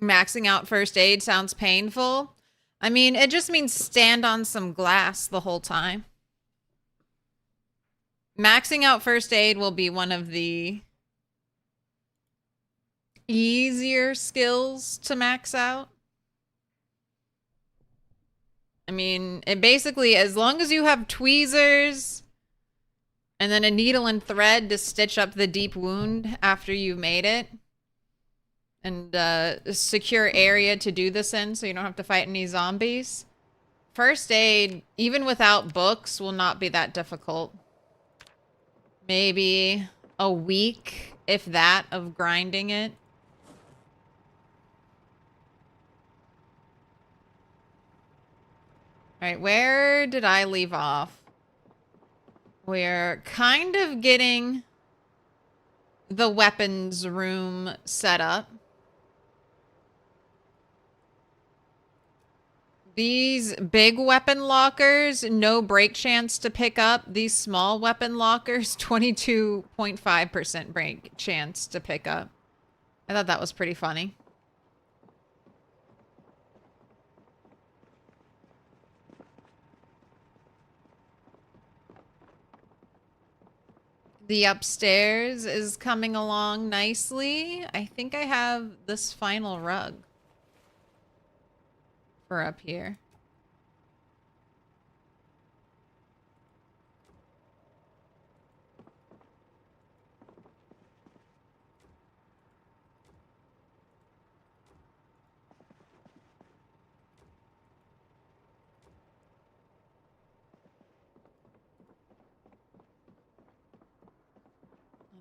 Maxing out first aid sounds painful. I mean, it just means stand on some glass the whole time. Maxing out first aid will be one of the easier skills to max out. I mean, it basically, as long as you have tweezers and then a needle and thread to stitch up the deep wound after you've made it, and a secure area to do this in so you don't have to fight any zombies, first aid, even without books, will not be that difficult. Maybe a week, if that, of grinding it. Alright, where did I leave off? We're kind of getting the weapons room set up. These big weapon lockers, no break chance to pick up. These small weapon lockers, 22.5% break chance to pick up. I thought that was pretty funny. The upstairs is coming along nicely. I think I have this final rug for up here.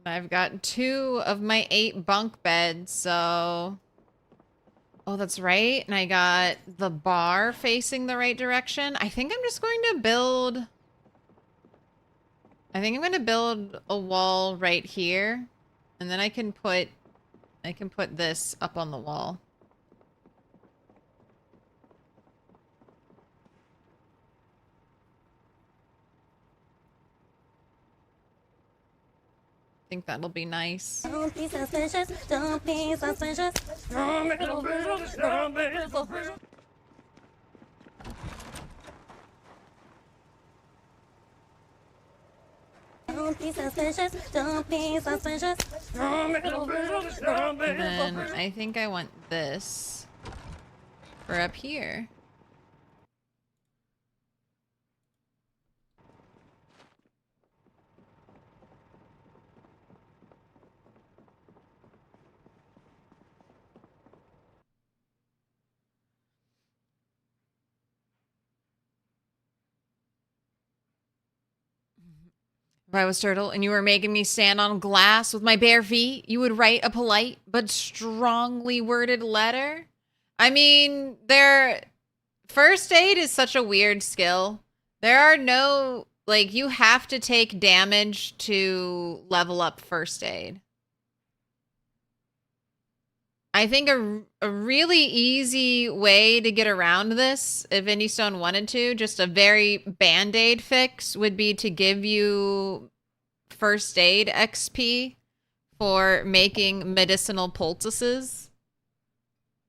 I've got 2 of my 8 bunk beds, so... Oh, that's right. And I got the bar facing the right direction. I think I'm just going to build... I think I'm going to build a wall right here. And then I can put this up on the wall. I think that'll be nice. Don't be suspicious. Don't be suspicious. Don't be suspicious. Don't be suspicious. Don't be suspicious. Don't be suspicious. Don't be suspicious. Don't be And then I think I want this for up here. If I was Turtle and you were making me stand on glass with my bare feet, you would write a polite but strongly worded letter? I mean, first aid is such a weird skill. There are no, like, you have to take damage to level up first aid. I think a really easy way to get around this, if Indystone wanted to, just a very band-aid fix, would be to give you first aid XP for making medicinal poultices.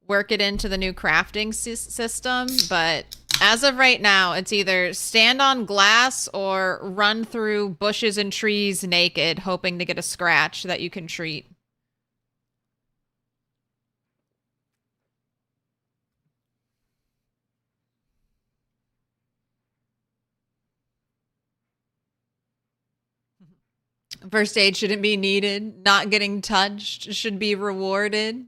Work it into the new crafting system, but as of right now, it's either stand on glass or run through bushes and trees naked, hoping to get a scratch that you can treat. First aid shouldn't be needed. Not getting touched should be rewarded.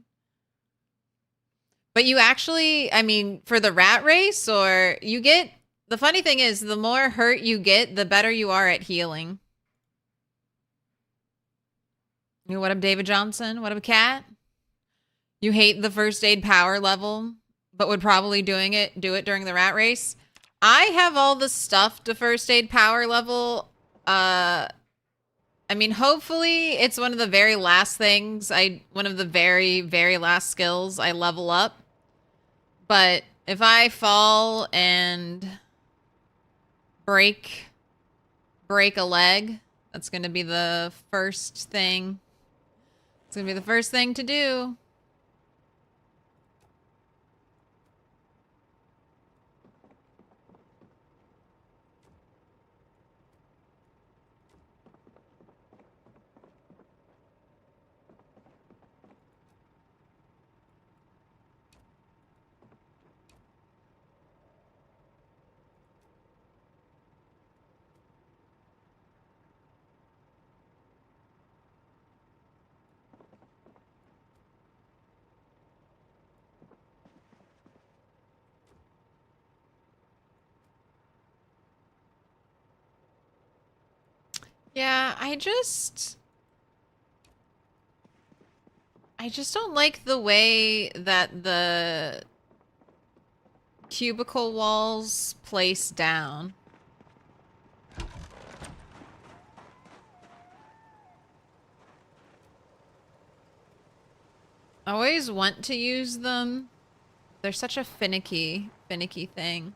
But you actually, I mean, for the rat race, or you get... The funny thing is, the more hurt you get, the better you are at healing. What up, David Johnson? What up, Cat? You hate the first aid power level, but would probably do it during the rat race. I have all the stuff to first aid power level. I mean, hopefully it's one of the very last things. One of the very, very last skills I level up. But if I fall and break a leg, that's going to be the first thing. It's going to be the first thing to do. Yeah, I just don't like the way that the cubicle walls place down. I always want to use them. They're such a finicky thing.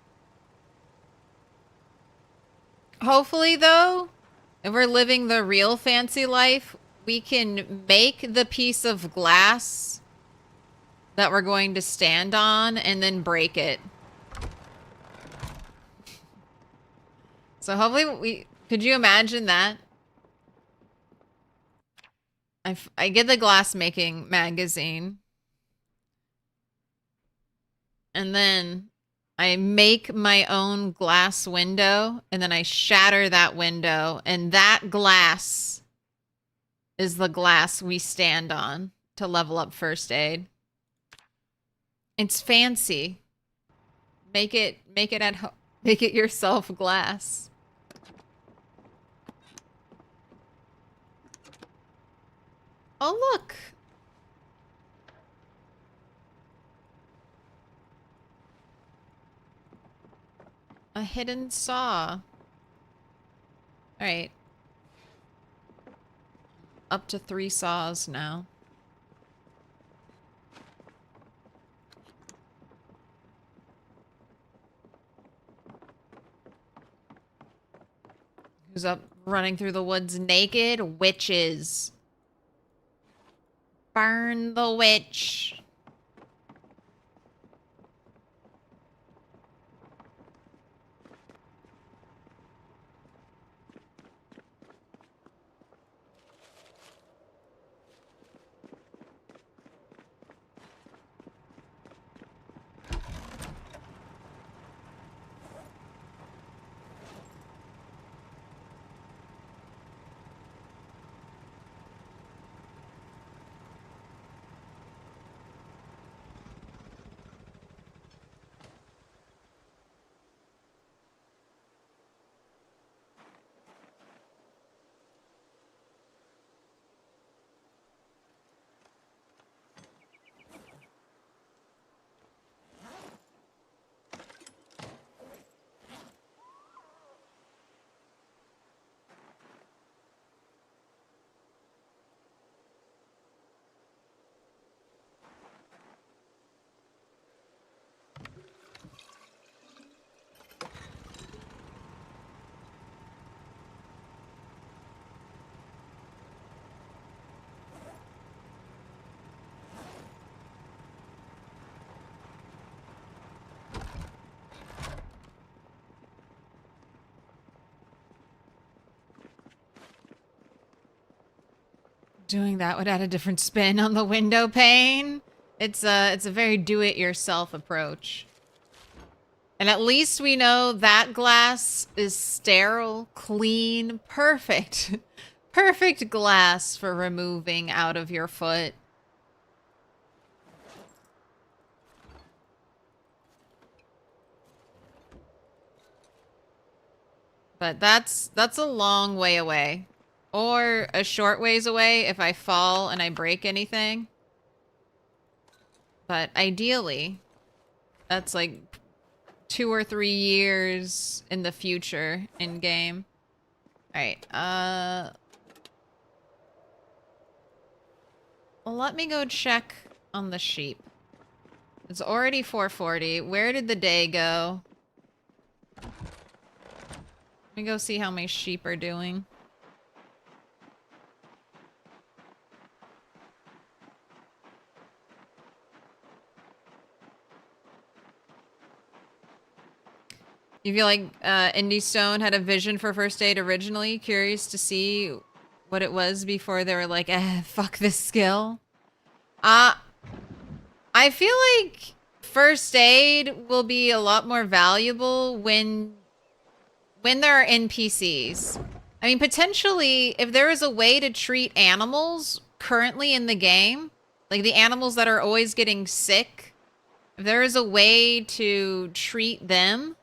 Hopefully, though, if we're living the real fancy life, we can make the piece of glass that we're going to stand on and then break it. So hopefully could you imagine that? I get the glass making magazine. And then I make my own glass window and then I shatter that window and that glass is the glass we stand on to level up first aid. It's fancy. Make it at home. Make it yourself glass. Oh, look. A hidden saw. All right. Up to 3 saws now. Who's up running through the woods naked? Witches. Burn the witch. Doing that would add a different spin on the window pane. It's a very do-it-yourself approach. And at least we know that glass is sterile, clean, perfect. Perfect glass for removing out of your foot. But that's a long way away. Or a short ways away if I fall and I break anything. But ideally, that's like 2 or 3 years in the future in game. Alright, well, let me go check on the sheep. It's already 4:40. Where did the day go? Let me go see how my sheep are doing. You feel like Indie Stone had a vision for First Aid originally? Curious to see what it was before they were like, fuck this skill? I feel like First Aid will be a lot more valuable when there are NPCs. I mean, potentially, if there is a way to treat animals currently in the game, like the animals that are always getting sick, if there is a way to treat them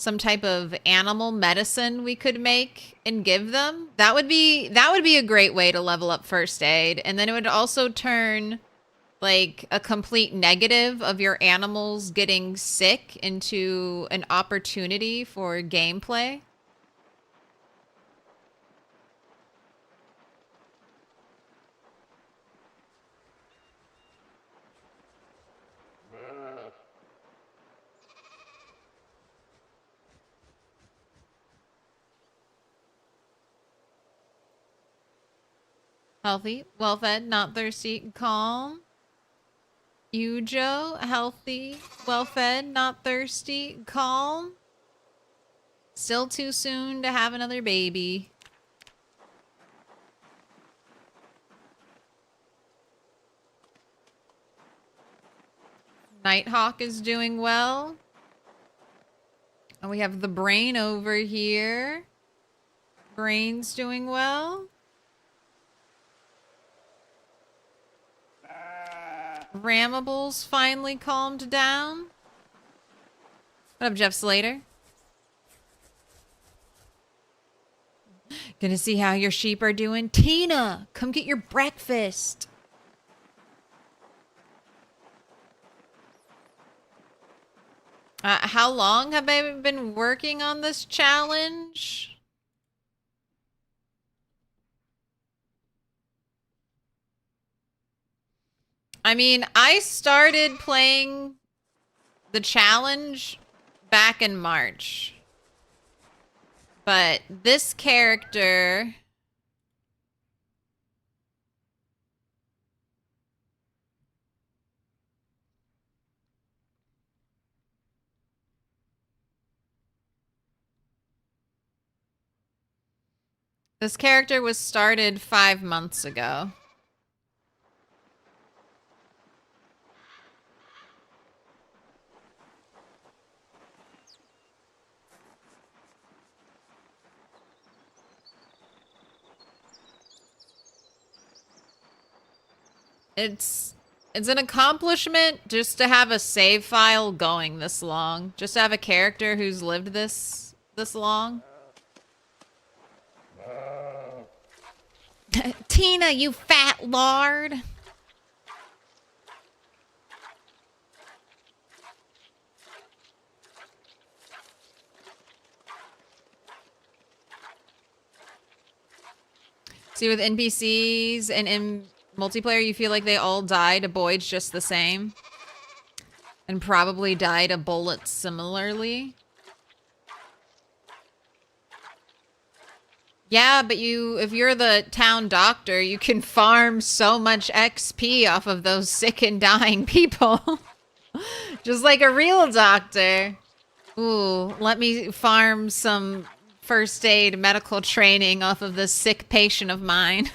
some type of animal medicine we could make and give them. That would be a great way to level up first aid. And then it would also turn like a complete negative of your animals getting sick into an opportunity for gameplay. Healthy, well-fed, not thirsty, calm. Ujo, healthy, well-fed, not thirsty, calm. Still too soon to have another baby. Nighthawk is doing well. And we have the brain over here. Brain's doing well. Ramable's finally calmed down. What up, Jeff Slater? Gonna see how your sheep are doing. Tina, come get your breakfast. How long have I been working on this challenge? I mean, I started playing the challenge back in March. But this character... This character was started 5 months ago. It's an accomplishment just to have a save file going this long. Just to have a character who's lived this long. Tina, you fat lard. See, with NPCs and in multiplayer, you feel like they all die to Boyd's just the same. And probably die to bullets similarly. Yeah, but if you're the town doctor, you can farm so much XP off of those sick and dying people. Just like a real doctor. Ooh, let me farm some first aid medical training off of this sick patient of mine.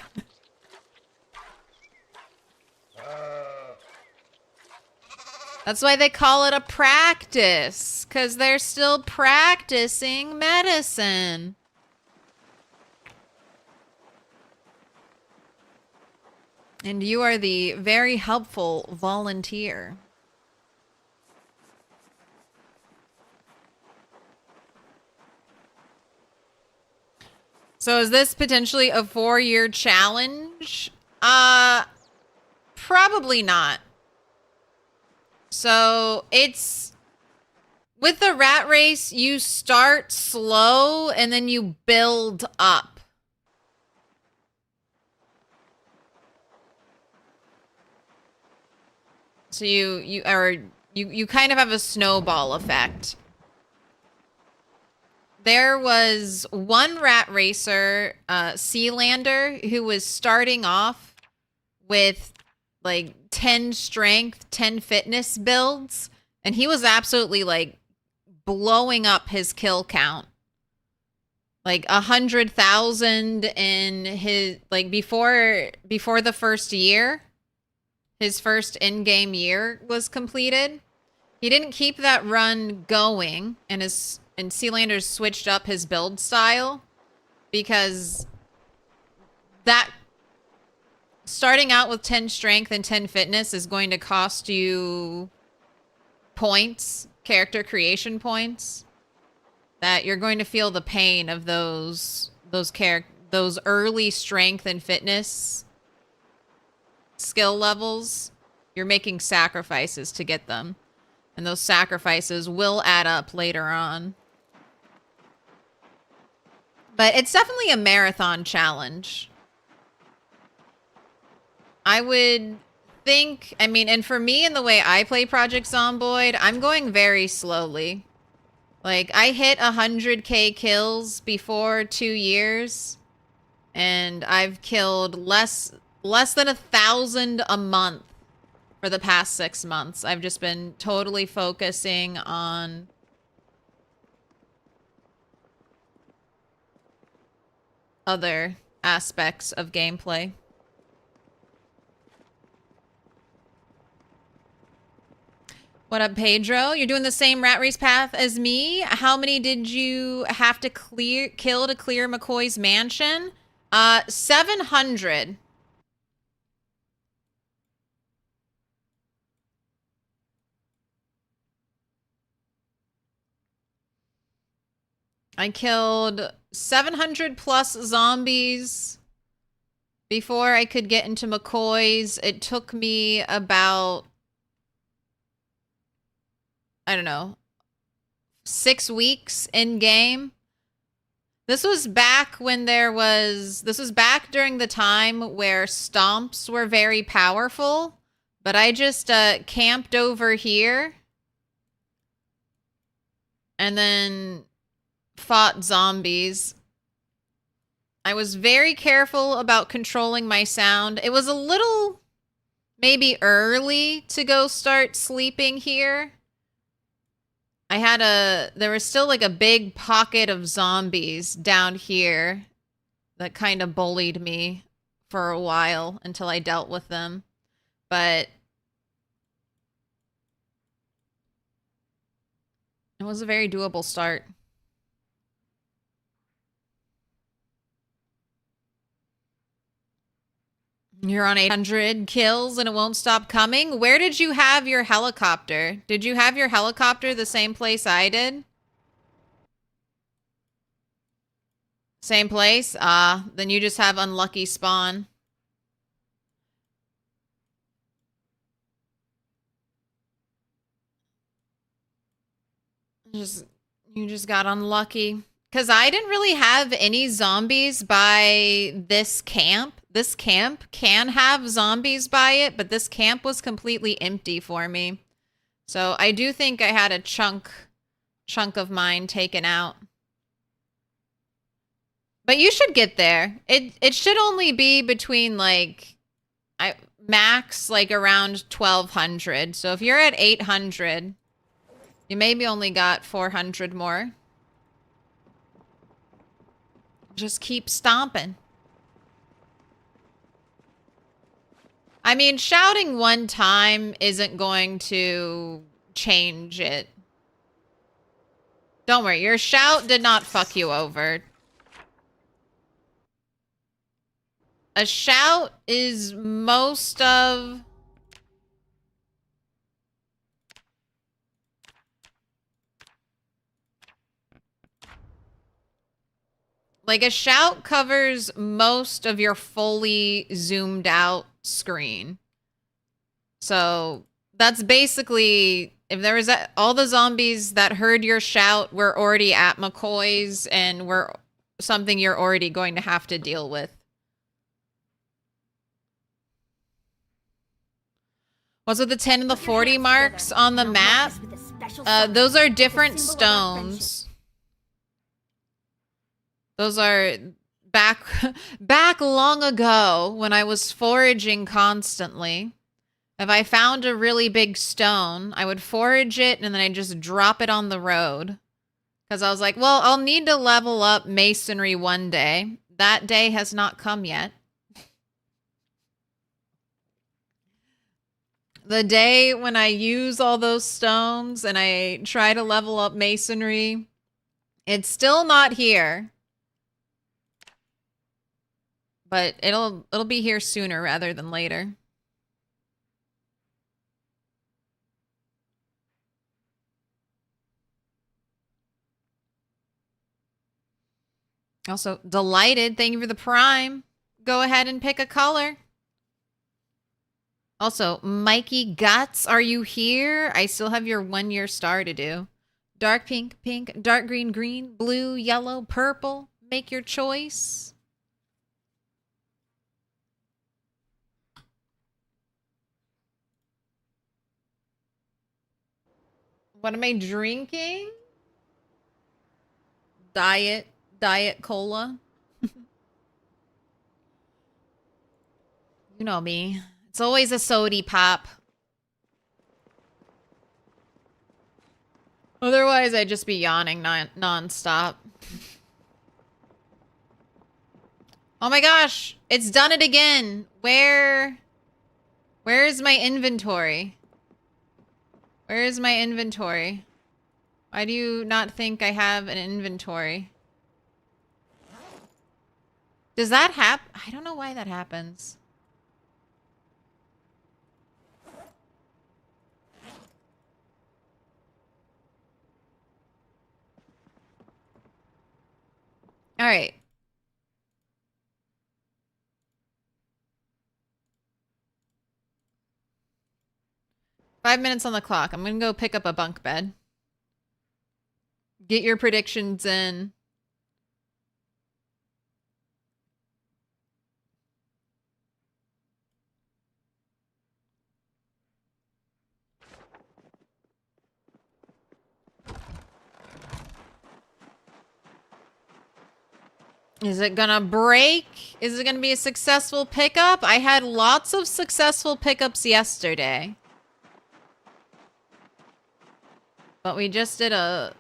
That's why they call it a practice, because they're still practicing medicine. And you are the very helpful volunteer. So is this potentially a 4-year challenge? Probably not. So it's with the rat race, you start slow and then you build up. So you kind of have a snowball effect. There was one rat racer, Sealander, who was starting off with like 10 strength, 10 fitness builds, and he was absolutely like blowing up his kill count. Like 100,000 in his like before the first year. His first in-game year was completed. He didn't keep that run going, and Sealanders switched up his build style because that starting out with 10 strength and 10 fitness is going to cost you points, character creation points. that you're going to feel the pain of those early strength and fitness skill levels. You're making sacrifices to get them, and those sacrifices will add up later on. But it's definitely a marathon challenge. I would think, I mean, and for me and the way I play Project Zomboid, I'm going very slowly. Like, I hit 100k kills before 2 years, and I've killed less than 1,000 a month for the past 6 months. I've just been totally focusing on other aspects of gameplay. What up, Pedro? You're doing the same rat race path as me. How many did you have to kill to clear McCoy's mansion? 700. I killed 700 plus zombies before I could get into McCoy's. It took me about, I don't know, 6 weeks in game. This was back when this was back during the time where stomps were very powerful, but I just camped over here and then fought zombies. I was very careful about controlling my sound. It was a little maybe early to go start sleeping here. There was still like a big pocket of zombies down here that kind of bullied me for a while until I dealt with them. But it was a very doable start. You're on 800 kills and it won't stop coming. Where did you have your helicopter? Did you have your helicopter the same place I did? Same place? Then you just have unlucky spawn. You just got unlucky. Because I didn't really have any zombies by this camp. This camp can have zombies by it, but this camp was completely empty for me. So I do think I had a chunk of mine taken out. But you should get there. It should only be between like max like around 1,200. So if you're at 800, you maybe only got 400 more. Just keep stomping. I mean, shouting one time isn't going to change it. Don't worry, your shout did not fuck you over. A shout is most of... Like, a shout covers most of your fully zoomed out screen. So, that's basically... If there was all the zombies that heard your shout were already at McCoy's and were something you're already going to have to deal with. What's with the 10 and the 40 marks on the map? Those are different stones. Those are back long ago when I was foraging constantly. If I found a really big stone, I would forage it and then I'd just drop it on the road. Because I was like, well, I'll need to level up masonry one day. That day has not come yet. The day when I use all those stones and I try to level up masonry, it's still not here. But it'll be here sooner rather than later. Also, delighted. Thank you for the prime. Go ahead and pick a color. Also, Mikey Guts, are you here? I still have your 1-year star to do. Dark pink, pink, dark green, green, blue, yellow, purple. Make your choice. What am I drinking? Diet cola. You know me. It's always a sody pop. Otherwise, I'd just be yawning non-stop. Oh my gosh, it's done it again. Where is my inventory? Where is my inventory? Why do you not think I have an inventory? Does that happen? I don't know why that happens. All right. Five minutes on the clock. I'm going to go pick up a bunk bed. Get your predictions in. Is it gonna break? Is it gonna be a successful pickup? I had lots of successful pickups yesterday. But we just did a,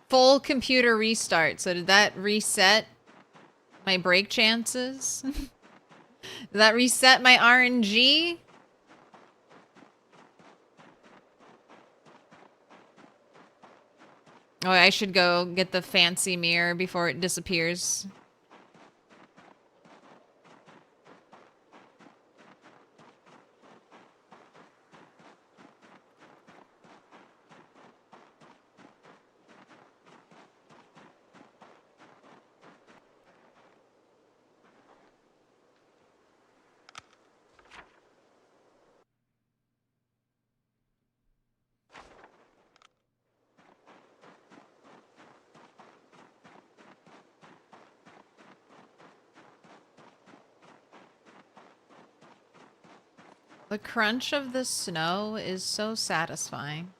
full computer restart. So did that reset my break chances? Did that reset my RNG? Oh, I should go get the fancy mirror before it disappears. The crunch of the snow is so satisfying.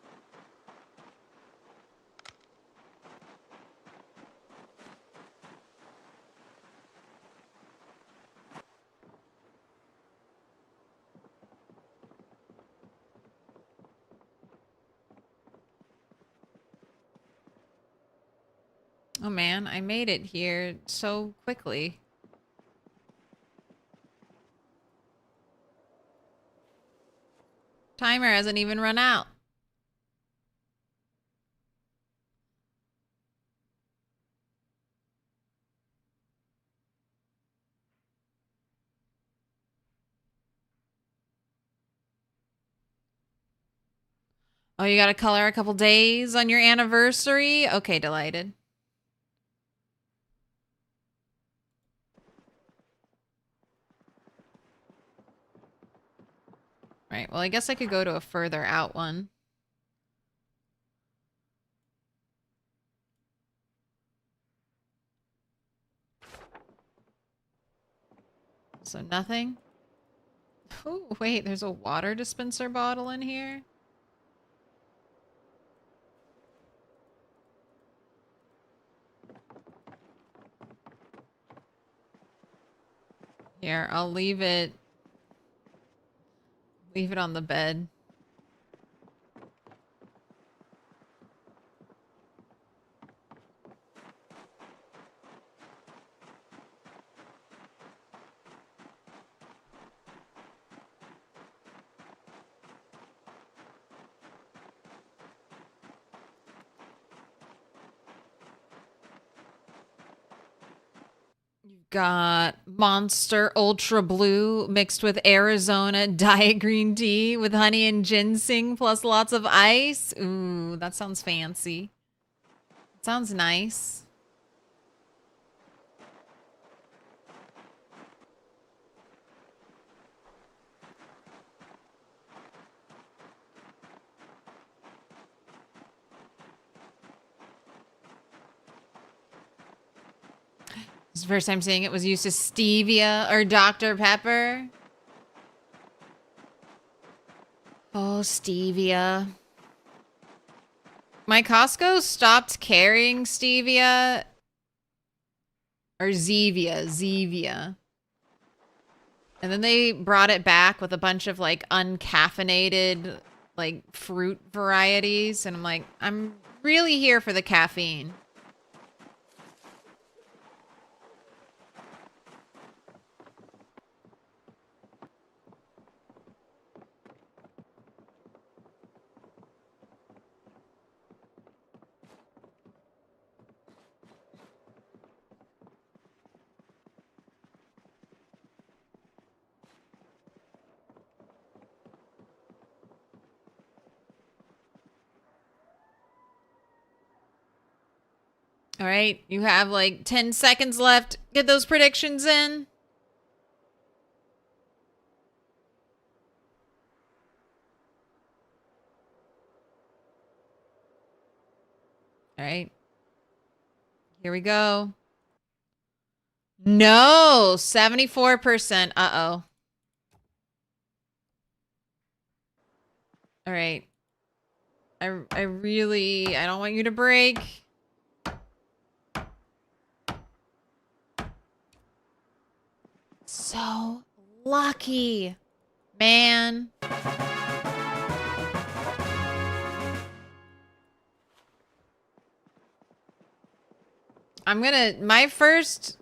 Oh man, I made it here so quickly. Timer hasn't even run out. Oh, you got to color a couple days on your anniversary? Okay, delighted. Right, well, I guess I could go to a further out one. So nothing? Oh, wait, there's a water dispenser bottle in here? Here, I'll leave it on the bed. Got Monster Ultra Blue mixed with Arizona Diet Green Tea with honey and ginseng plus lots of ice. Ooh, that sounds fancy. Sounds nice. It's the first time seeing it was used to stevia or Dr. Pepper. Oh, stevia. My Costco stopped carrying stevia. Or Zevia. And then they brought it back with a bunch of like uncaffeinated like fruit varieties. And I'm like, I'm really here for the caffeine. All right, you have like 10 seconds left. Get those predictions in. All right. Here we go. No, 74%. Uh-oh. All right. I don't want you to break. So lucky, man. I'm just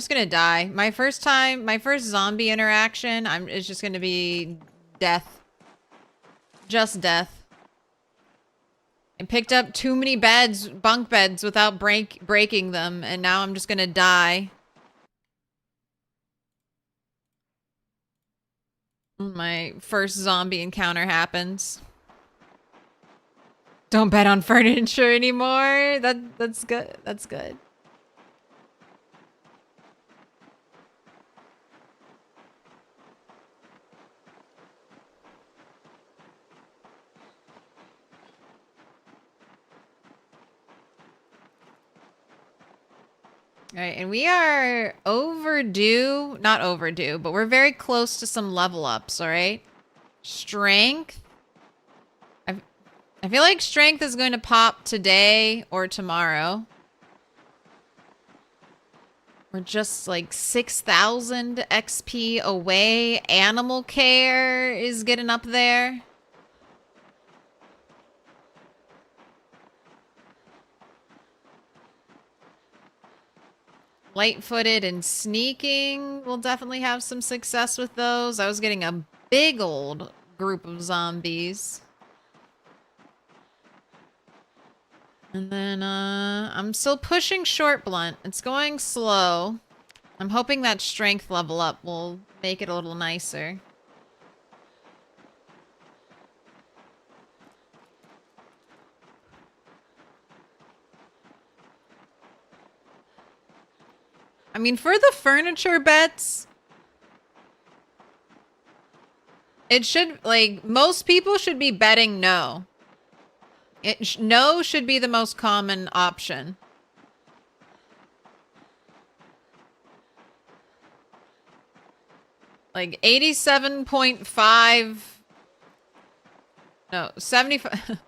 gonna die. My first zombie interaction, it's just gonna be death. Just death. I picked up too many bunk beds without breaking them, and now I'm just gonna die. My first zombie encounter happens. Don't bet on furniture anymore. That's good. That's good. All right, and we are overdue. Not overdue, but we're very close to some level ups, all right? Strength. I feel like strength is going to pop today or tomorrow. We're just like 6,000 XP away. Animal care is getting up there. Light-footed and sneaking. We'll definitely have some success with those. I was getting a big old group of zombies. And then, I'm still pushing short blunt. It's going slow. I'm hoping that strength level up will make it a little nicer. I mean, for the furniture bets, it should, like, most people should be betting no. No should be the most common option. Like 87.5. No, 75.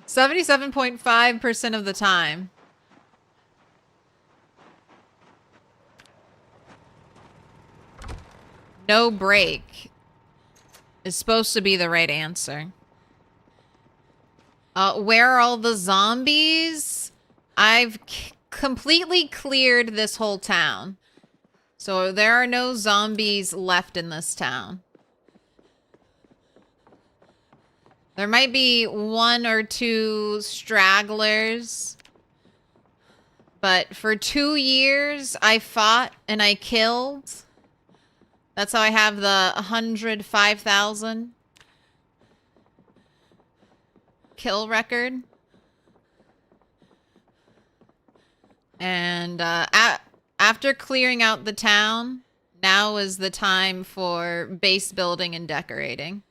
77.5% of the time. No break is supposed to be the right answer. Where are all the zombies? I've completely cleared this whole town. So there are no zombies left in this town. There might be 1 or 2 stragglers. But for 2 years, I fought and I killed. That's how I have the 105,000 kill record. And after clearing out the town, now is the time for base building and decorating.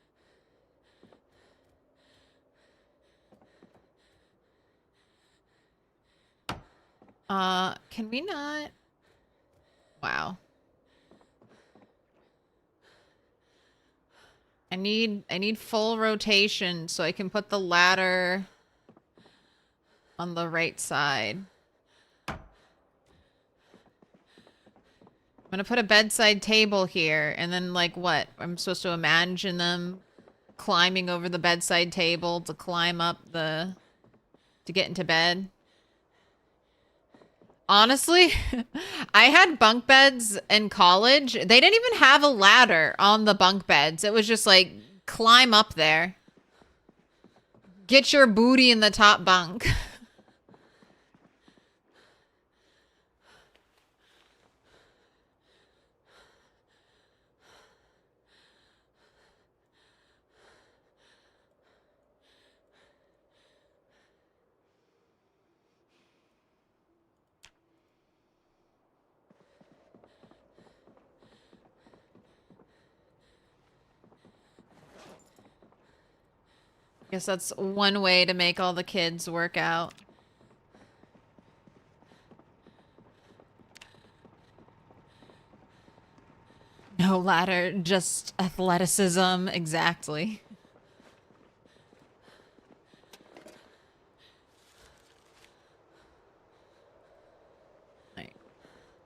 Can we not? Wow. I need full rotation so I can put the ladder on the right side. I'm gonna put a bedside table here, and then, like, what? I'm supposed to imagine them climbing over the bedside table to climb up to get into bed. Honestly, I had bunk beds in college. They didn't even have a ladder on the bunk beds. It was just like, climb up there. Get your booty in the top bunk. Guess that's one way to make all the kids work out. No ladder, just athleticism. Exactly. Right.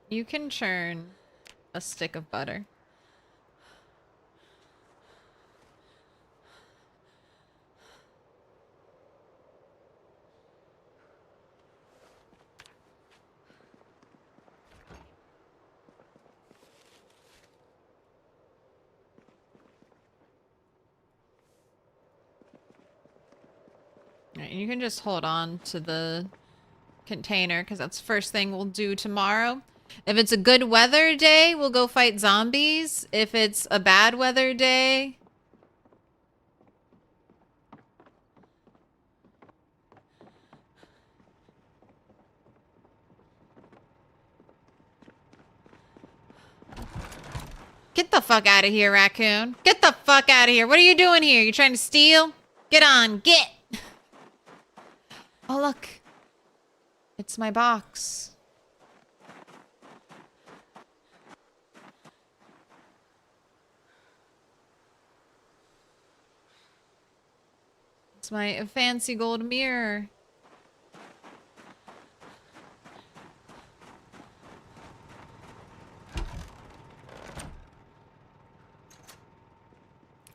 You can churn a stick of butter. Right, and you can just hold on to the container because that's the first thing we'll do tomorrow. If it's a good weather day, we'll go fight zombies. If it's a bad weather day... Get the fuck out of here, raccoon. Get the fuck out of here. What are you doing here? You trying to steal? Get on, get! Oh, look. It's my box. It's my fancy gold mirror.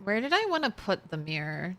Where did I want to put the mirror?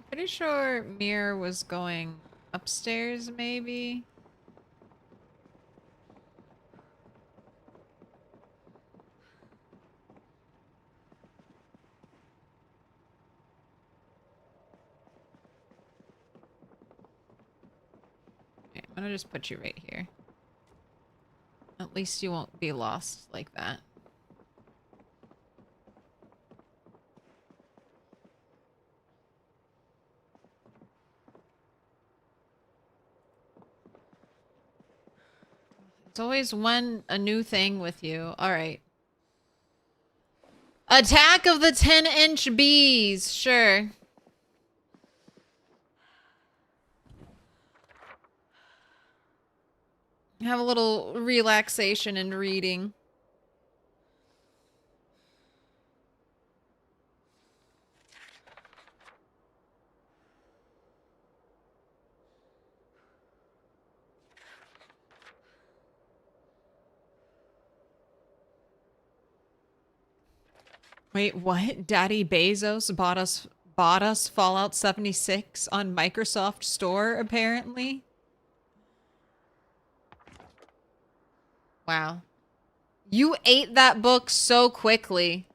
Pretty sure mirror was going upstairs, maybe? Okay, I'm gonna just put you right here. At least you won't be lost like that. It's always a new thing with you. Alright. Attack of the 10-inch bees. Sure. Have a little relaxation and reading. Wait, what? Daddy Bezos bought us Fallout 76 on Microsoft Store, apparently. Wow. You ate that book so quickly.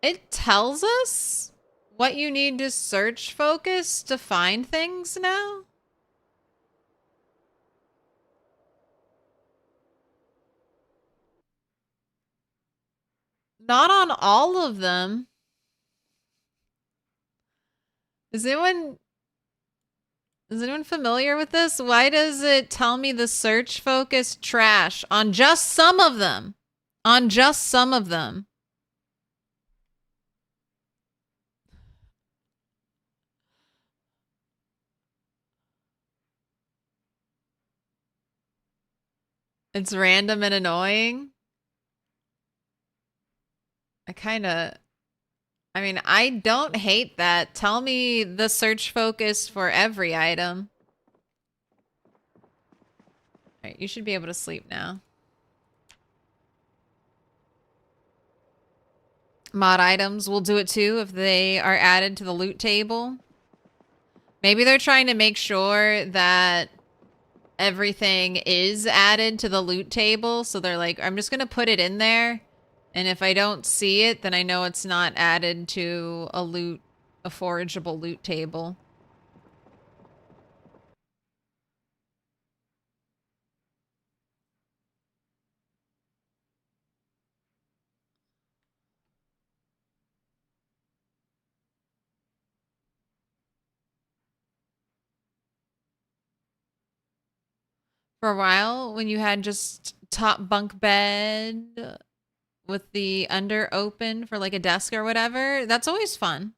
It tells us what you need to search focus to find things now? Not on all of them. Is anyone familiar with this? Why does it tell me the search focus trash on just some of them? On just some of them. It's random and annoying. I mean, I don't hate that. Tell me the search focus for every item. All right, you should be able to sleep now. Mod items will do it too if they are added to the loot table. Maybe they're trying to make sure that everything is added to the loot table. So they're like, I'm just going to put it in there. And if I don't see it, then I know it's not added to a forageable loot table. For a while, when you had just top bunk bed with the under open for like a desk or whatever, that's always fun.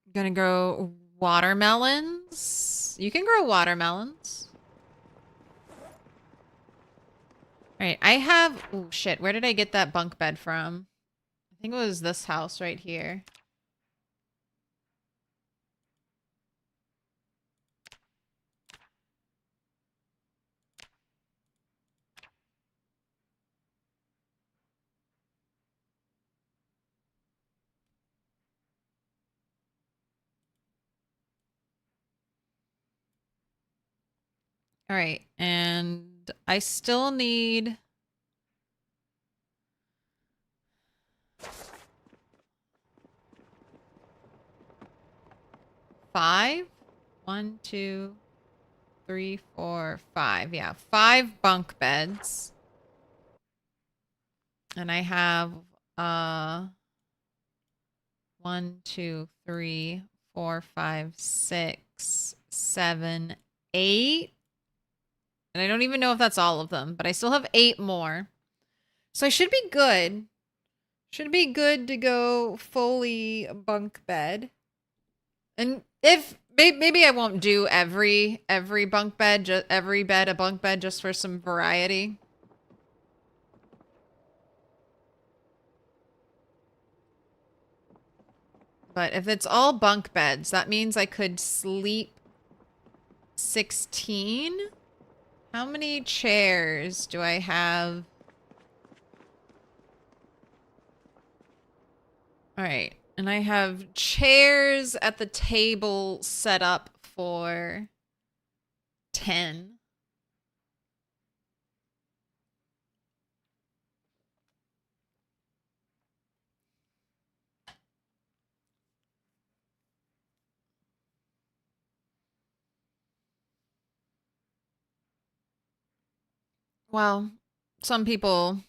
I'm gonna grow watermelons. You can grow watermelons. All right, I have... Oh, shit. Where did I get that bunk bed from? I think it was this house right here. All right, and I still need... 5? 1, 2, 3, 4, 5. Yeah, 5 bunk beds. And I have 1, 2, 3, 4, 5, 6, 7, 8. And I don't even know if that's all of them, but I still have 8 more. So I should be good. Should be good to go fully bunk bed. And if maybe I won't do every bunk bed, just every bed a bunk bed just for some variety. But if it's all bunk beds, that means I could sleep 16. How many chairs do I have? All right. And I have chairs at the table set up for 10. Well, some people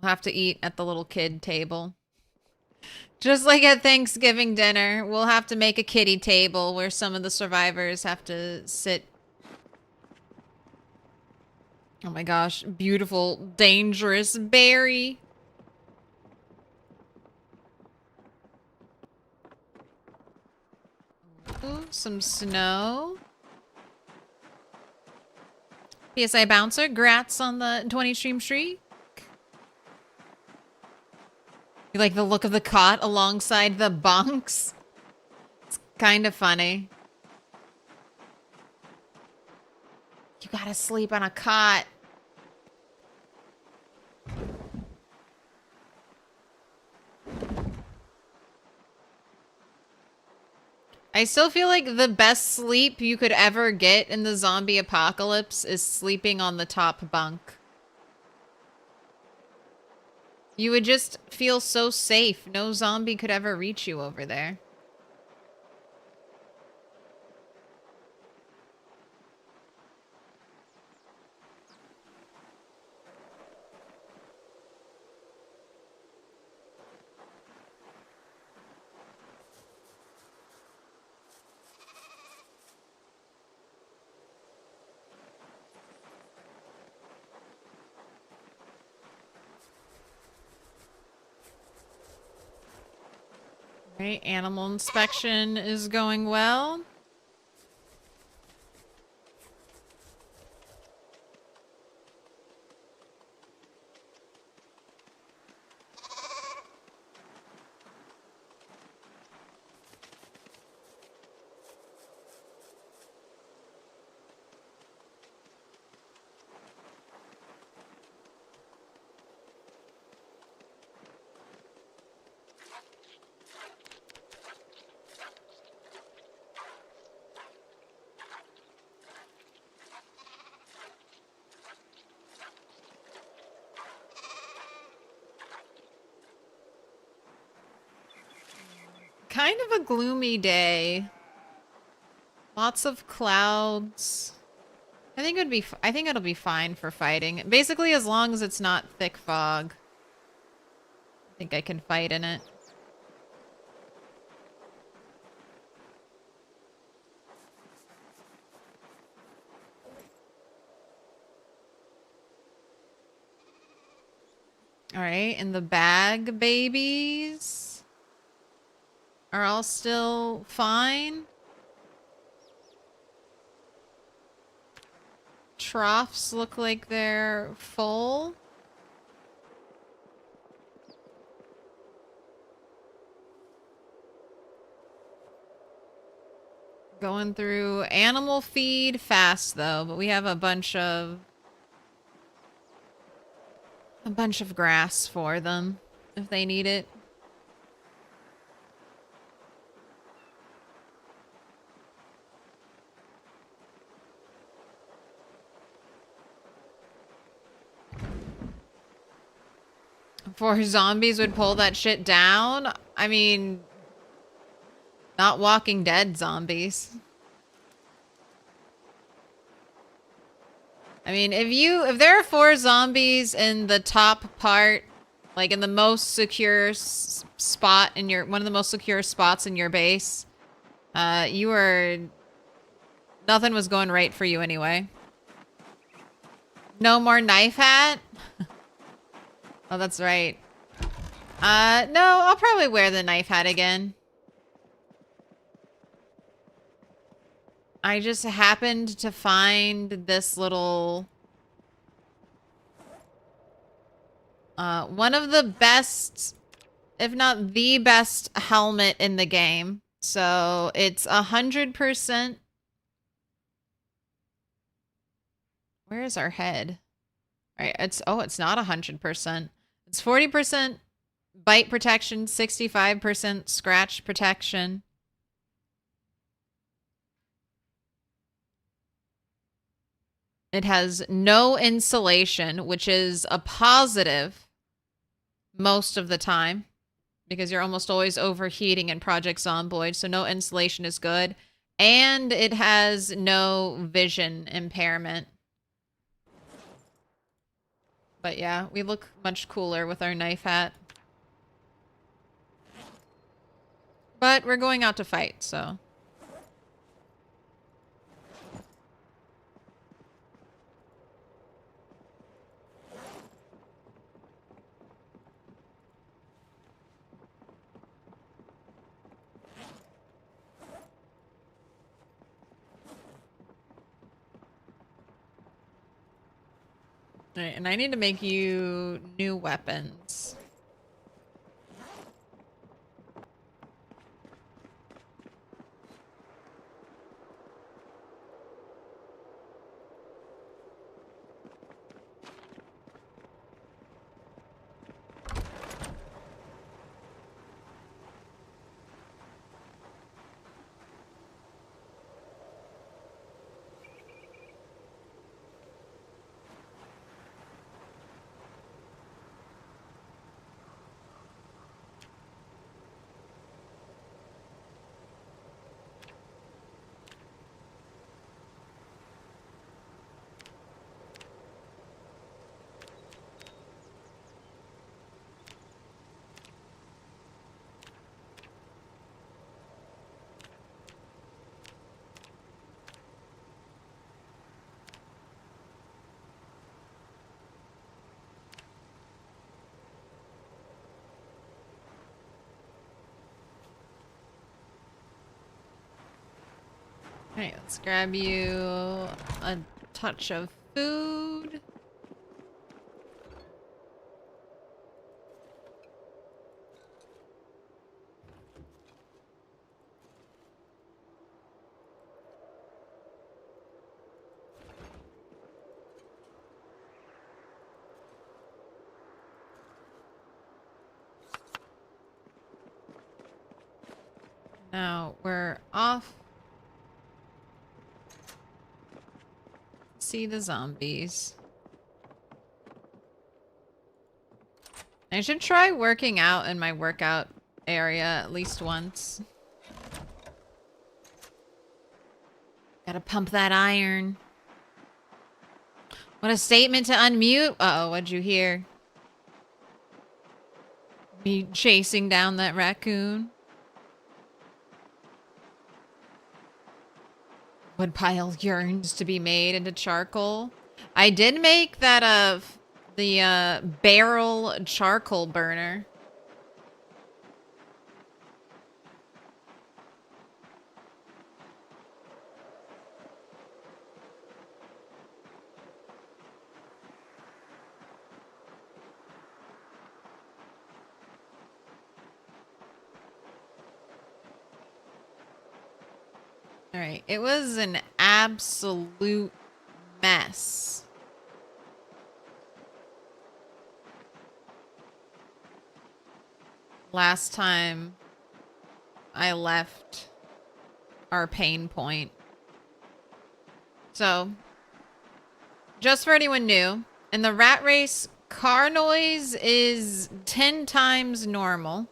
will have to eat at the little kid table. Just like at Thanksgiving dinner, we'll have to make a kiddie table where some of the survivors have to sit. Oh my gosh, beautiful, dangerous berry. Ooh, some snow. PSI Bouncer, grats on the 20 stream streak. You like the look of the cot alongside the bunks? It's kind of funny. You gotta sleep on a cot. I still feel like the best sleep you could ever get in the zombie apocalypse is sleeping on the top bunk. You would just feel so safe. No zombie could ever reach you over there. Right, animal inspection is going well. Kind of a gloomy day. Lots of clouds. I think it'll be fine for fighting. Basically, as long as it's not thick fog. I think I can fight in it. All right, and the bag babies are all still fine. Troughs look like they're full. Going through animal feed fast though, but we have a bunch of grass for them if they need it. Before zombies would pull that shit down, I mean, not Walking Dead zombies. I mean, if there are 4 zombies in the top part, like in the most secure spot in one of the most secure spots in your base, nothing was going right for you anyway. No more knife hat? Oh, that's right. No, I'll probably wear the knife hat again. I just happened to find this little... one of the best, if not the best helmet in the game. So it's 100%. Where is our head? All right, it's not 100%. It's 40% bite protection, 65% scratch protection. It has no insulation, which is a positive most of the time because you're almost always overheating in Project Zomboid, so no insulation is good. And it has no vision impairment. But yeah, we look much cooler with our knife hat. But we're going out to fight, so... Alright, and I need to make you new weapons. Alright, let's grab you a touch of food. Now we're off. See the zombies. I should try working out in my workout area at least once. Gotta pump that iron. What a statement to unmute. Uh-oh, what'd you hear? Me chasing down that raccoon. Woodpile yearns to be made into charcoal. I did make that the barrel charcoal burner. Alright, it was an absolute mess. Last time I left our pain point. So, just for anyone new, in the rat race, car noise is 10 times normal.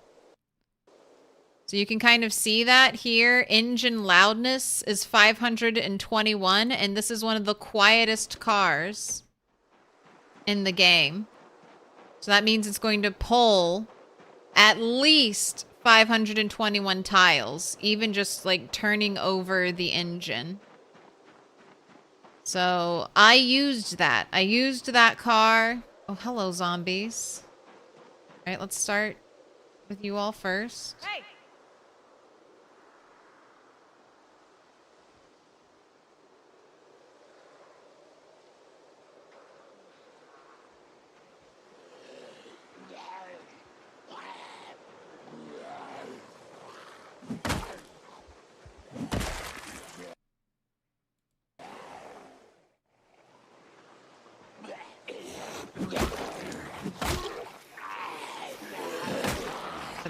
So you can kind of see that here. Engine loudness is 521, and this is one of the quietest cars in the game. So that means it's going to pull at least 521 tiles, even just like turning over the engine. So I used that. I used that car. Oh, hello, zombies. All right, let's start with you all first. Hey!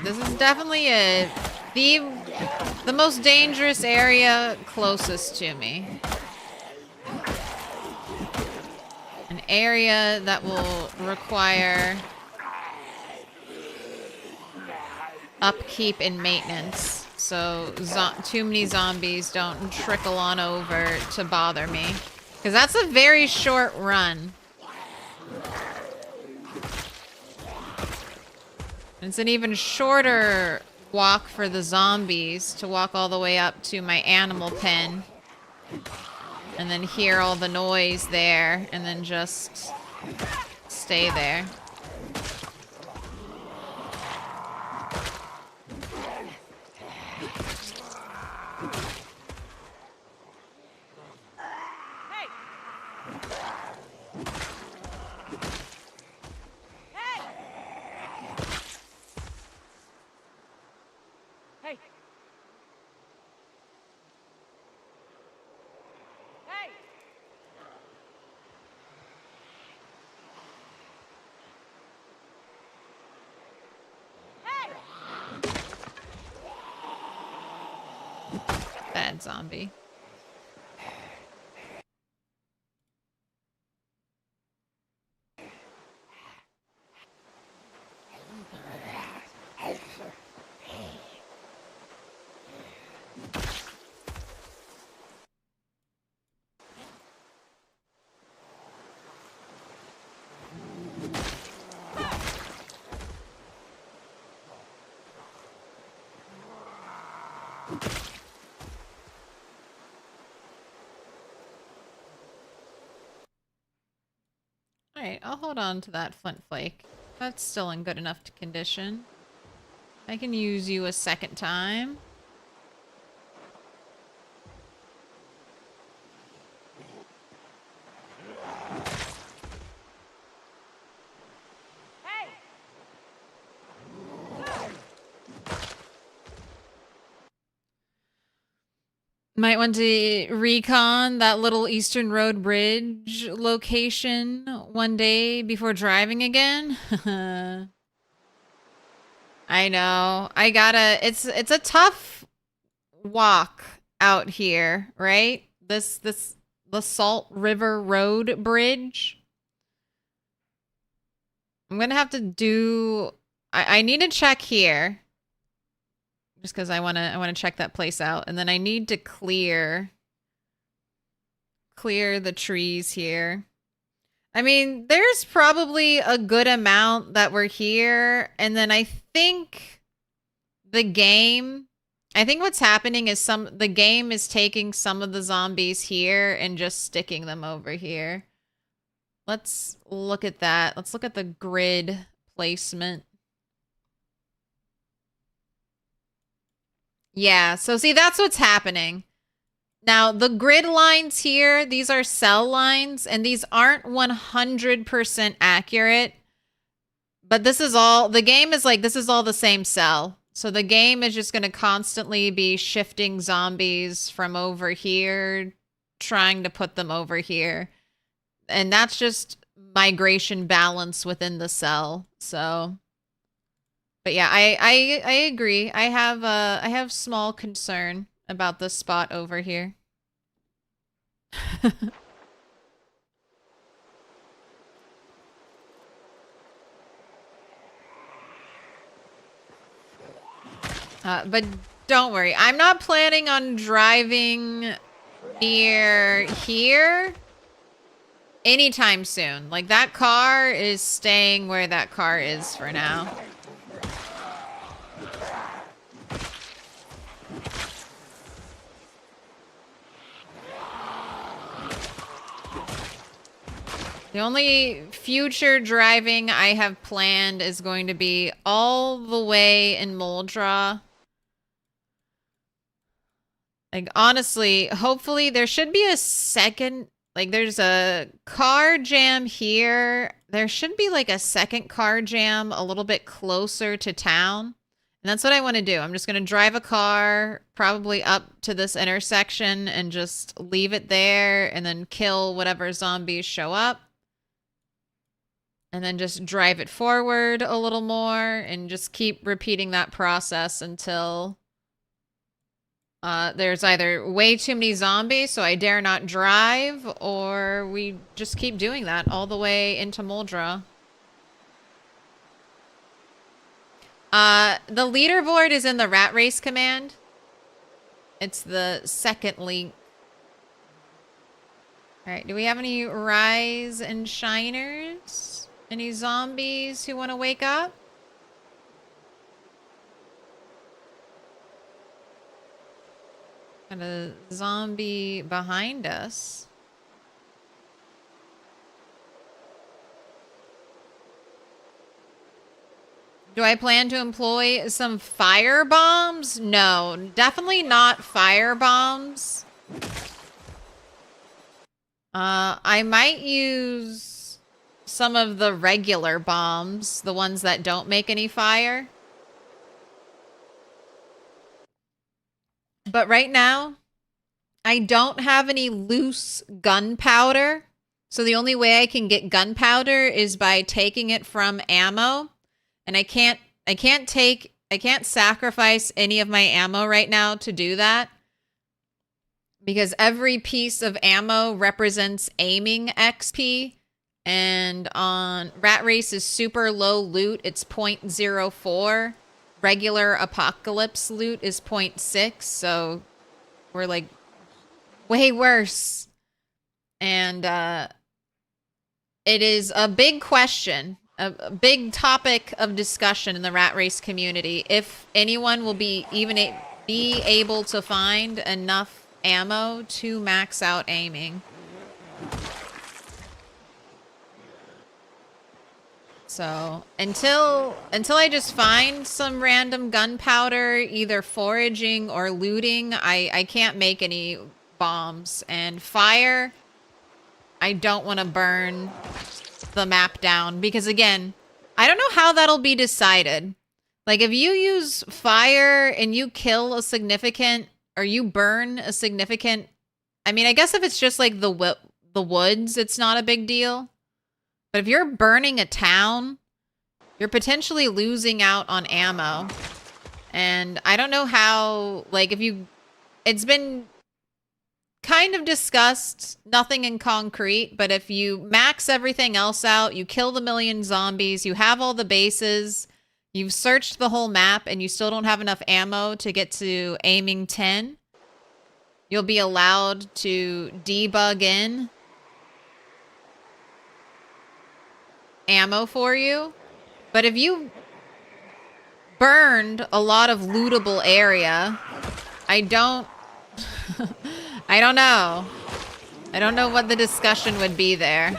This is definitely the most dangerous area closest to me. An area that will require upkeep and maintenance, so too many zombies don't trickle on over to bother me. Because that's a very short run. It's an even shorter walk for the zombies to walk all the way up to my animal pen. And then hear all the noise there, and then just stay there. Hey. Hey. Bad zombie. Alright, I'll hold on to that flint flake. That's still in good enough condition. I can use you a second time. Might want to recon that little Eastern Road Bridge location one day before driving again. I know. It's a tough walk out here, right? The Salt River Road Bridge. I'm gonna have to do I need to check here. Just because I wanna check that place out. And then I need to clear the trees here. I mean, there's probably a good amount that were here, and then I think what's happening is the game is taking some of the zombies here and just sticking them over here. Let's look at that. Let's look at the grid placement. Yeah, so see, that's what's happening. Now, the grid lines here, these are cell lines, and these aren't 100% accurate. But this is all, the game is like, this is all the same cell. So the game is just going to constantly be shifting zombies from over here, trying to put them over here. And that's just migration balance within the cell. So, but yeah, I agree. I have small concern about this spot over here. But don't worry. I'm not planning on driving near here anytime soon. Like, that car is staying where that car is for now. The only future driving I have planned is going to be all the way in Moldra. Like, honestly, hopefully there should be a second, like, there's a car jam here. There should be like a second car jam a little bit closer to town. And that's what I want to do. I'm just going to drive a car probably up to this intersection and just leave it there and then kill whatever zombies show up. And then just drive it forward a little more and just keep repeating that process until there's either way too many zombies, so I dare not drive, or we just keep doing that all the way into Moldra. The leaderboard is in the rat race command. It's the second link. All right, do we have any rise and shiners? Any zombies who want to wake up? Got a zombie behind us. Do I plan to employ some fire bombs? No, definitely not fire bombs. I might use some of the regular bombs, the ones that don't make any fire. But right now, I don't have any loose gunpowder. So the only way I can get gunpowder is by taking it from ammo. And I can't sacrifice any of my ammo right now to do that. Because every piece of ammo represents aiming XP. And on Rat Race's super low loot, it's 0.04. Regular Apocalypse loot is 0.6. So we're like way worse. And it is a big question, a big topic of discussion in the Rat Race community. If anyone will be able to find enough ammo to max out aiming. So until I just find some random gunpowder, either foraging or looting, I can't make any bombs. And fire, I don't want to burn the map down because, again, I don't know how that'll be decided. Like, if you use fire and you kill a significant, or you burn a significant, I mean, I guess if it's just like the woods, it's not a big deal. But if you're burning a town, you're potentially losing out on ammo. And I don't know how, like, it's been kind of discussed, nothing in concrete, but if you max everything else out, you kill the million zombies, you have all the bases, you've searched the whole map, and you still don't have enough ammo to get to aiming 10, you'll be allowed to debug in ammo for you. But if you burned a lot of lootable area, I don't know. I don't know what the discussion would be there.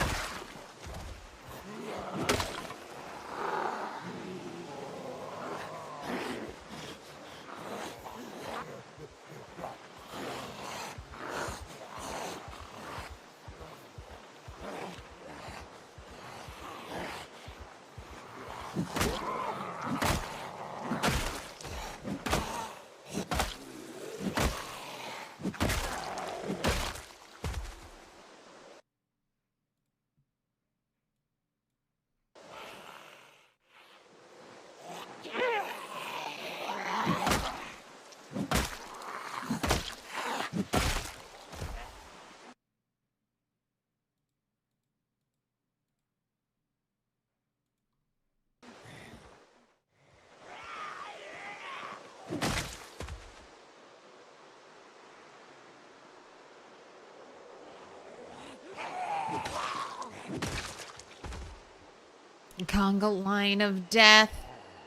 Conga line of death.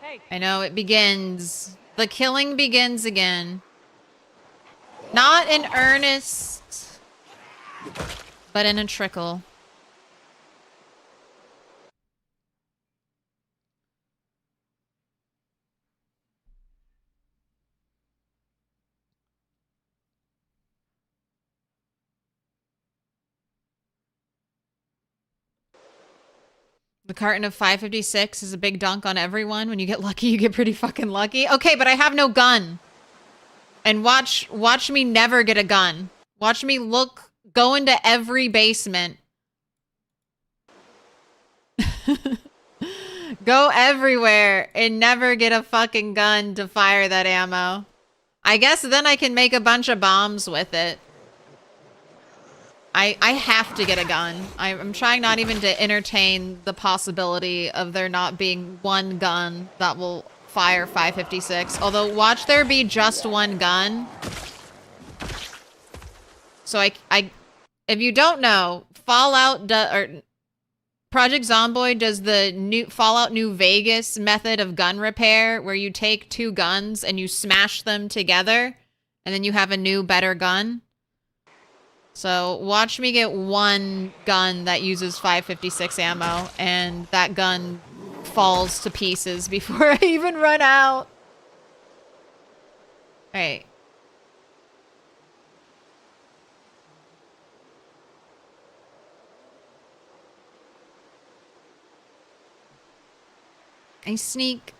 Hey. I know it begins. The killing begins again. Not in earnest, but in a trickle. The carton of 556 is a big dunk on everyone. When you get lucky, you get pretty fucking lucky. Okay, but I have no gun. And watch me never get a gun. Watch me go into every basement. Go everywhere and never get a fucking gun to fire that ammo. I guess then I can make a bunch of bombs with it. I have to get a gun. I'm trying not even to entertain the possibility of there not being one gun that will fire 556. Although, watch there be just one gun. So if you don't know, Project Zomboid does the new Fallout New Vegas method of gun repair, where you take two guns and you smash them together, and then you have a new, better gun. So watch me get one gun that uses 556 ammo, and that gun falls to pieces before I even run out. Alright. I sneak.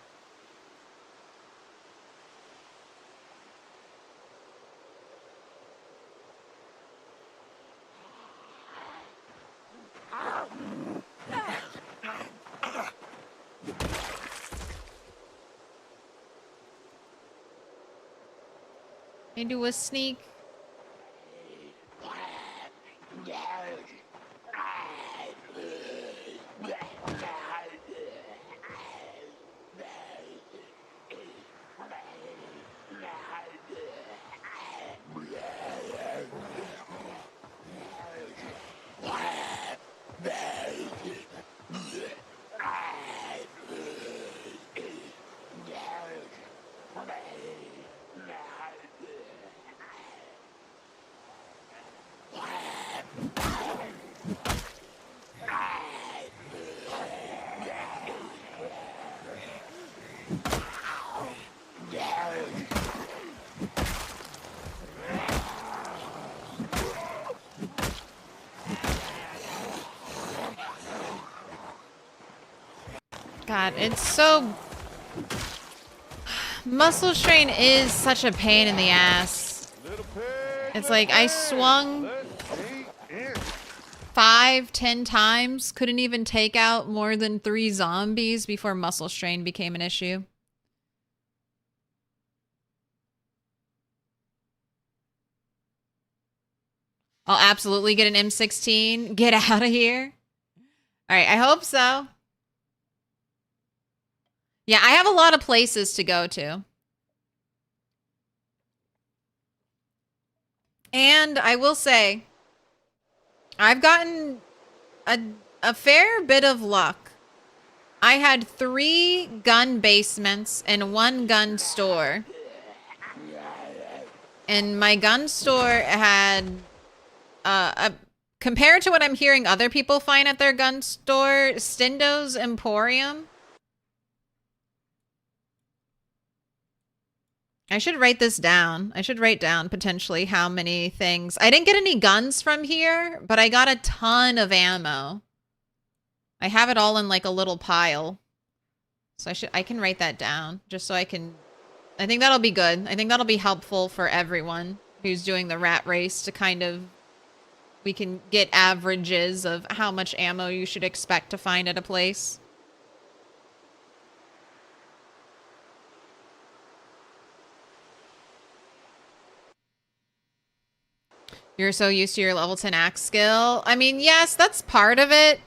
Can I do a sneak? God, it's so... Muscle strain is such a pain in the ass. It's like I swung 5-10 times, couldn't even take out more than 3 zombies before muscle strain became an issue. I'll absolutely get an M16. Get out of here. All right, I hope so. Yeah, I have a lot of places to go to. And I will say, I've gotten a fair bit of luck. I had 3 gun basements and 1 gun store. And my gun store had, compared to what I'm hearing other people find at their gun store, Stendo's Emporium. I should write this down. I should write down potentially how many things. I didn't get any guns from here, but I got a ton of ammo. I have it all in like a little pile. So I can write that down just so I think that'll be good. I think that'll be helpful for everyone who's doing the rat race to kind of, we can get averages of how much ammo you should expect to find at a place. You're so used to your level 10 axe skill. I mean, yes, that's part of it.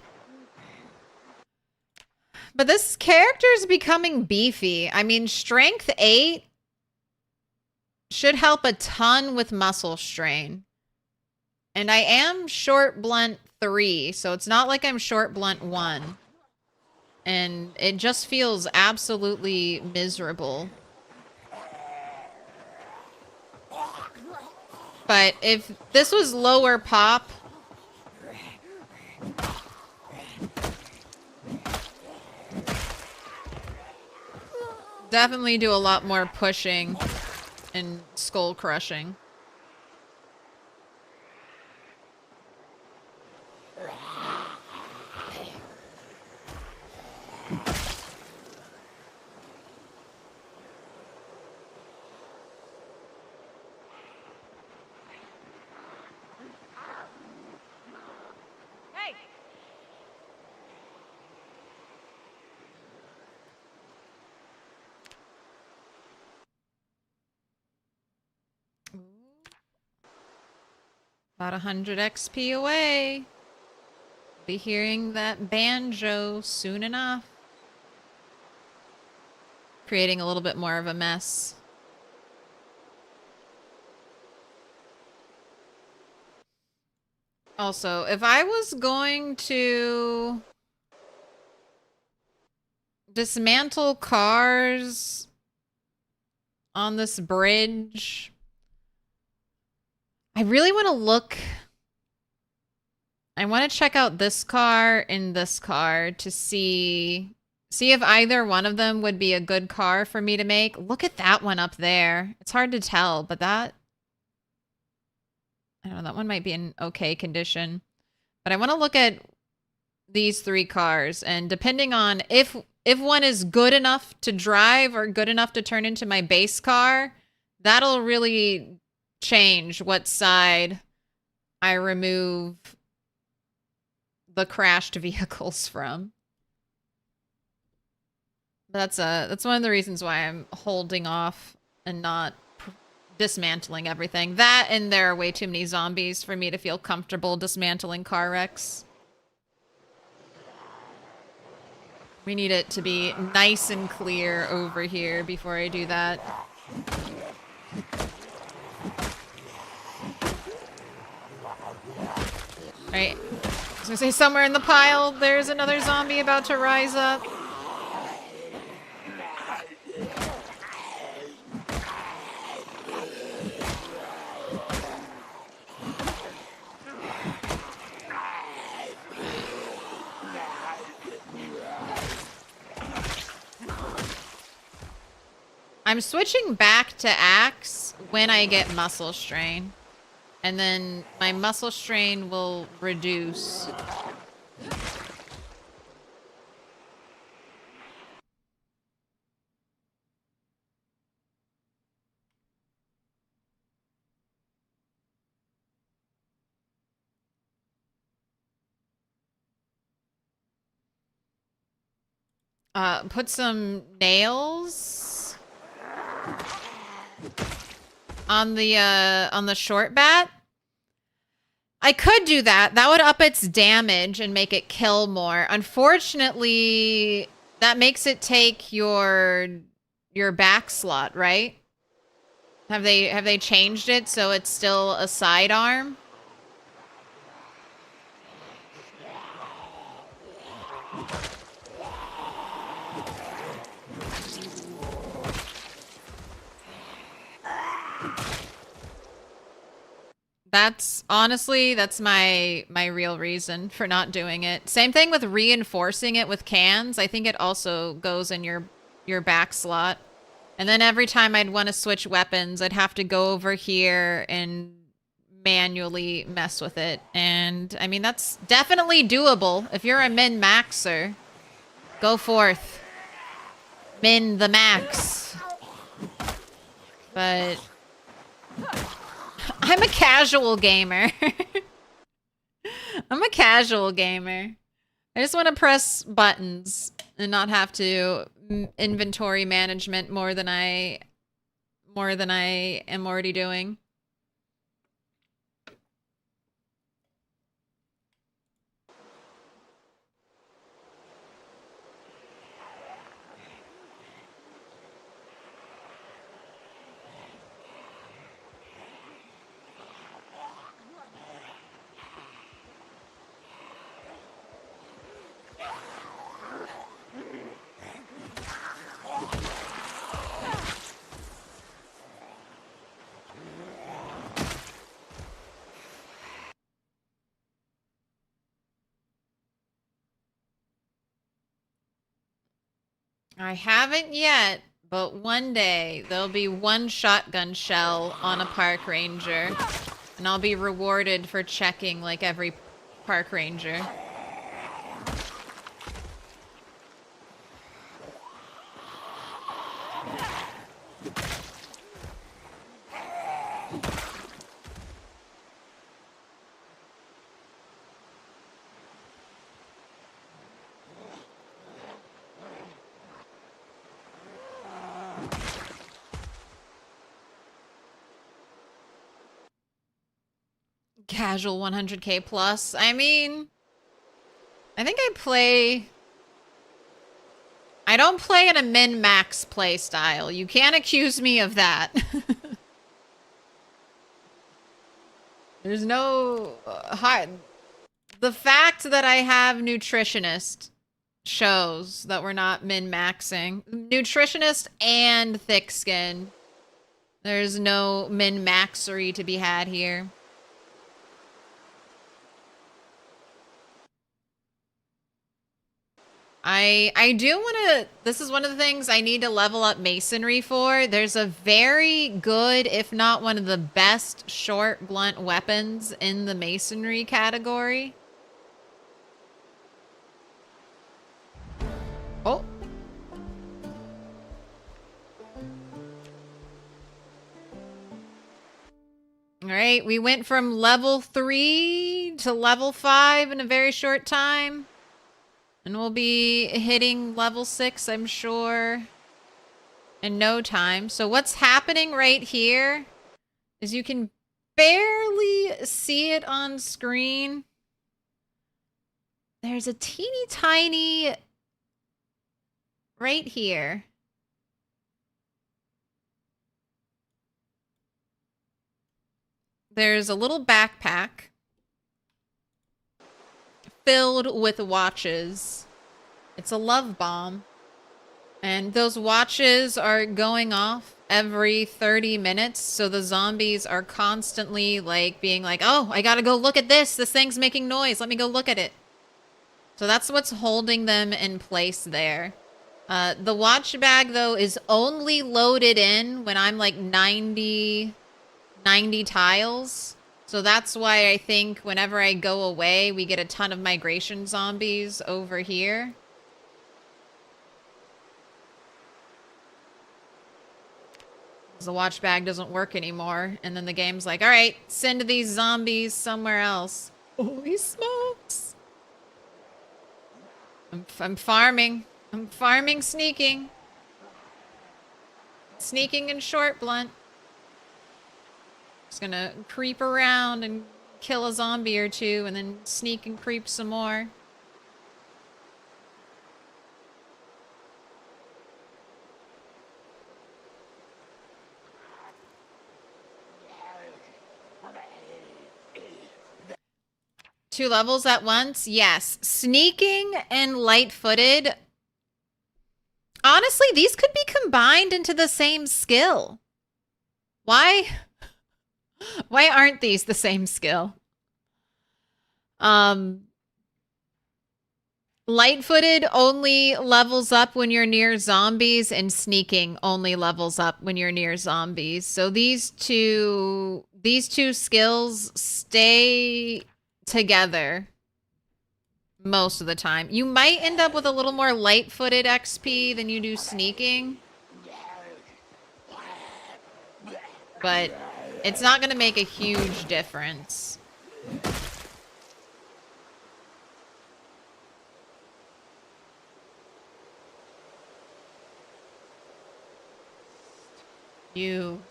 But this character's becoming beefy. I mean, strength 8 should help a ton with muscle strain. And I am short blunt 3, so it's not like I'm short blunt 1. And it just feels absolutely miserable. But if this was lower pop... Definitely do a lot more pushing and skull crushing. About 100 XP away. Be hearing that banjo soon enough. Creating a little bit more of a mess. Also, if I was going to dismantle cars on this bridge... I really want to look... I want to check out this car and this car to see if either one of them would be a good car for me to make. Look at that one up there. It's hard to tell, but that... I don't know, that one might be in okay condition. But I want to look at these 3 cars, and depending on if one is good enough to drive or good enough to turn into my base car, that'll really... change what side I remove the crashed vehicles from. That's one of the reasons why I'm holding off and not dismantling everything. That, and there are way too many zombies for me to feel comfortable dismantling car wrecks. We need it to be nice and clear over here before I do that. Alright. I was gonna say somewhere in the pile there's another zombie about to rise up. I'm switching back to axe when I get muscle strain. And then my muscle strain will reduce. Put some nails on the short bat. I could do that. That would up its damage and make it kill more. Unfortunately, that makes it take your back slot, right? Have they changed it so it's still a sidearm? That's honestly, that's my real reason for not doing it. Same thing with reinforcing it with cans. I think it also goes in your back slot. And then every time I'd want to switch weapons, I'd have to go over here and manually mess with it. And I mean, that's definitely doable. If you're a min-maxer, go forth. Min the max. But I'm a casual gamer. I'm a casual gamer. I just want to press buttons and not have to inventory management more than I am already doing. I haven't yet, but one day there'll be one shotgun shell on a park ranger, and I'll be rewarded for checking like every park ranger. Casual 100k plus. I mean, I think I don't play in a min-max play style. You can't accuse me of that. There's no the fact that I have nutritionist shows that we're not min-maxing. Nutritionist and thick skin. There's no min-maxery to be had here. I do want to, this is one of the things I need to level up masonry for. There's a very good, if not one of the best short blunt weapons in the masonry category. Oh. All right, we went from level 3 to level 5 in a very short time. And we'll be hitting level 6, I'm sure, in no time. So what's happening right here is you can barely see it on screen. There's a teeny tiny right here. There's a little backpack filled with watches. It's a love bomb. And those watches are going off every 30 minutes. So the zombies are constantly like being like, oh, I gotta go look at this. This thing's making noise. Let me go look at it. So that's what's holding them in place there. The watch bag, though, is only loaded in when I'm like 90 tiles. So that's why I think whenever I go away, we get a ton of migration zombies over here. The watch bag doesn't work anymore. And then the game's like, all right, send these zombies somewhere else. Holy smokes. I'm farming. I'm farming sneaking. Sneaking and short blunt. Just gonna creep around and kill a zombie or two and then sneak and creep some more. Two levels at once? Yes. Sneaking and light-footed. Honestly, these could be combined into the same skill. Why? Why aren't these the same skill? Light-footed only levels up when you're near zombies, and sneaking only levels up when you're near zombies. So these two skills stay together most of the time. You might end up with a little more light-footed XP than you do sneaking. But it's not going to make a huge difference. You.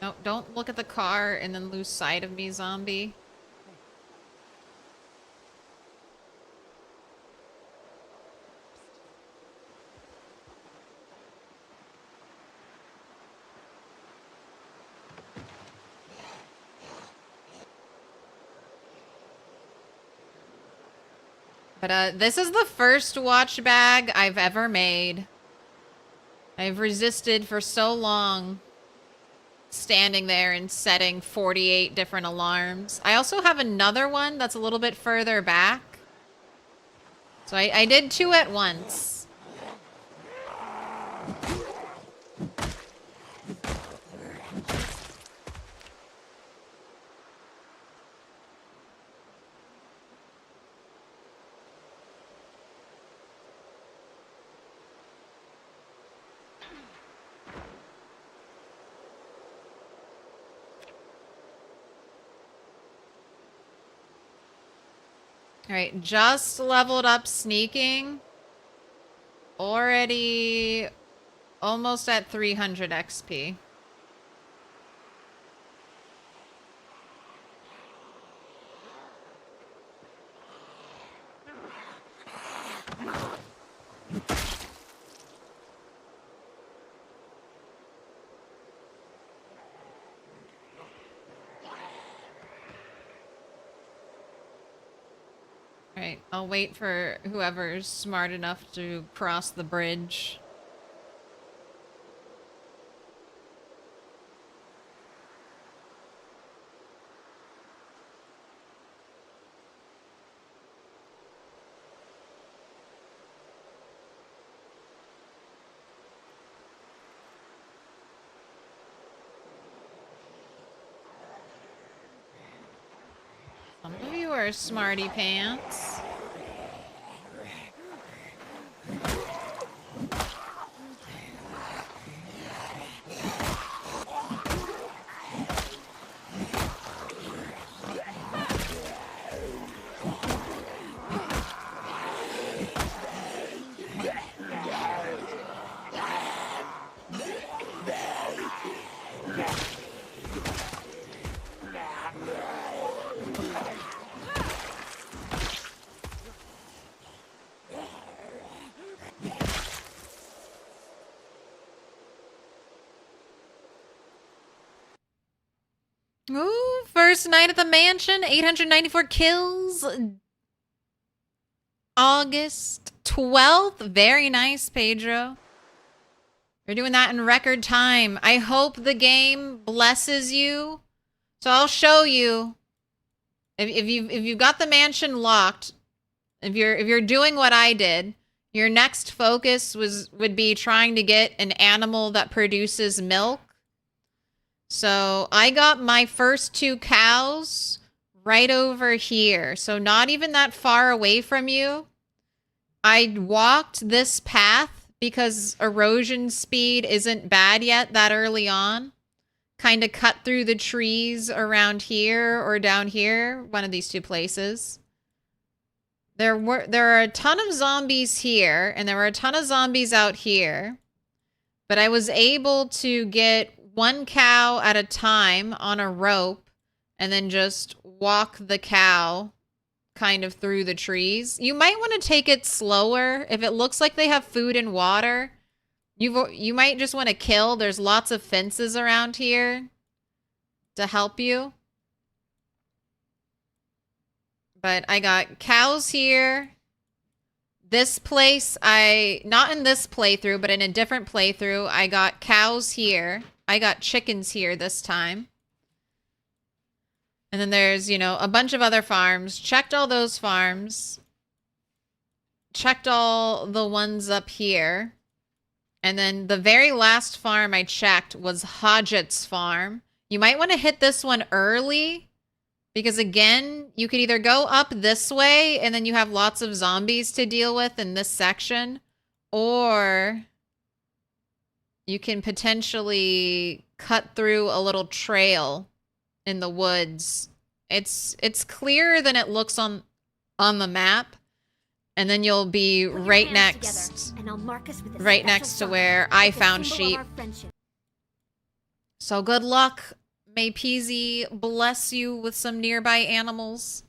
No, don't look at the car and then lose sight of me, zombie. But this is the first watch bag I've ever made. I've resisted for so long, standing there and setting 48 different alarms. I also have another one that's a little bit further back. So I did two at once. Alright, just leveled up sneaking. Already almost at 300 XP. Alright, I'll wait for whoever's smart enough to cross the bridge. Some of you are smarty pants. Ooh, first night at the mansion, 894 kills. August 12th. Very nice, Pedro. You're doing that in record time. I hope the game blesses you. So I'll show you. If you've got the mansion locked, if you're doing what I did, your next focus would be trying to get an animal that produces milk. So I got my first 2 cows right over here. So not even that far away from you. I walked this path because erosion speed isn't bad yet that early on. Kind of cut through the trees around here or down here, one of these 2 places. There are a ton of zombies here, and there were a ton of zombies out here. But I was able to get 1 cow at a time on a rope and then just walk the cow kind of through the trees. You might want to take it slower. If it looks like they have food and water, you might just want to kill. There's lots of fences around here to help you. But I got cows here. This place, not in this playthrough, but in a different playthrough, I got cows here. I got chickens here this time. And then there's, a bunch of other farms. Checked all those farms. Checked all the ones up here. And then the very last farm I checked was Hodgett's farm. You might want to hit this one early. Because again, you could either go up this way and then you have lots of zombies to deal with in this section. Or you can potentially cut through a little trail in the woods. It's clearer than it looks on the map. And then you'll be right next to where I found sheep. So good luck. May Peasy bless you with some nearby animals.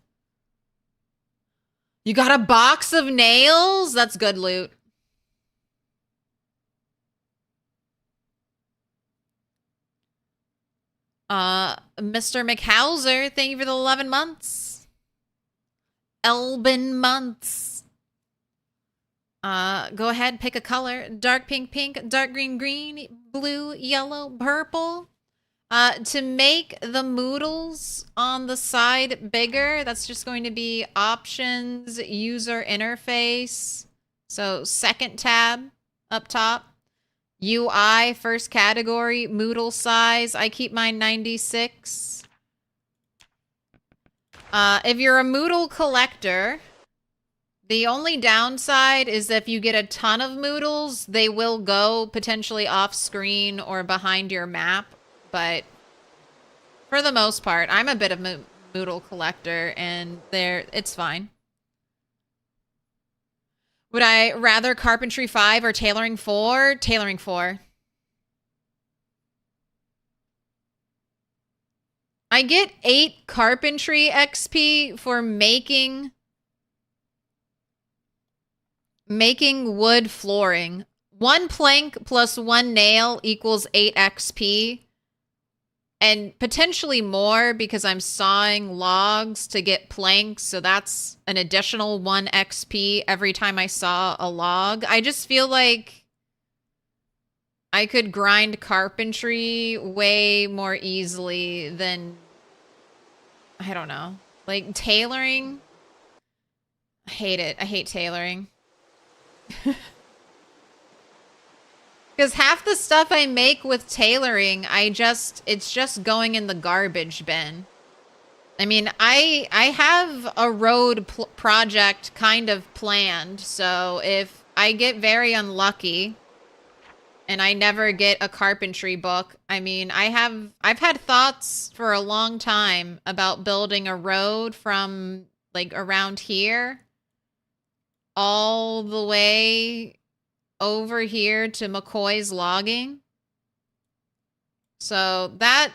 You got a box of nails? That's good loot. Mr. McHauser, thank you for the 11 months. Elbin months. Go ahead, pick a color. Dark pink, pink, dark green, green, blue, yellow, purple. To make the moodles on the side bigger, that's just going to be options, user interface. So second tab up top. UI, first category, Moodle size. I keep mine 96. If you're a Moodle collector, the only downside is that if you get a ton of Moodles, they will go potentially off screen or behind your map. But for the most part, I'm a bit of a Moodle collector, and it's fine. Would I rather Carpentry 5 or Tailoring 4? Tailoring 4. I get 8 Carpentry XP for making wood flooring. 1 plank plus 1 nail equals 8 XP. And potentially more because I'm sawing logs to get planks. So that's an additional 1 XP every time I saw a log. I just feel like I could grind carpentry way more easily than, I don't know, like tailoring. I hate it. I hate tailoring. Because half the stuff I make with tailoring, it's just going in the garbage bin. I mean, I have a road project kind of planned, so if I get very unlucky and I never get a carpentry book, I mean, I've had thoughts for a long time about building a road from like around here all the way over here to McCoy's logging. So that,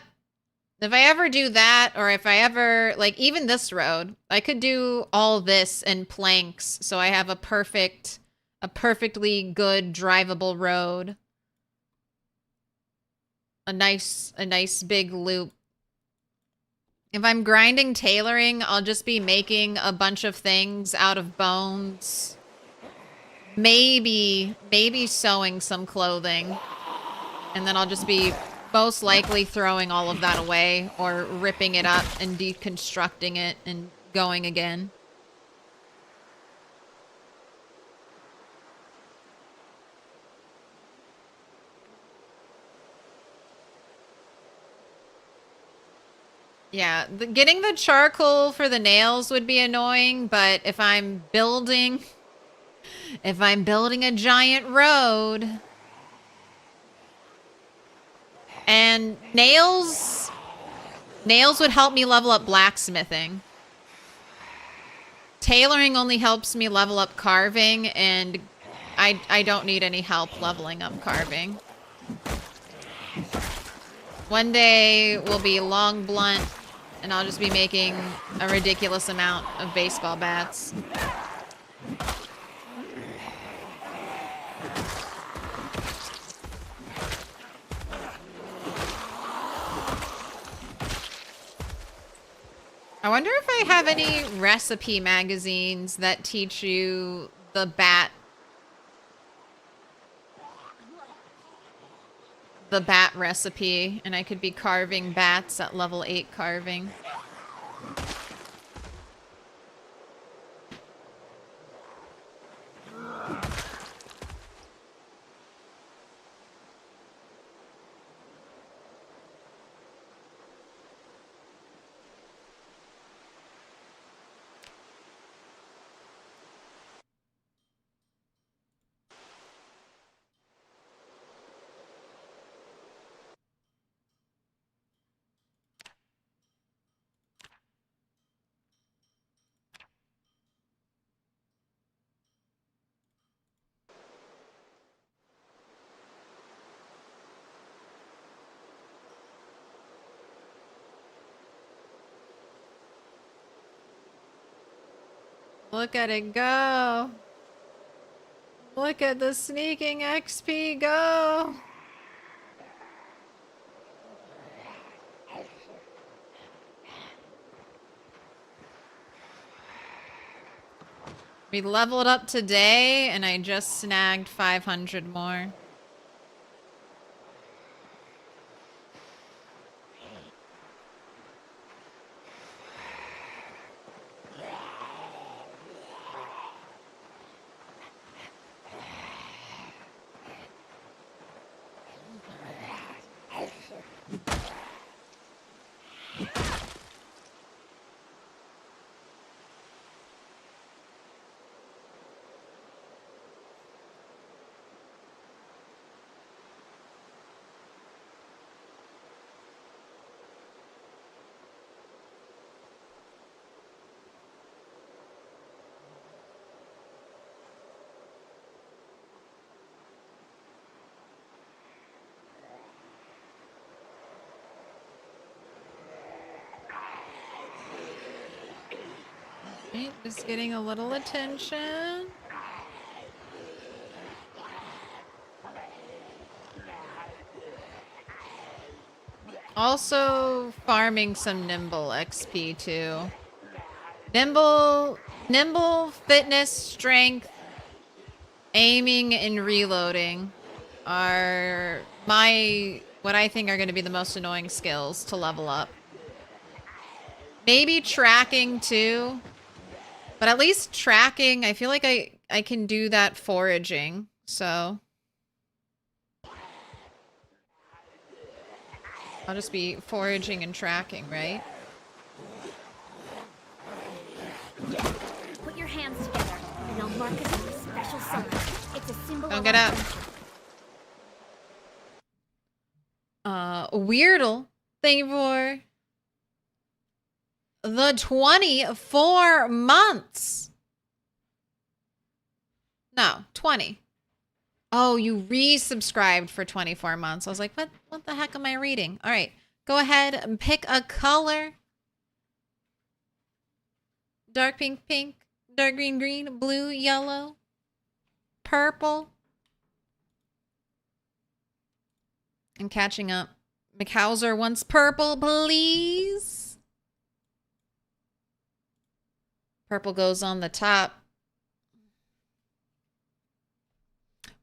if I ever do that, or if I ever, like even this road, I could do all this in planks. So I have a perfectly good drivable road. A nice big loop. If I'm grinding tailoring, I'll just be making a bunch of things out of bones. Maybe sewing some clothing. And then I'll just be most likely throwing all of that away or ripping it up and deconstructing it and going again. Yeah, getting the charcoal for the nails would be annoying, but if I'm building a giant road and nails would help me level up blacksmithing. Tailoring only helps me level up carving, and I don't need any help leveling up carving. One day will be long blunt, and I'll just be making a ridiculous amount of baseball bats. I wonder if I have any recipe magazines that teach you the bat recipe, and I could be carving bats at level 8 carving. Look at it go. Look at the sneaking XP go. We leveled up today, and I just snagged 500 more. Right, just getting a little attention. Also farming some nimble XP too. Nimble, fitness, strength, aiming, and reloading are what I think are going to be the most annoying skills to level up. Maybe tracking too. But at least tracking, I feel like I can do that foraging, so I'll just be foraging and tracking, right? Put your hands together, and I'll mark it with a special sign. It's a symbol. Don't get up. Weirdle, thank you for the 24 months. No, 20. Oh, you resubscribed for 24 months. I was like, what the heck am I reading? All right, go ahead and pick a color. Dark pink, pink, dark green, green, blue, yellow, purple. I'm catching up. McHauser wants purple, please. Purple goes on the top.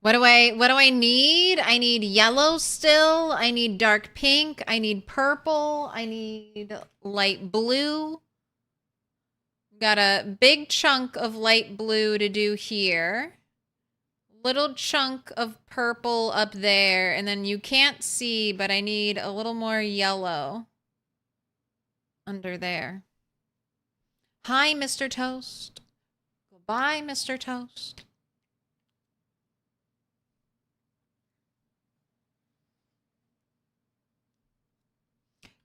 What do I need? I need yellow still. I need dark pink. I need purple. I need light blue. Got a big chunk of light blue to do here. Little chunk of purple up there. And then you can't see, but I need a little more yellow under there. Hi, Mr. Toast. Goodbye, Mr. Toast.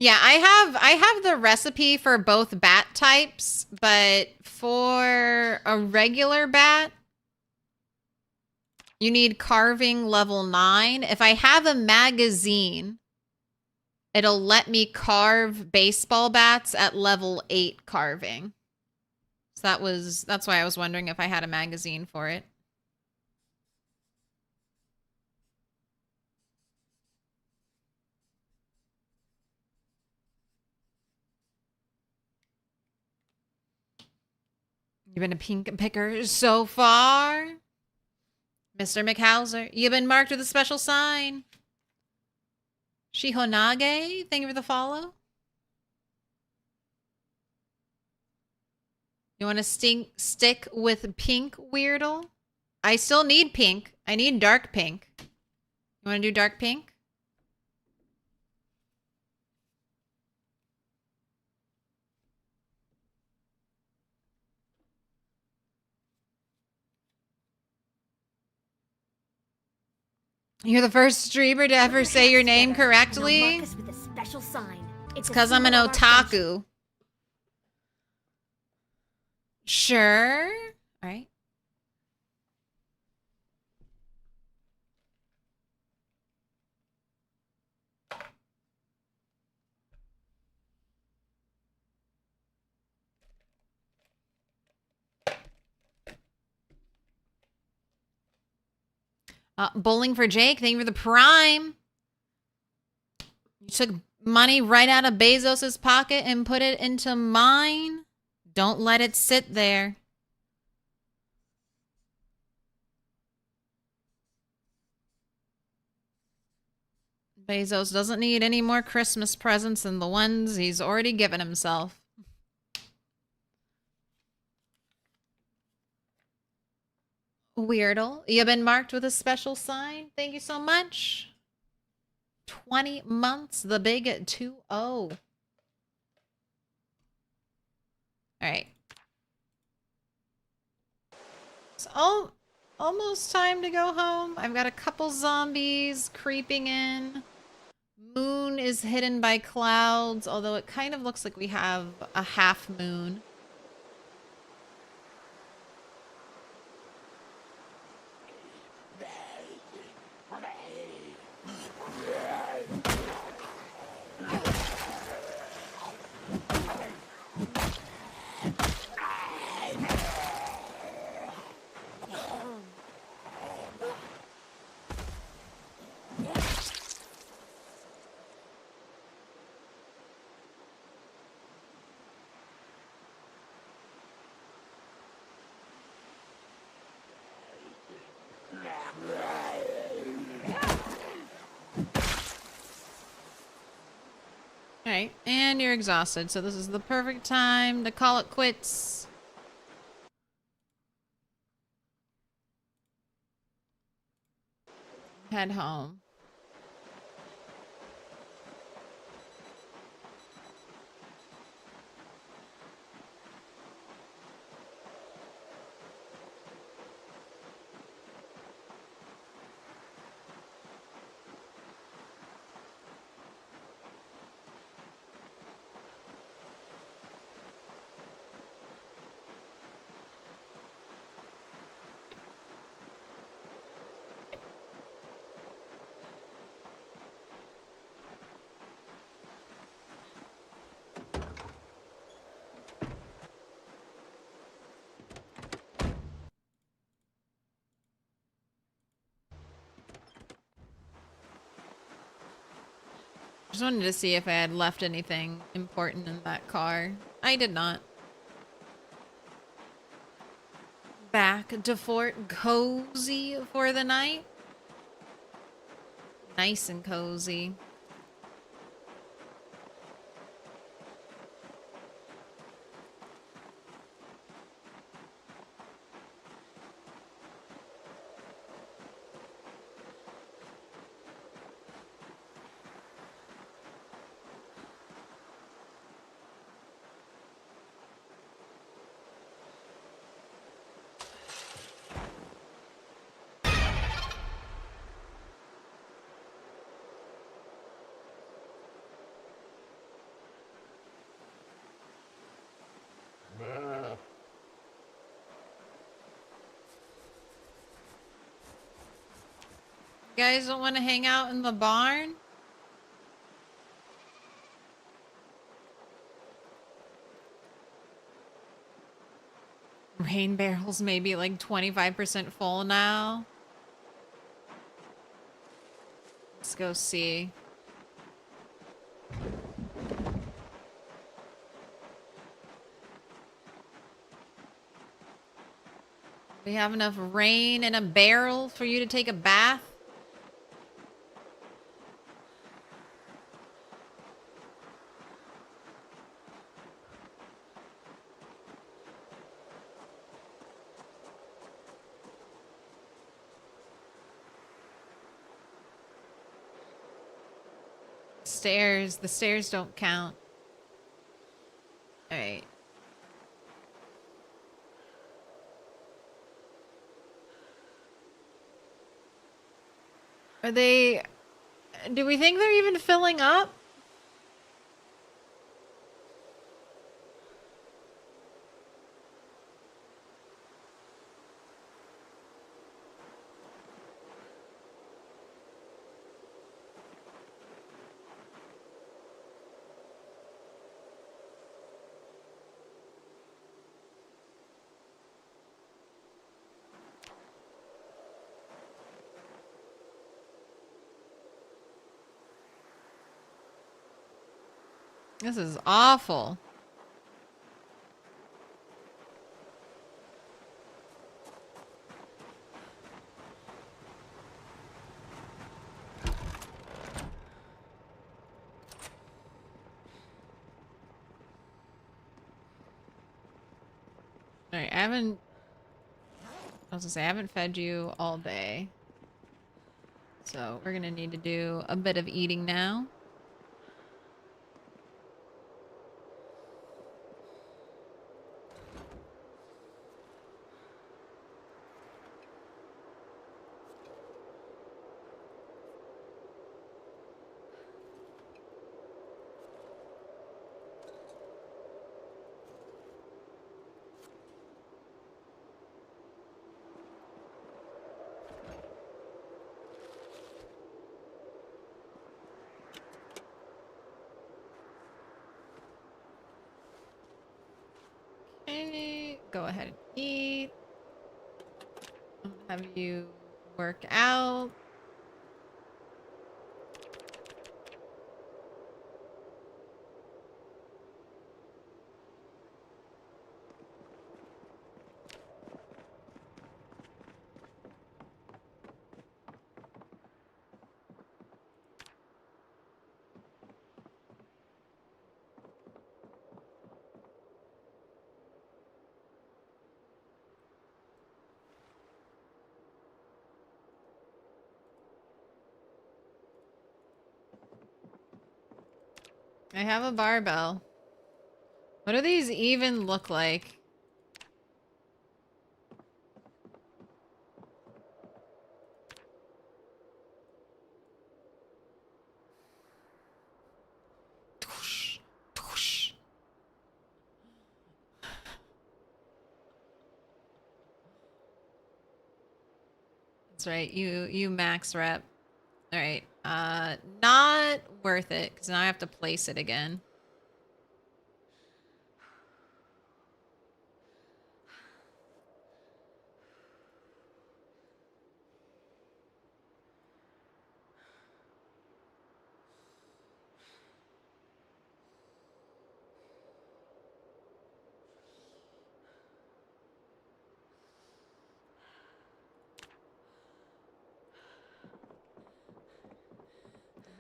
Yeah, I have the recipe for both bat types, but for a regular bat, you need carving level 9. If I have a magazine, it'll let me carve baseball bats at level 8 carving. So that's why I was wondering if I had a magazine for it. You've been a pink picker so far. Mr. McHauser, you've been marked with a special sign. Shihonage, thank you for the follow. You want to stick with pink, Weirdle? I still need pink. I need dark pink. You want to do dark pink? You're the first streamer to ever say your name correctly. It's because I'm an otaku. Sure. All right. Bowling for Jake, thank you for the prime. You took money right out of Bezos's pocket and put it into mine. Don't let it sit there. Bezos doesn't need any more Christmas presents than the ones he's already given himself. Weirdle, you've been marked with a special sign. Thank you so much. 20 months, the big 2-0. All right. It's almost time to go home. I've got a couple zombies creeping in. Moon is hidden by clouds, although it kind of looks like we have a half moon. Alright, and you're exhausted, so this is the perfect time to call it quits. Head home. Just wanted to see if I had left anything important in that car. I did not. back to Fort Cozy for the night. Nice and cozy. You guys don't want to hang out in the barn? Rain barrel's maybe like 25% full now. Let's go see. We have enough rain in a barrel for you to take a bath? Stairs. The stairs don't count. All right. Are they... Do we think they're even filling up? This is awful. Alright, I was gonna say, I haven't fed you all day. So we're gonna need to do a bit of eating now. Okay, go ahead and eat. I'm gonna have you work out. I have a barbell. What do these even look like? That's right, you max rep. Alright, not worth it, because now I have to place it again.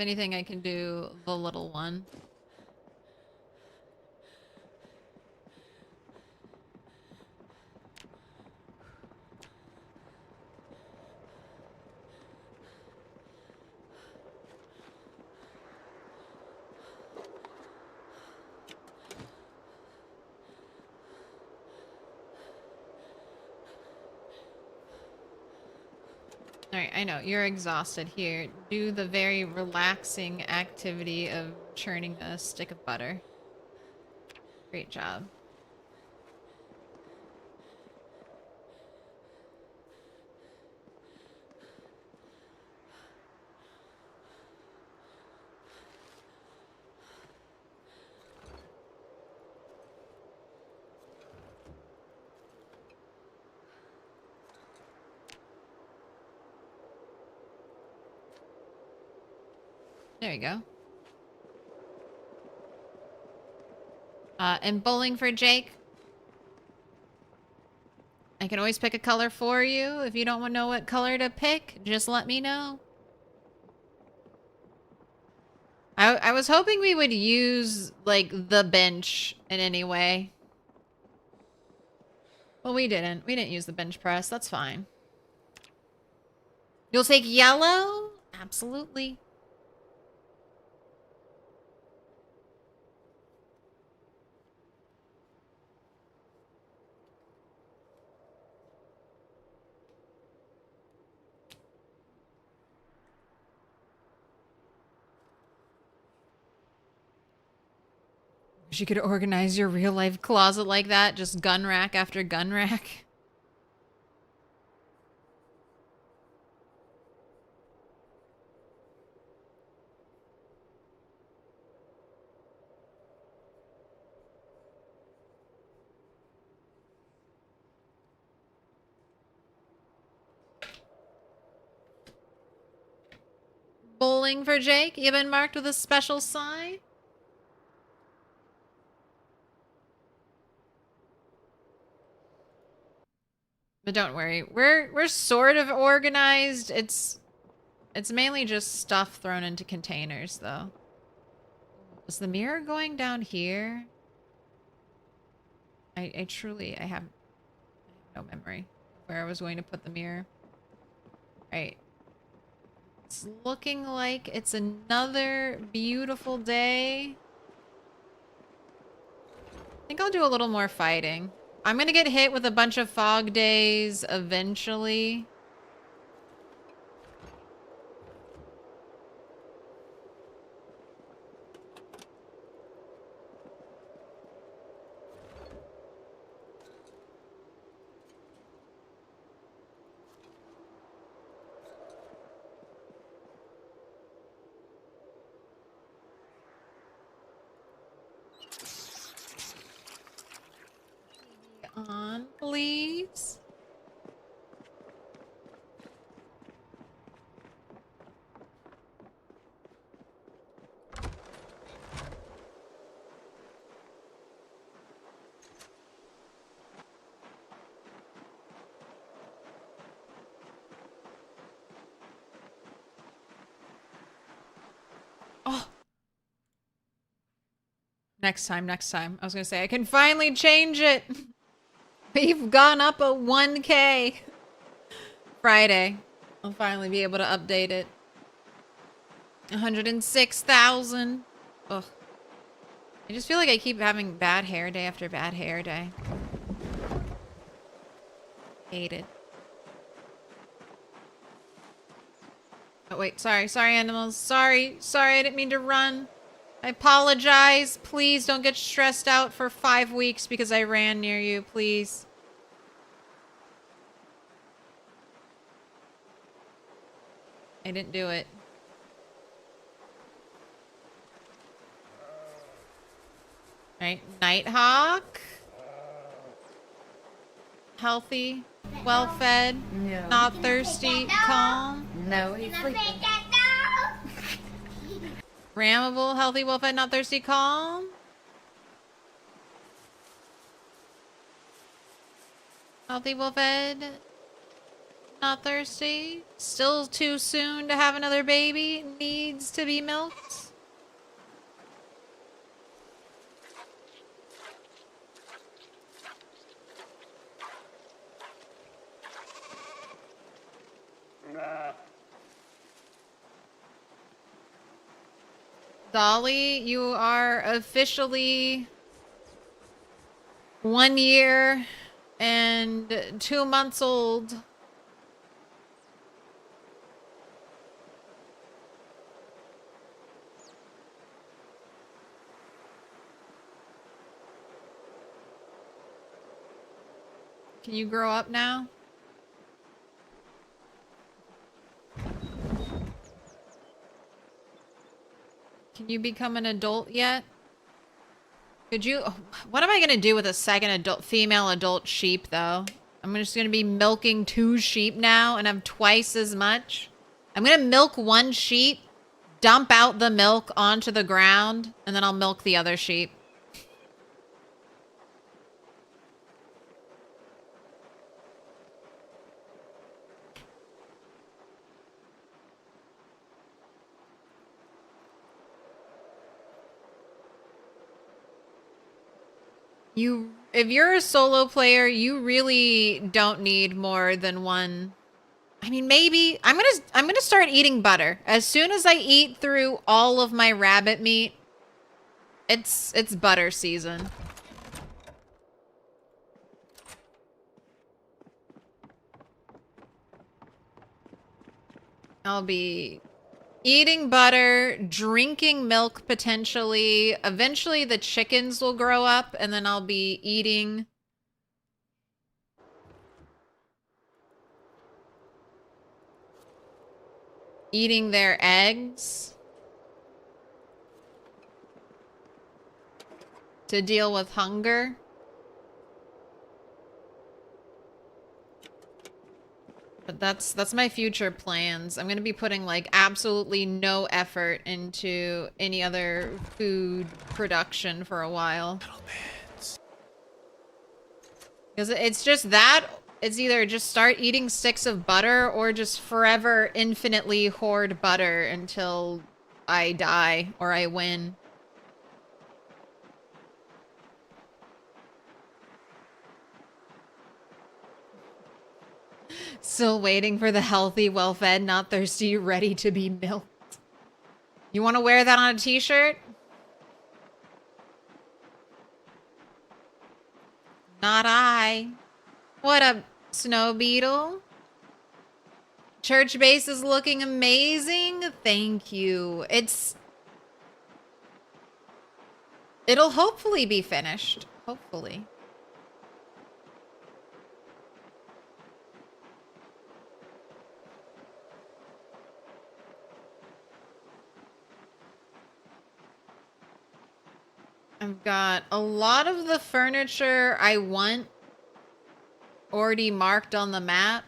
If anything, I can do the little one. Alright, I know. You're exhausted. Here, do the very relaxing activity of churning a stick of butter. Great job. There you go. And bowling for Jake. I can always pick a color for you. If you don't want to know what color to pick, just let me know. I was hoping we would use, like, the bench in any way. Well, we didn't. We didn't use the bench press. That's fine. You'll take yellow? Absolutely. Wish you could organize your real life closet like that. Just gun rack after gun rack. Bowling for Jake. You've been marked with a special sign. But don't worry. We're sort of organized. It's mainly just stuff thrown into containers, though. Was the mirror going down here? I truly have no memory of where I was going to put the mirror. Right. It's looking like it's another beautiful day. I think I'll do a little more fighting. I'm gonna get hit with a bunch of fog days eventually. On, please. Oh. Next time. I was gonna say, I can finally change it. We've gone up a 1K. Friday. I'll finally be able to update it. 106,000. Ugh. I just feel like I keep having bad hair day after bad hair day. Hate it. Oh, wait. Sorry, animals. Sorry, I didn't mean to run. I apologize. Please don't get stressed out for 5 weeks because I ran near you, please. I didn't do it. Right, Nighthawk. Healthy, well-fed, No. not thirsty, calm. No, he's sleeping. Rammable, healthy, well-fed, not thirsty, calm. Healthy, well-fed, Not thirsty. Still too soon to have another baby. Needs to be milked. Dolly, you are officially 1 year and 2 months old. Can you grow up now? Can you become an adult yet? Could you... What am I gonna do with a second female adult sheep, though? I'm just gonna be milking 2 sheep now and have twice as much. I'm gonna milk 1 sheep, dump out the milk onto the ground, and then I'll milk the other sheep. If you're a solo player, you really don't need more than 1. I mean, maybe I'm gonna start eating butter. As soon as I eat through all of my rabbit meat, it's butter season. I'll be eating butter, drinking milk potentially. Eventually the chickens will grow up and then I'll be eating their eggs to deal with hunger. But that's my future plans. I'm gonna be putting like absolutely no effort into any other food production for a while. Because it's just that, it's either just start eating sticks of butter or just forever infinitely hoard butter until I die or I win. Still waiting for the healthy, well-fed, not thirsty, ready to be milked. You want to wear that on a t-shirt? Not I. What up, Snow Beetle? Church base is looking amazing. Thank you. It'll hopefully be finished. Hopefully. I've got a lot of the furniture I want already marked on the map.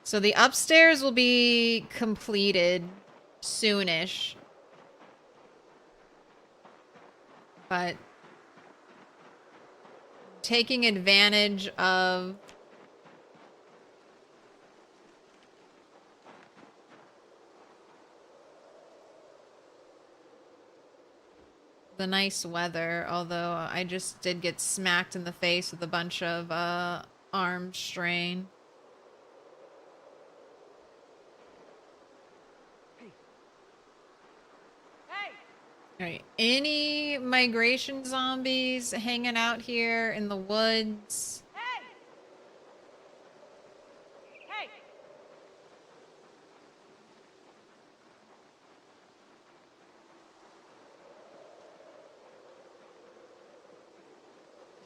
So the upstairs will be completed soonish. But taking advantage of the nice weather, although I just did get smacked in the face with a bunch of arm strain. Alright, any migration zombies hanging out here in the woods?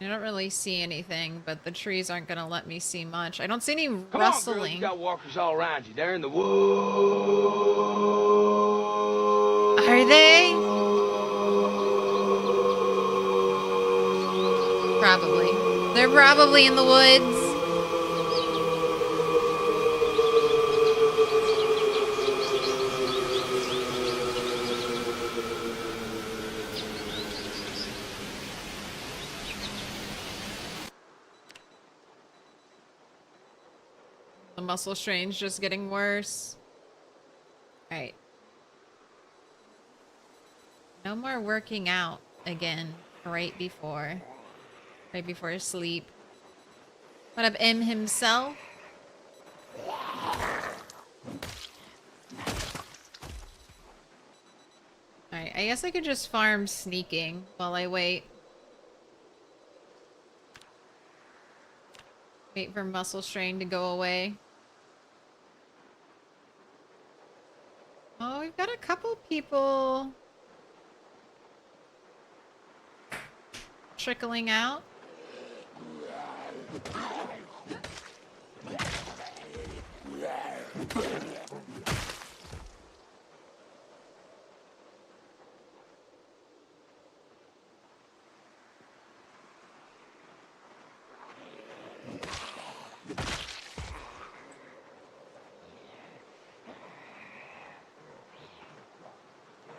I don't really see anything, but the trees aren't gonna let me see much. I don't see any rustling. On, girl, you got walkers all around you. They're in the woods. Are they? Probably. They're probably in the woods. muscle strain's just getting worse. Alright. No more working out again right before sleep. What up, M himself? Alright, I guess I could just farm sneaking while I wait. Wait for muscle strain to go away. Oh, we've got a couple people trickling out.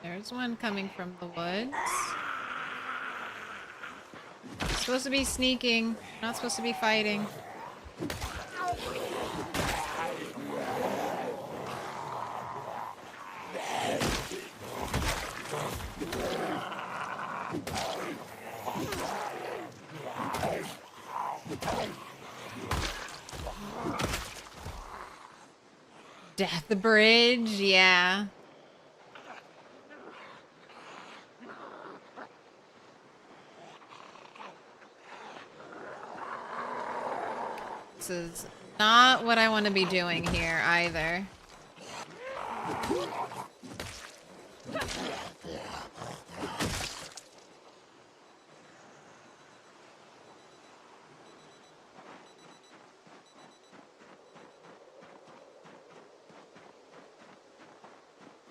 There's one coming from the woods. Supposed to be sneaking, not supposed to be fighting. Death Bridge, yeah. This is not what I want to be doing here either.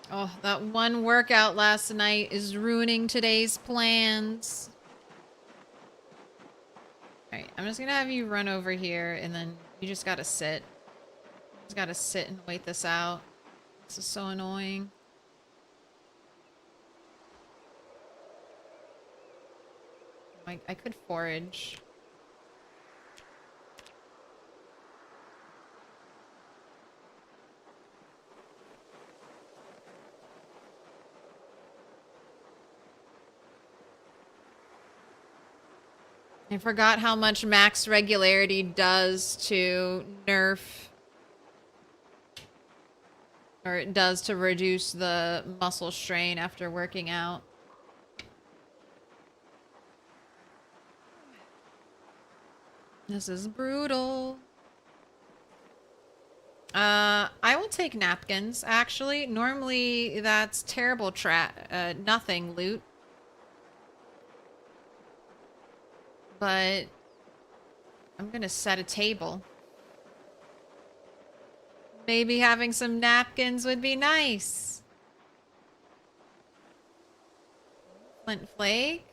Oh, that one workout last night is ruining today's plans. Alright, I'm just gonna have you run over here and then you just gotta sit. Just gotta sit and wait this out. This is so annoying. I could forage. I forgot how much max regularity does to nerf. Or it does to reduce the muscle strain after working out. This is brutal. I will take napkins, actually. Normally, that's terrible nothing loot. But I'm gonna set a table. Maybe having some napkins would be nice. Flint flake.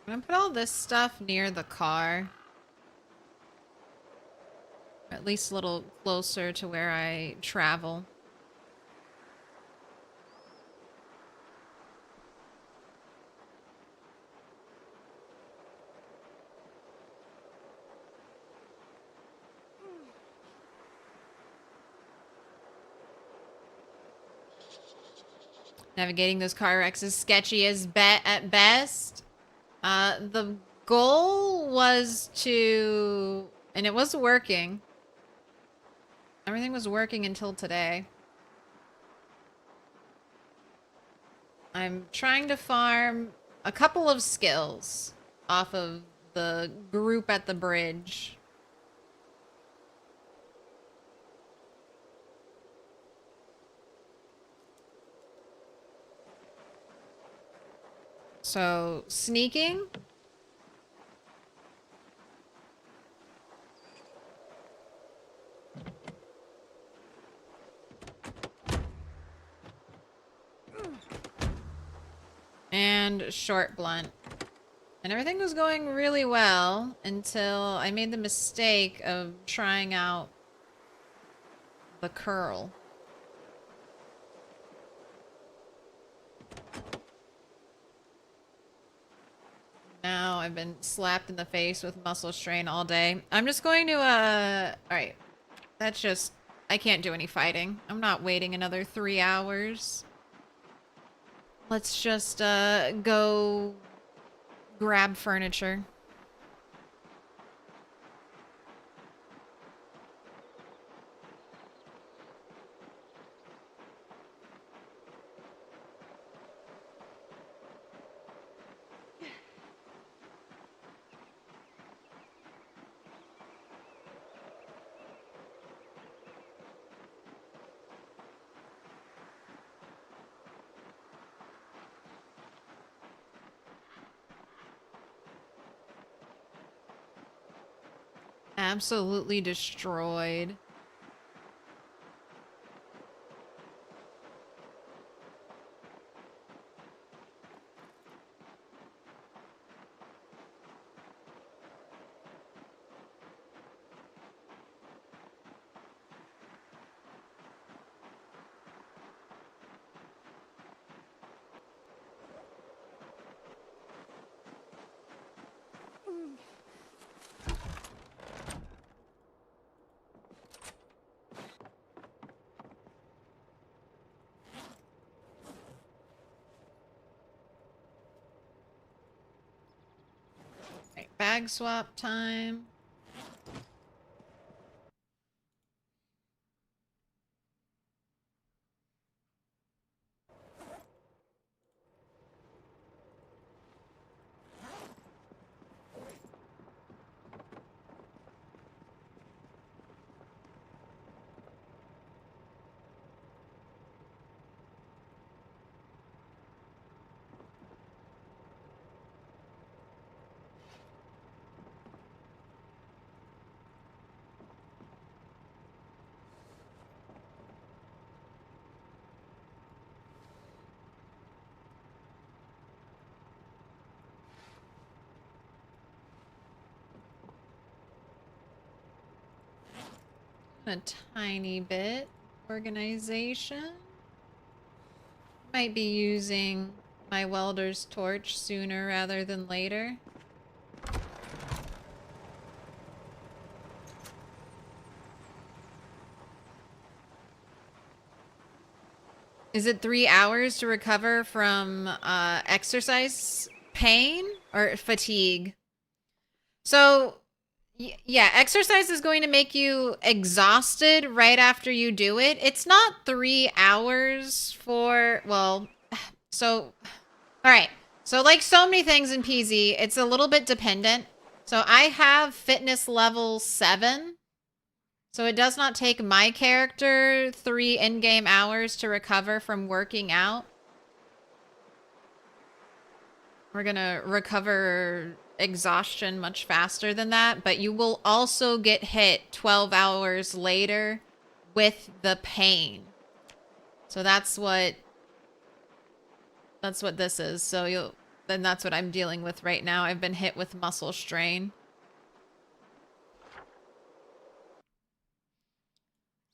I'm gonna put all this stuff near the car. Or at least a little closer to where I travel. Navigating those car wrecks is sketchy at best. The goal was to... And it was working. Everything was working until today. I'm trying to farm a couple of skills off of the group at the bridge. So, sneaking. And short blunt. And everything was going really well until I made the mistake of trying out the curl. Now I've been slapped in the face with muscle strain all day. I'm just going to, alright. That's just, I can't do any fighting. I'm not waiting another 3 hours. Let's just, go grab furniture. Absolutely destroyed. Right, bag swap time. A tiny bit. Organization. Might be using my welder's torch sooner rather than later. Is it 3 hours to recover from exercise pain or fatigue? So, yeah, exercise is going to make you exhausted right after you do it. It's not 3 hours for, well, so, all right. So, like so many things in PZ, it's a little bit dependent. So, I have fitness level 7. So it does not take my character 3 in-game hours to recover from working out. We're gonna recover exhaustion much faster than that, but you will also get hit 12 hours later with the pain. So that's what this is. So then that's what I'm dealing with right now. I've been hit with muscle strain.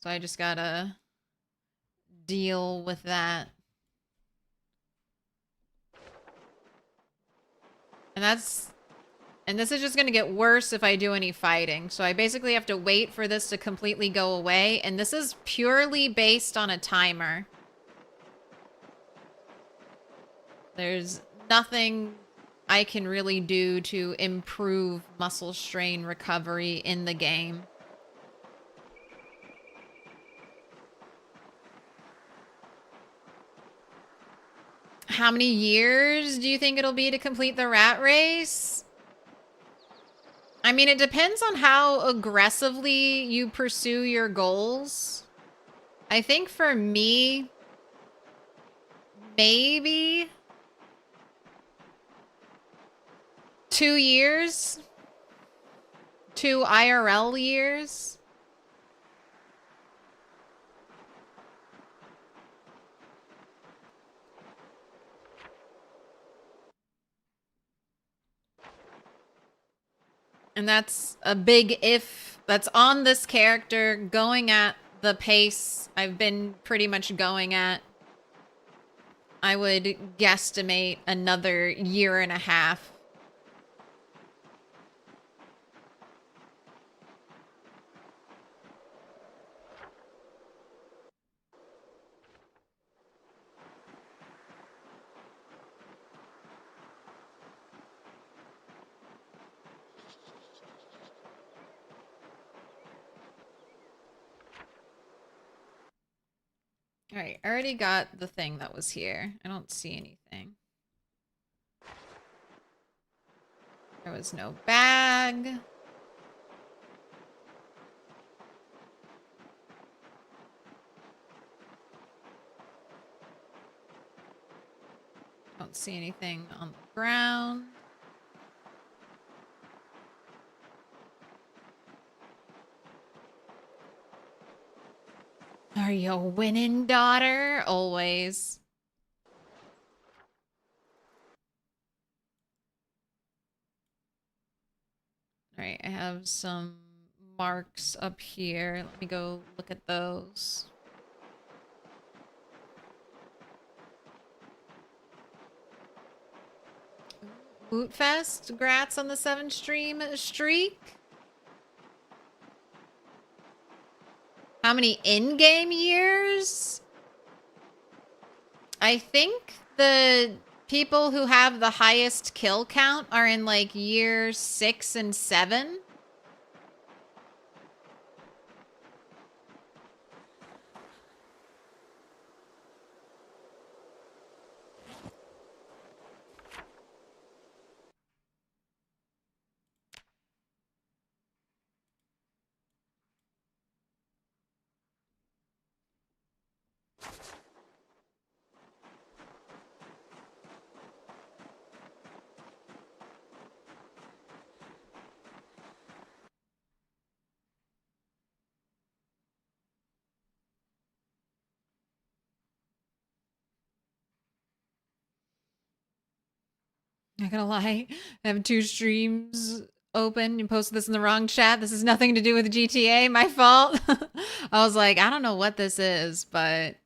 So I just gotta deal with that. And this is just going to get worse if I do any fighting. So I basically have to wait for this to completely go away. And this is purely based on a timer. There's nothing I can really do to improve muscle strain recovery in the game. How many years do you think it'll be to complete the rat race? I mean, it depends on how aggressively you pursue your goals. I think for me, maybe 2 years, 2 IRL years. And that's a big if. That's on this character going at the pace I've been pretty much going at. I would guesstimate another 1.5 years. All right, I already got the thing that was here. I don't see anything. There was no bag. Don't see anything on the ground. Are you winning, daughter? Always. All right, I have some marks up here. Let me go look at those. Bootfest, grats on the 7 stream streak. How many in-game years? I think the people who have the highest kill count are in like year 6 and 7. Not gonna lie, I have 2 streams open. You posted this in the wrong chat. This has nothing to do with GTA. My fault. I was like, I don't know what this is, but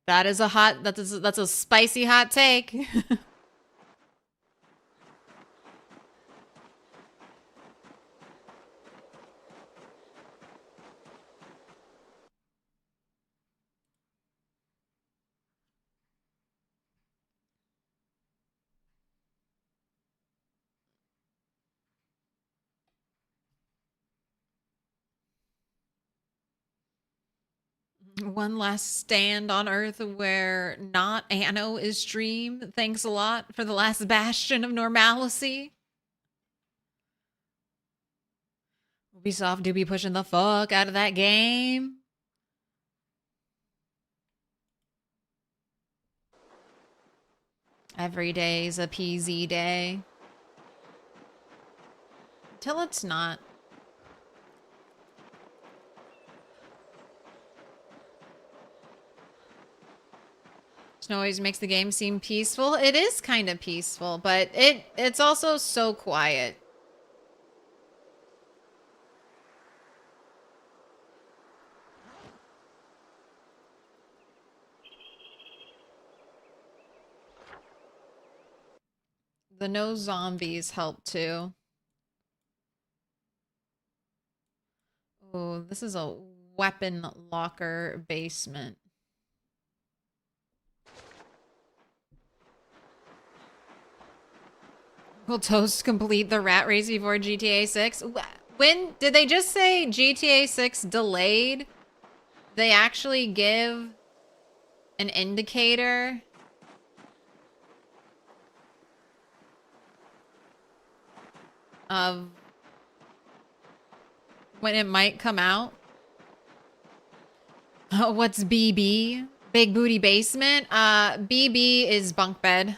that is a hot. That's a spicy hot take. One last stand on Earth where not Anno is stream. Thanks a lot for the last bastion of normalcy. Ubisoft do be pushing the fuck out of that game. Every day's a PZ day. Till it's not. Noise makes the game seem peaceful. It is kind of peaceful, but it's also so quiet. The no zombies help too. Oh, this is a weapon locker basement. Will Toast complete the rat race before GTA 6? When did they just say GTA 6 delayed? They actually give an indicator of when it might come out. What's BB? Big booty basement? BB is bunk bed.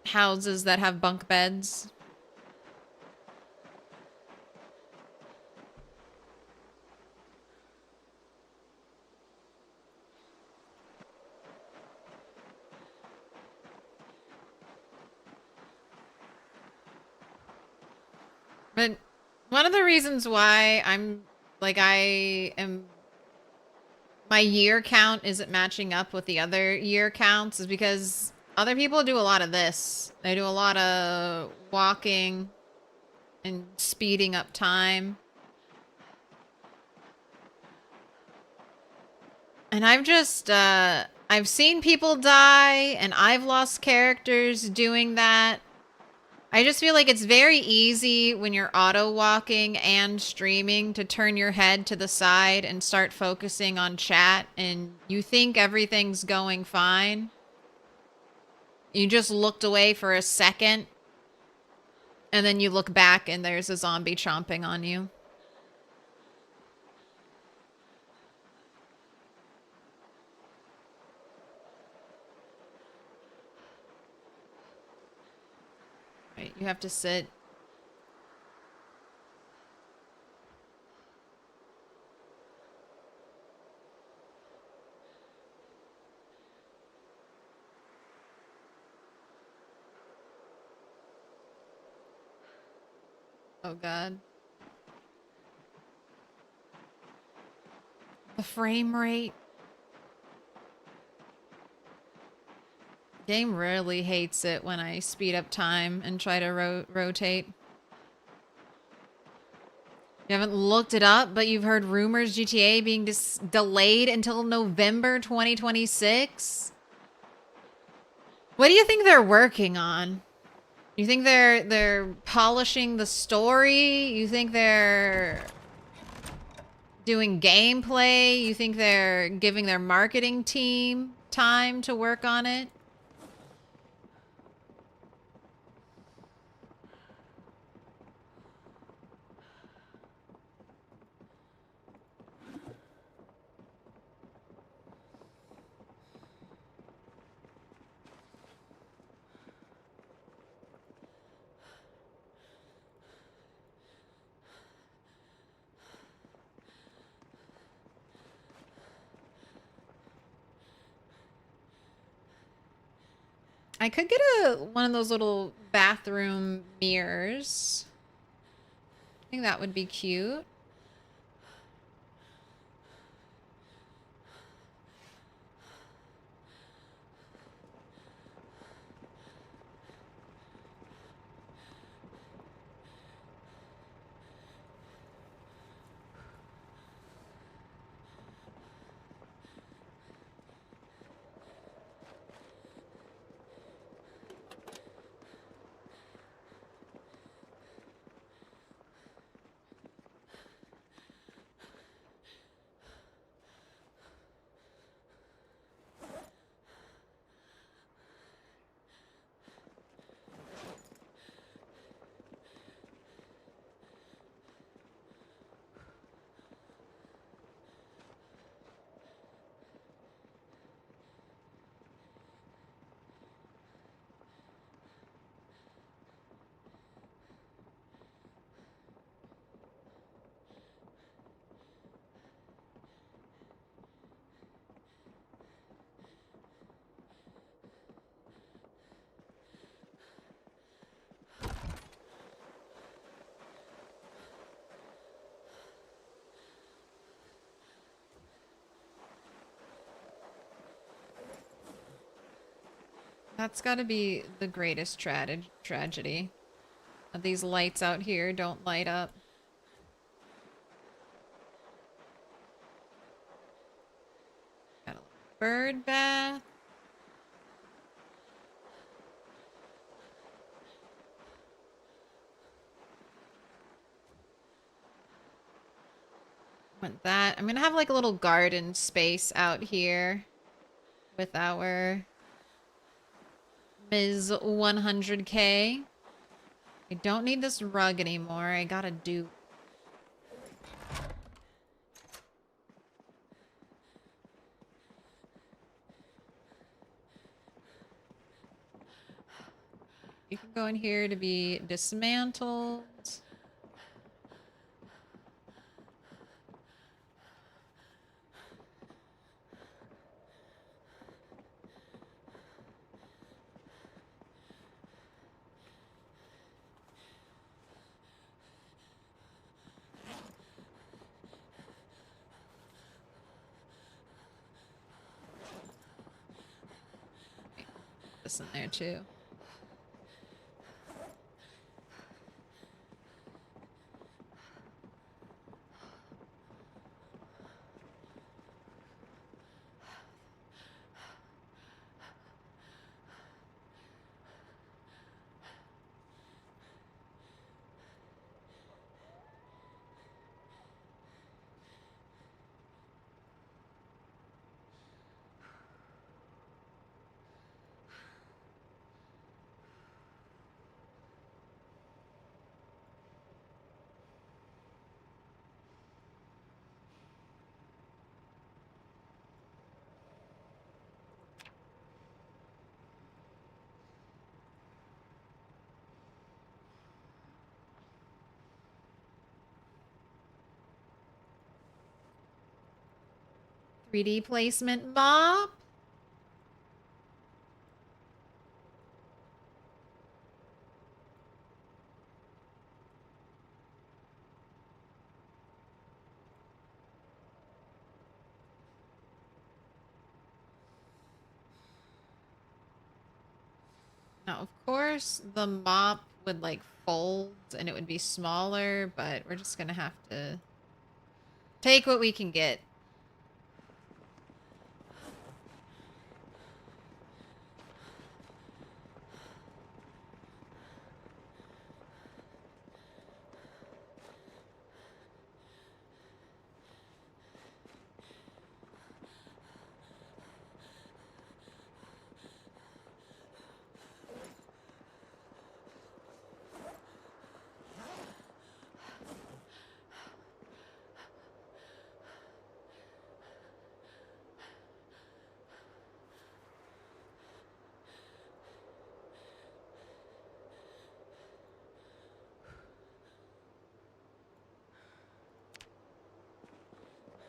Houses that have bunk beds. But one of the reasons why my year count isn't matching up with the other year counts is because other people do a lot of this. They do a lot of walking and speeding up time. And I've seen people die and I've lost characters doing that. I just feel like it's very easy when you're auto walking and streaming to turn your head to the side and start focusing on chat and you think everything's going fine. You just looked away for a second and then you look back and there's a zombie chomping on you. Right, you have to sit. Oh God. The frame rate. Game really hates it when I speed up time and try to rotate. You haven't looked it up, but you've heard rumors GTA being delayed until November 2026? What do you think they're working on? You think they're polishing the story? You think they're doing gameplay? You think they're giving their marketing team time to work on it? I could get one of those little bathroom mirrors. I think that would be cute. That's got to be the greatest tragedy. These lights out here don't light up. Got a bird bath. Want that. I'm gonna have like a little garden space out here with our Ms. 100K. I don't need this rug anymore. I gotta do. You can go in here to be dismantled. This in there too. .3D placement mop. Now, of course, the mop would like fold and it would be smaller, but we're just gonna have to take what we can get.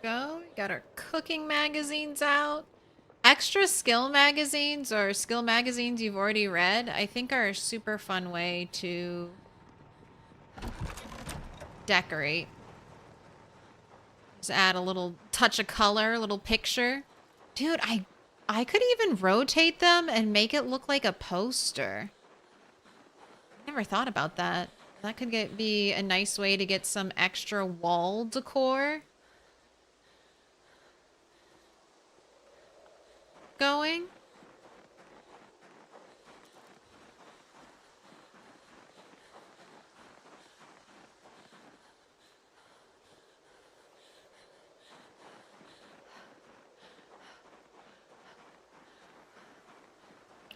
Go. Got our cooking magazines out. Extra skill magazines or skill magazines you've already read, I think are a super fun way to decorate. Just add a little touch of color, a little picture. Dude, I could even rotate them and make it look like a poster. Never thought about that. That could be a nice way to get some extra wall decor going.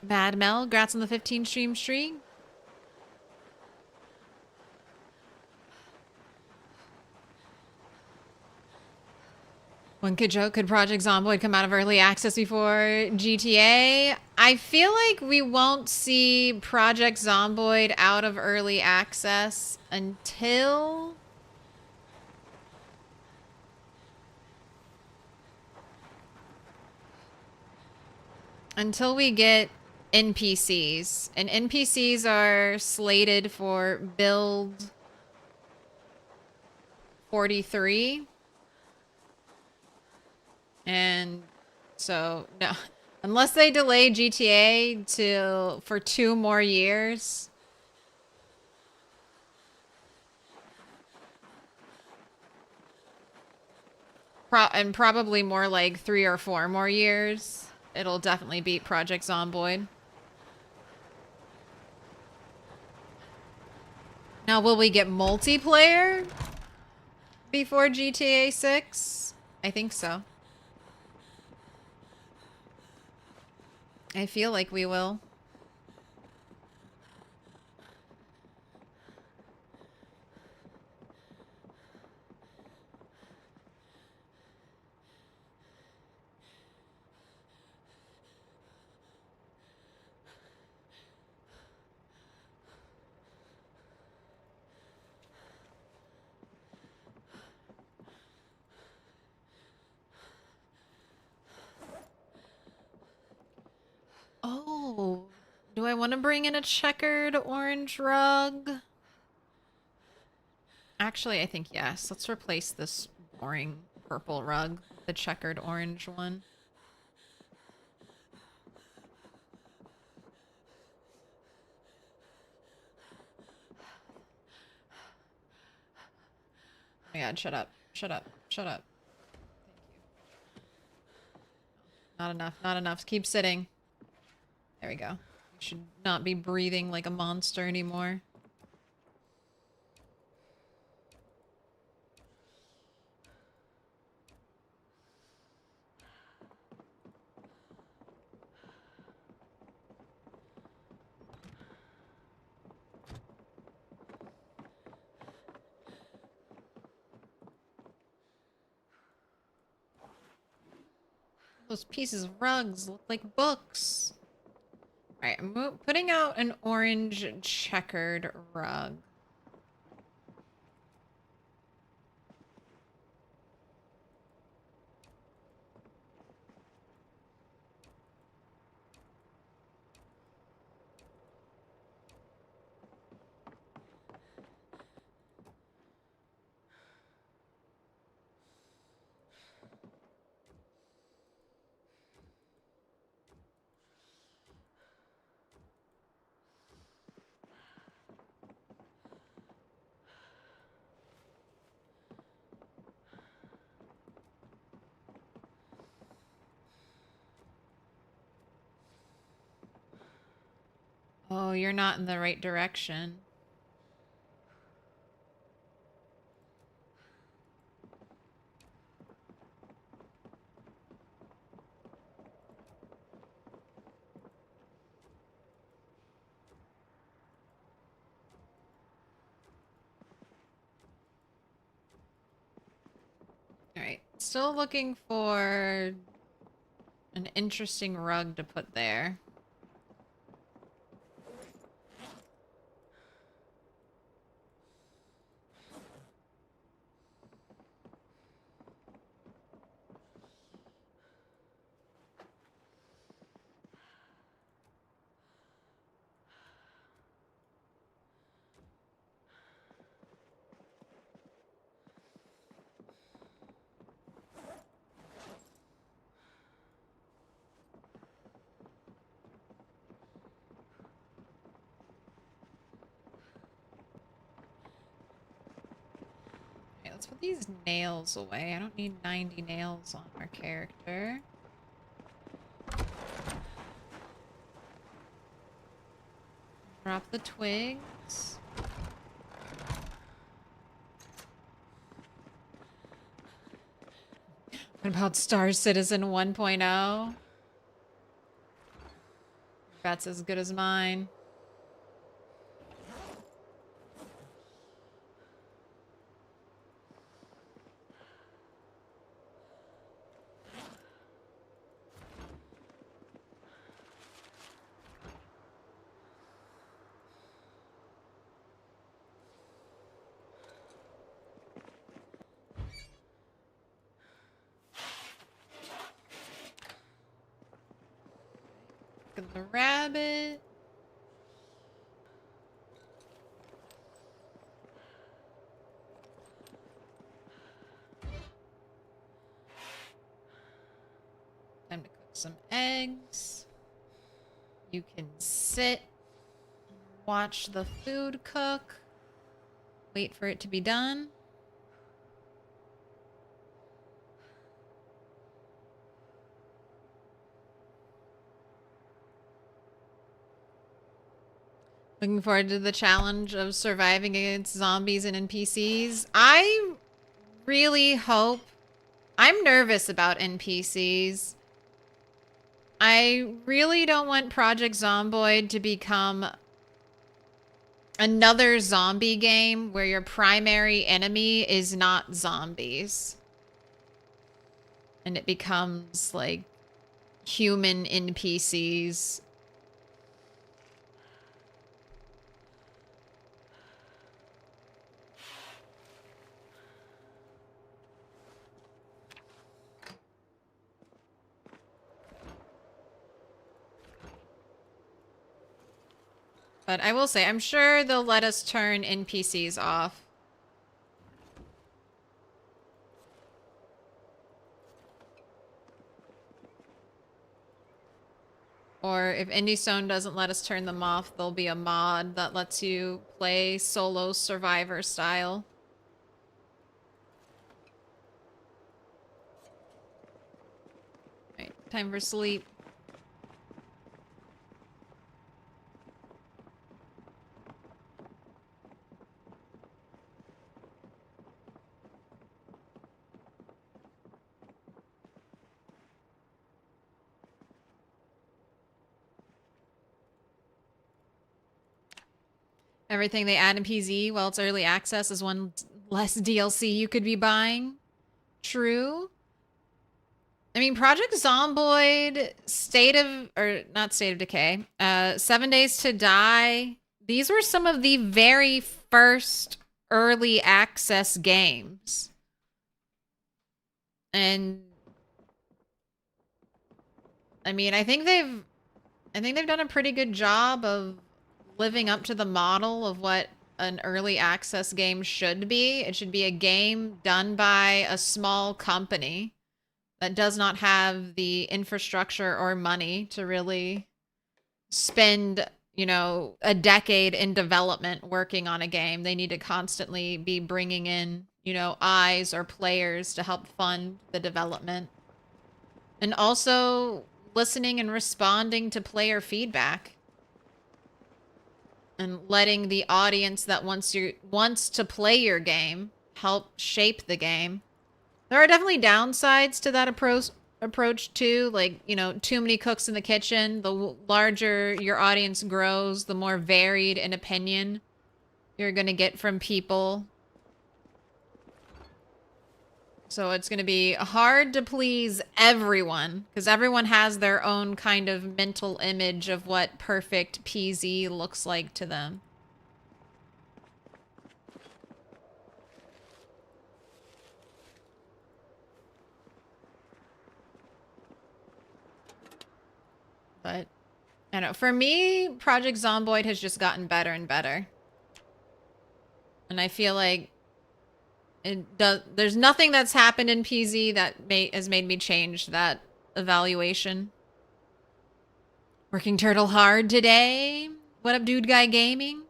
Bad Mel, congrats on the 15 stream streak. One could joke, could Project Zomboid come out of early access before GTA? I feel like we won't see Project Zomboid out of early access until we get NPCs. And NPCs are slated for build 43. And so, no, unless they delay GTA for 2 more years. And probably more like 3 or 4 more years. It'll definitely beat Project Zomboid. Now, will we get multiplayer before GTA 6? I think so. I feel like we will. Do I want to bring in a checkered orange rug? Actually, I think yes. Let's replace this boring purple rug with the checkered orange one. Oh my god, shut up. Shut up. Shut up. Thank you. Not enough. Not enough. Keep sitting. There we go. You should not be breathing like a monster anymore. Those pieces of rugs look like books. Alright, I'm putting out an orange checkered rug. Oh, you're not in the right direction. Alright, still looking for an interesting rug to put there. Okay, let's put these nails away. I don't need 90 nails on our character. Drop the twigs. What about Star Citizen 1.0? That's as good as mine. Look at the rabbit. Time to cook some eggs. You can sit, watch the food cook, wait for it to be done. Looking forward to the challenge of surviving against zombies and NPCs. I really hope... I'm nervous about NPCs. I really don't want Project Zomboid to become another zombie game where your primary enemy is not zombies. And it becomes, like, human NPCs. But I will say, I'm sure they'll let us turn NPCs off. Or if IndieStone doesn't let us turn them off, there'll be a mod that lets you play solo survivor style. Right, time for sleep. Everything they add in PZ while it's early access is one less DLC you could be buying. True. I mean, Project Zomboid, not State of Decay, 7 Days to Die. These were some of the very first early access games. And I mean, I think they've done a pretty good job of living up to the model of what an early access game should be. It should be a game done by a small company that does not have the infrastructure or money to really spend, you know, a decade in development working on a game. They need to constantly be bringing in, you know, eyes or players to help fund the development. And also listening and responding to player feedback. And letting the audience that wants to play your game help shape the game. There are definitely downsides to that approach too. Like, you know, too many cooks in the kitchen. The larger your audience grows, the more varied in opinion you're going to get from people. So it's going to be hard to please everyone because everyone has their own kind of mental image of what perfect PZ looks like to them. But I don't know. For me, Project Zomboid has just gotten better and better. And I feel like there's nothing that's happened in PZ that has made me change that evaluation. Working Turtle hard today. What up, Dude Guy Gaming?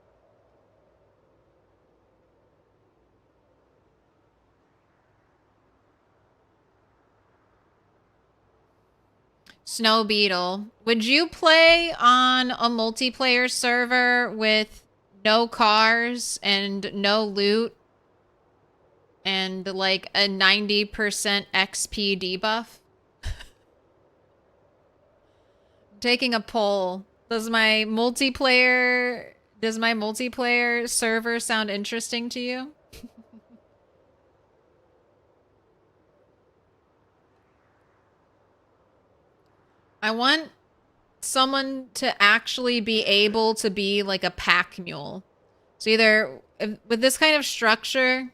Snow Beetle. Would you play on a multiplayer server with no cars and no loot? And like a 90% XP debuff? Taking a poll. Does my multiplayer server sound interesting to you? I want someone to actually be able to be like a pack mule. So either with this kind of structure,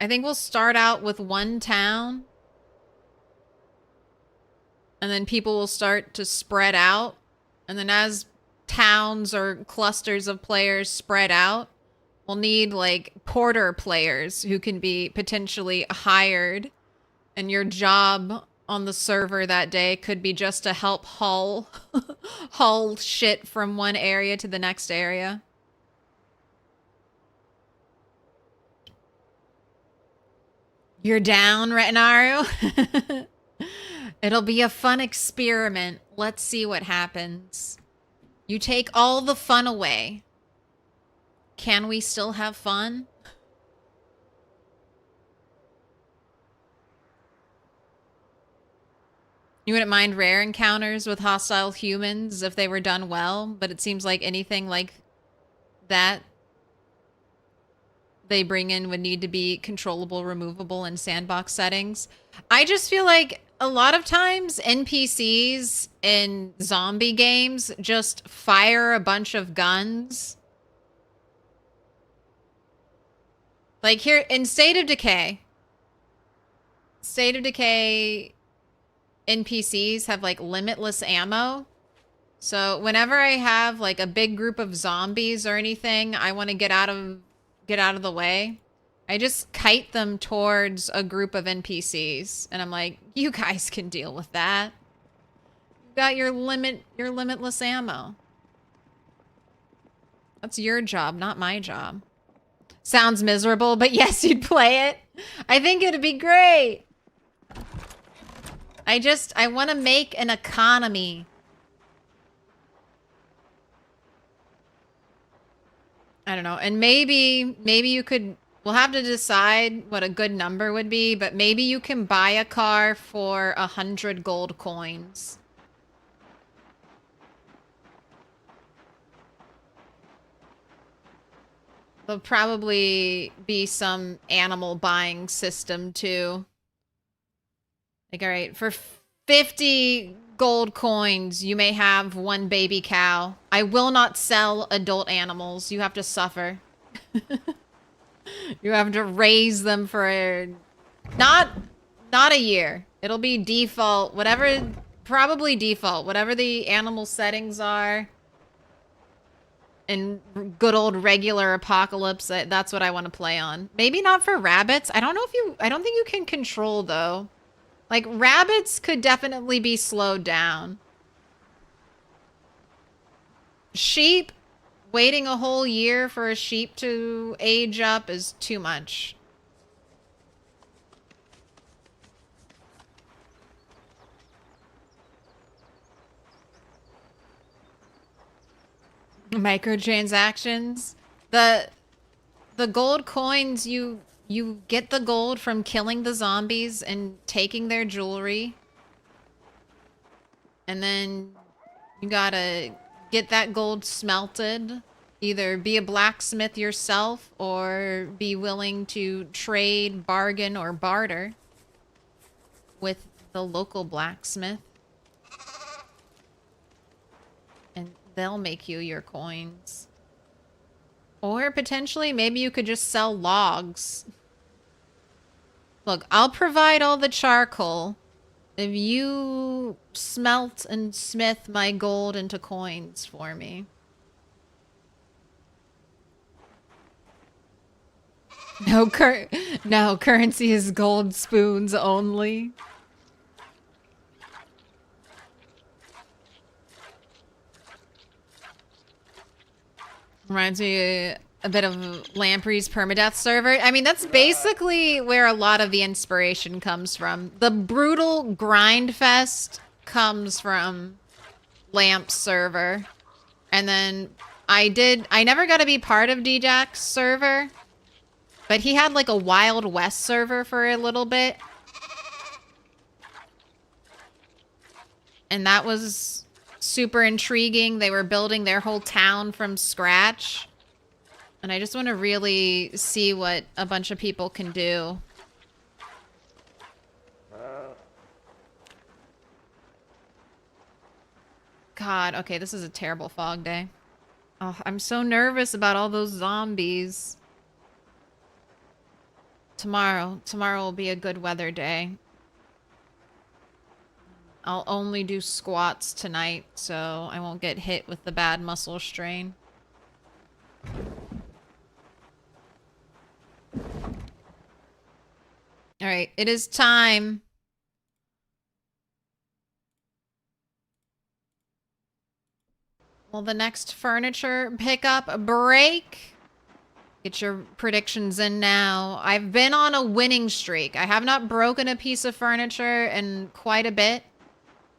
I think we'll start out with one town. And then people will start to spread out. And then as towns or clusters of players spread out, we'll need like porter players who can be potentially hired. And your job on the server that day could be just to help haul shit from one area to the next area. You're down, Retinaru? It'll be a fun experiment. Let's see what happens. You take all the fun away. Can we still have fun? You wouldn't mind rare encounters with hostile humans if they were done well, but it seems like anything like that they bring in would need to be controllable, removable in sandbox settings. I just feel like a lot of times NPCs in zombie games just fire a bunch of guns. Like here in State of Decay NPCs have like limitless ammo. So whenever I have like a big group of zombies or anything, I want to get out of the way. I just kite them towards a group of NPCs, and I'm like, you guys can deal with that. You got your limitless ammo. That's your job, not my job. Sounds miserable, but yes, you'd play it. I think it'd be great. I want to make an economy. I don't know. And maybe you could, we'll have to decide what a good number would be, but maybe you can buy a car for 100 gold coins. There'll probably be some animal buying system too. Like, all right, for 50 gold coins, you may have one baby cow. I will not sell adult animals. You have to suffer. You have to raise them for not a year. It'll be default, probably default, whatever the animal settings are. In good old regular apocalypse, that's what I want to play on. Maybe not for rabbits. I don't think you can control though. Like rabbits could definitely be slowed down. Sheep, waiting a whole year for a sheep to age up is too much. Microtransactions. The gold coins, you get the gold from killing the zombies and taking their jewelry. And then you gotta get that gold smelted. Either be a blacksmith yourself or be willing to trade, bargain, or barter with the local blacksmith. And they'll make you your coins. Or potentially, maybe you could just sell logs. Look, I'll provide all the charcoal if you smelt and smith my gold into coins for me. No, currency is gold spoons only. Reminds me a bit of Lamprey's permadeath server. I mean, that's basically where a lot of the inspiration comes from. The brutal grind fest comes from Lamp's server. And then I never got to be part of DJack's server, but he had like a Wild West server for a little bit. And that was super intriguing. They were building their whole town from scratch. And I just want to really see what a bunch of people can do. God, okay, this is a terrible fog day. Oh, I'm so nervous about all those zombies. Tomorrow will be a good weather day. I'll only do squats tonight, so I won't get hit with the bad muscle strain. All right, it is time. Will the next furniture pickup break? Get your predictions in now. I've been on a winning streak. I have not broken a piece of furniture in quite a bit.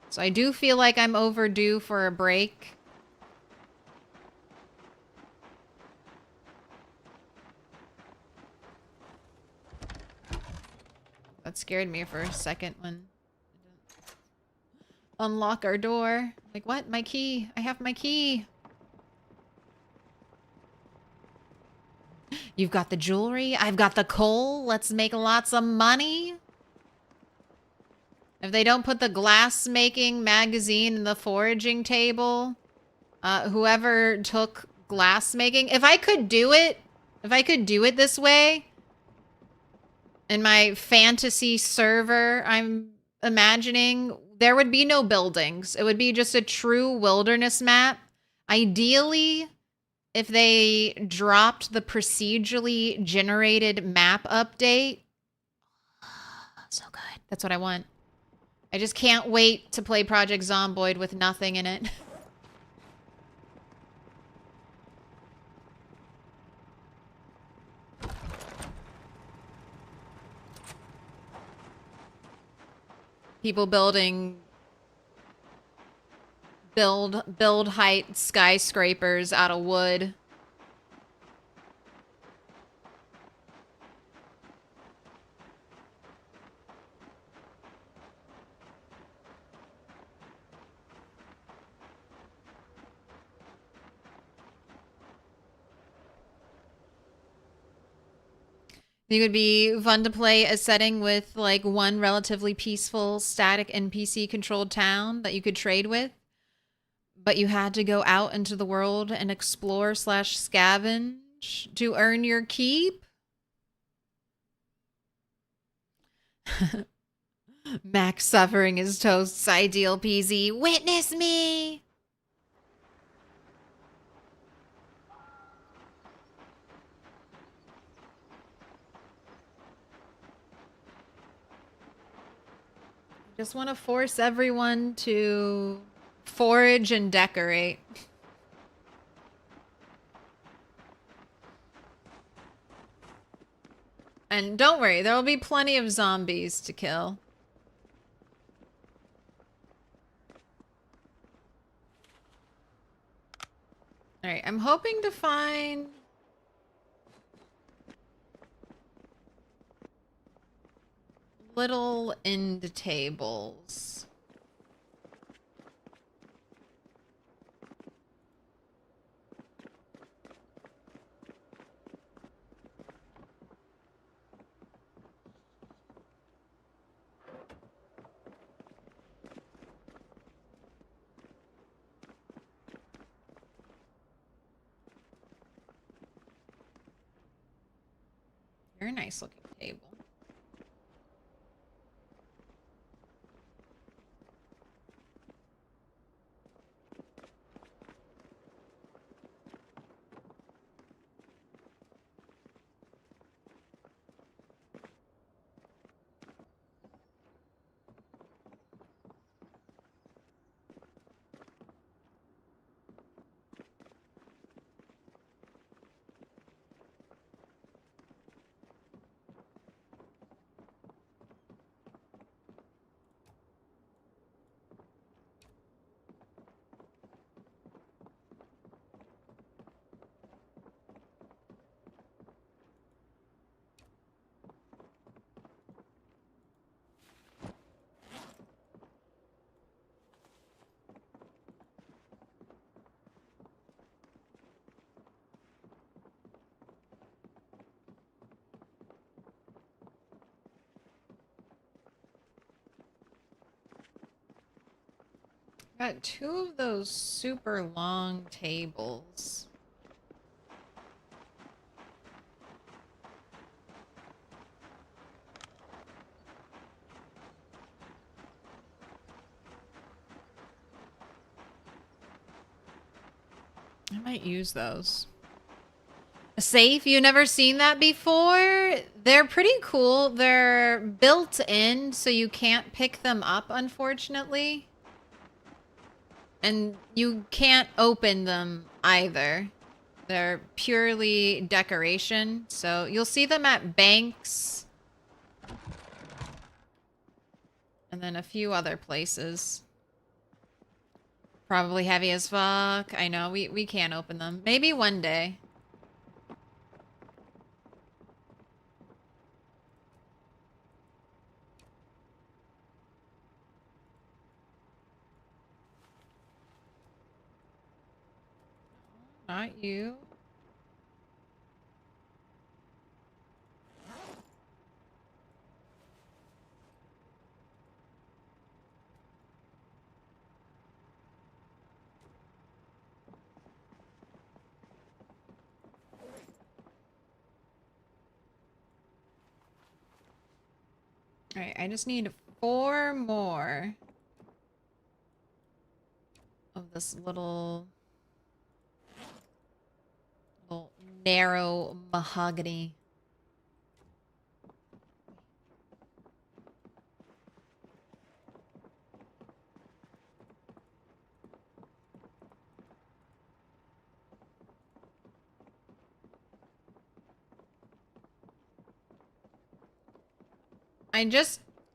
So I do feel like I'm overdue for a break. That scared me for a second when I didn't unlock our door. Like, what? My key. I have my key. You've got the jewelry. I've got the coal. Let's make lots of money. If they don't put the glass making magazine in the foraging table, whoever took glass making, if I could do it this way, in my fantasy server I'm imagining, there would be no buildings. It would be just a true wilderness map. Ideally, if they dropped the procedurally generated map update. So good. That's what I want. I just can't wait to play Project Zomboid with nothing in it. People building build height skyscrapers out of wood. It would be fun to play a setting with like one relatively peaceful static NPC controlled town that you could trade with, but you had to go out into the world and explore / scavenge to earn your keep. Max suffering is Toast's ideal PZ. Witness me! Just want to force everyone to forage and decorate. And don't worry, there will be plenty of zombies to kill. Alright, I'm hoping to find... little end tables. Very nice looking table. Got 2 of those super long tables. I might use those. A safe? You never seen that before? They're pretty cool. They're built in, so you can't pick them up, unfortunately. And you can't open them either. They're purely decoration. So you'll see them at banks. And then a few other places. Probably heavy as fuck. I know, we can't open them. Maybe one day. Not you. Alright, I just need 4 more. this little narrow mahogany.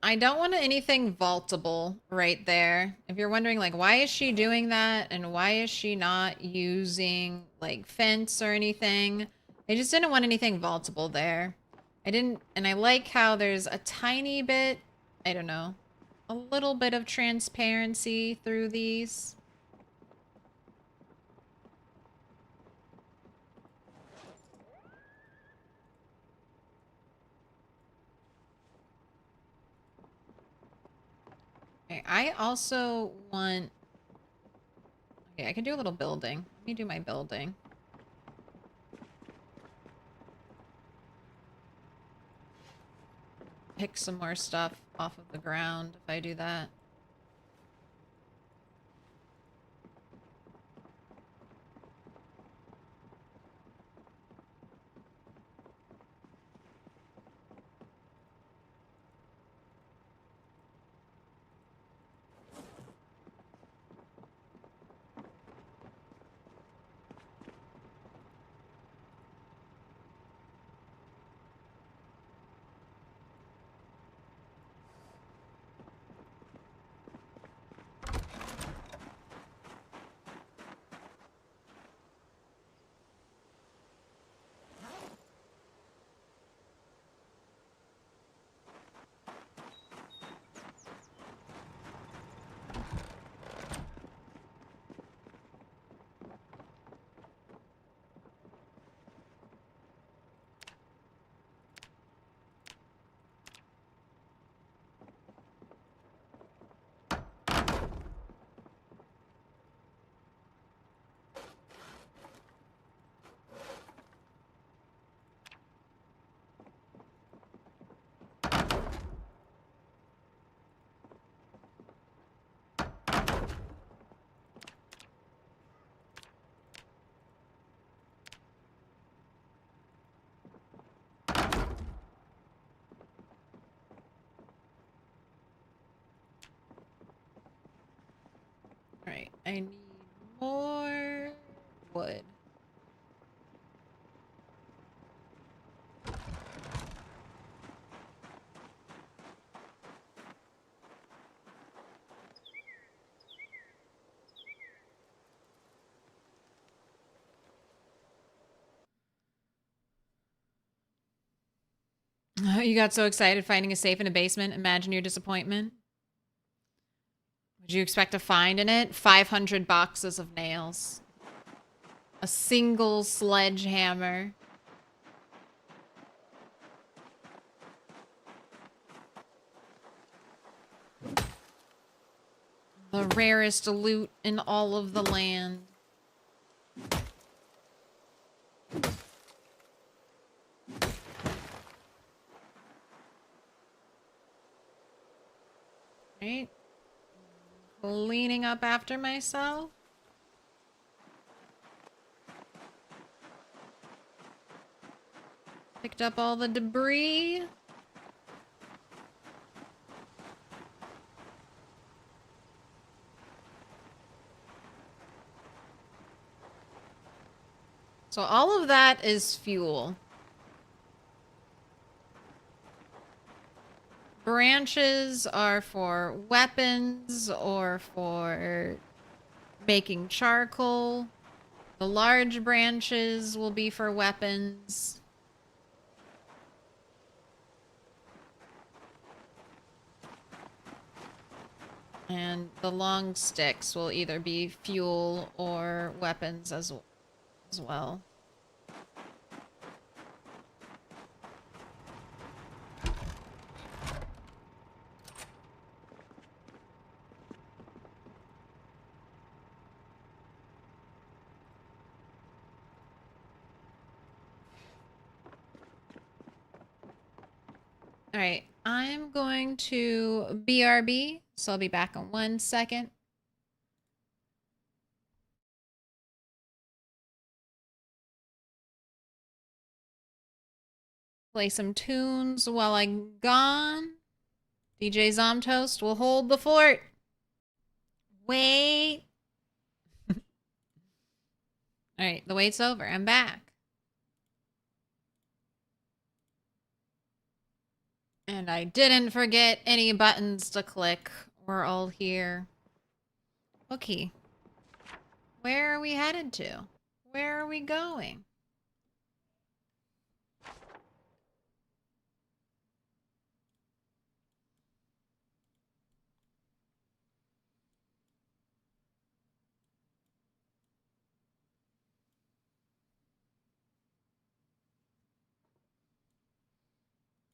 I don't want anything vaultable right there. If you're wondering, like, why is she doing that and why is she not using, like, fence or anything? I just didn't want anything vaultable there. And I like how there's a tiny bit, I don't know, a little bit of transparency through these. Okay, I also want... Okay, I can do a little building. Let me do my building. Pick some more stuff off of the ground if I do that. Alright, I need more wood. You got so excited finding a safe in a basement. Imagine your disappointment. Would you expect to find in it 500 boxes of nails? A single sledgehammer. The rarest loot in all of the land. Right? Cleaning up after myself. Picked up all the debris. So all of that is fuel. Branches are for weapons or for making charcoal. The large branches will be for weapons. And the long sticks will either be fuel or weapons as well. All right, I'm going to BRB, so I'll be back in 1 second. Play some tunes while I'm gone. DJ Zomtoast will hold the fort. Wait. Alright, the wait's over. I'm back. And I didn't forget any buttons to click. We're all here. Okay. Where are we headed to? Where are we going?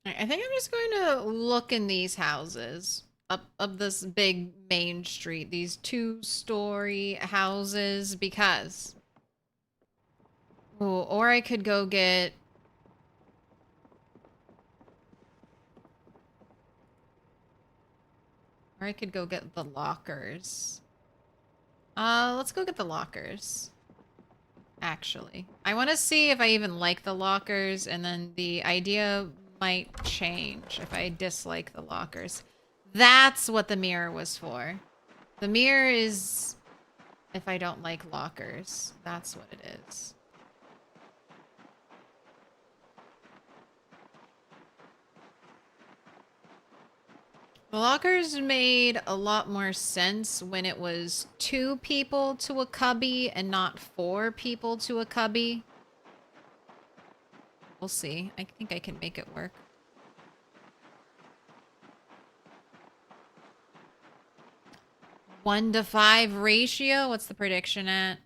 I think I'm just going to look in these houses up this big main street, these 2-story houses, because or I could go get the lockers. Let's go get the lockers. Actually, I want to see if I even like the lockers, and then the idea might change if I dislike the lockers. That's what the mirror was for. The mirror is if I don't like lockers. That's what it is. The lockers made a lot more sense when it was 2 people to a cubby and not 4 people to a cubby. We'll see. I think I can make it work. One to 5 ratio. What's the prediction at?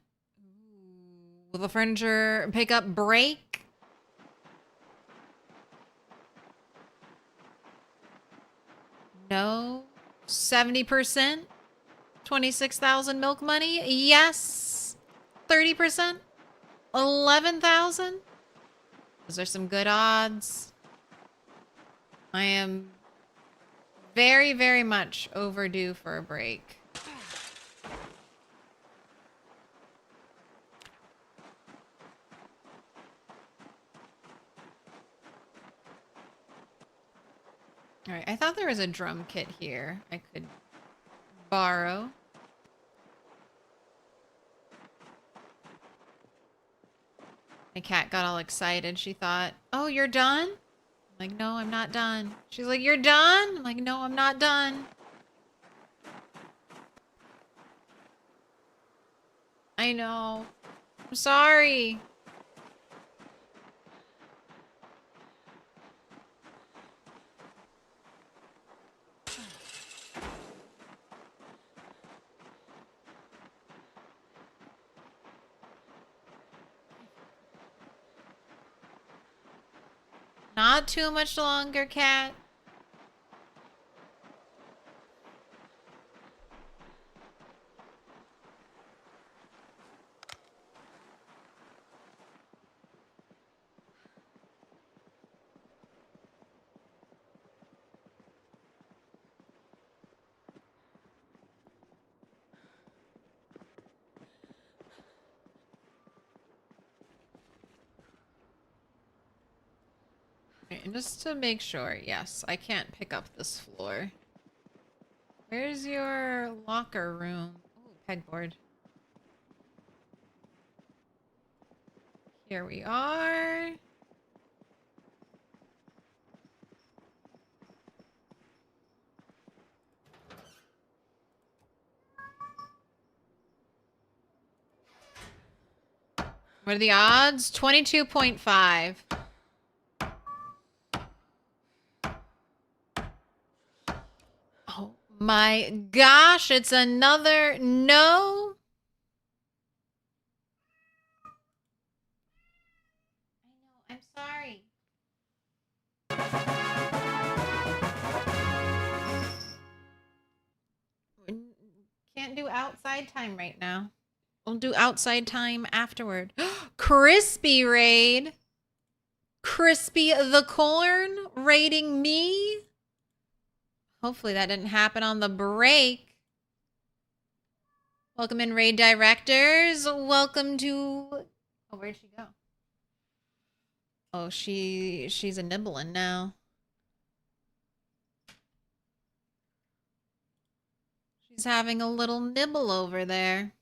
Will the furniture pick up break? No. 70%? 26,000 milk money? Yes. 30%? 11,000? Those are some good odds. I am very, very much overdue for a break. Alright, I thought there was a drum kit here I could borrow. My cat got all excited. She thought, oh, you're done? I'm like, no, I'm not done. She's like, you're done? I'm like, no, I'm not done. I know. I'm sorry. Not too much longer, cat. Okay, and just to make sure, yes, I can't pick up this floor. Where's your locker room? Oh, pegboard. Here we are. What are the odds? 22.5. Oh my gosh, it's another no. I know, I'm sorry. Can't do outside time right now. We'll do outside time afterward. Crispy raid. Crispy the corn raiding me. Hopefully that didn't happen on the break. Welcome in, raid directors. Welcome to... Oh, where'd she go? Oh, she's a nibbling now. She's having a little nibble over there.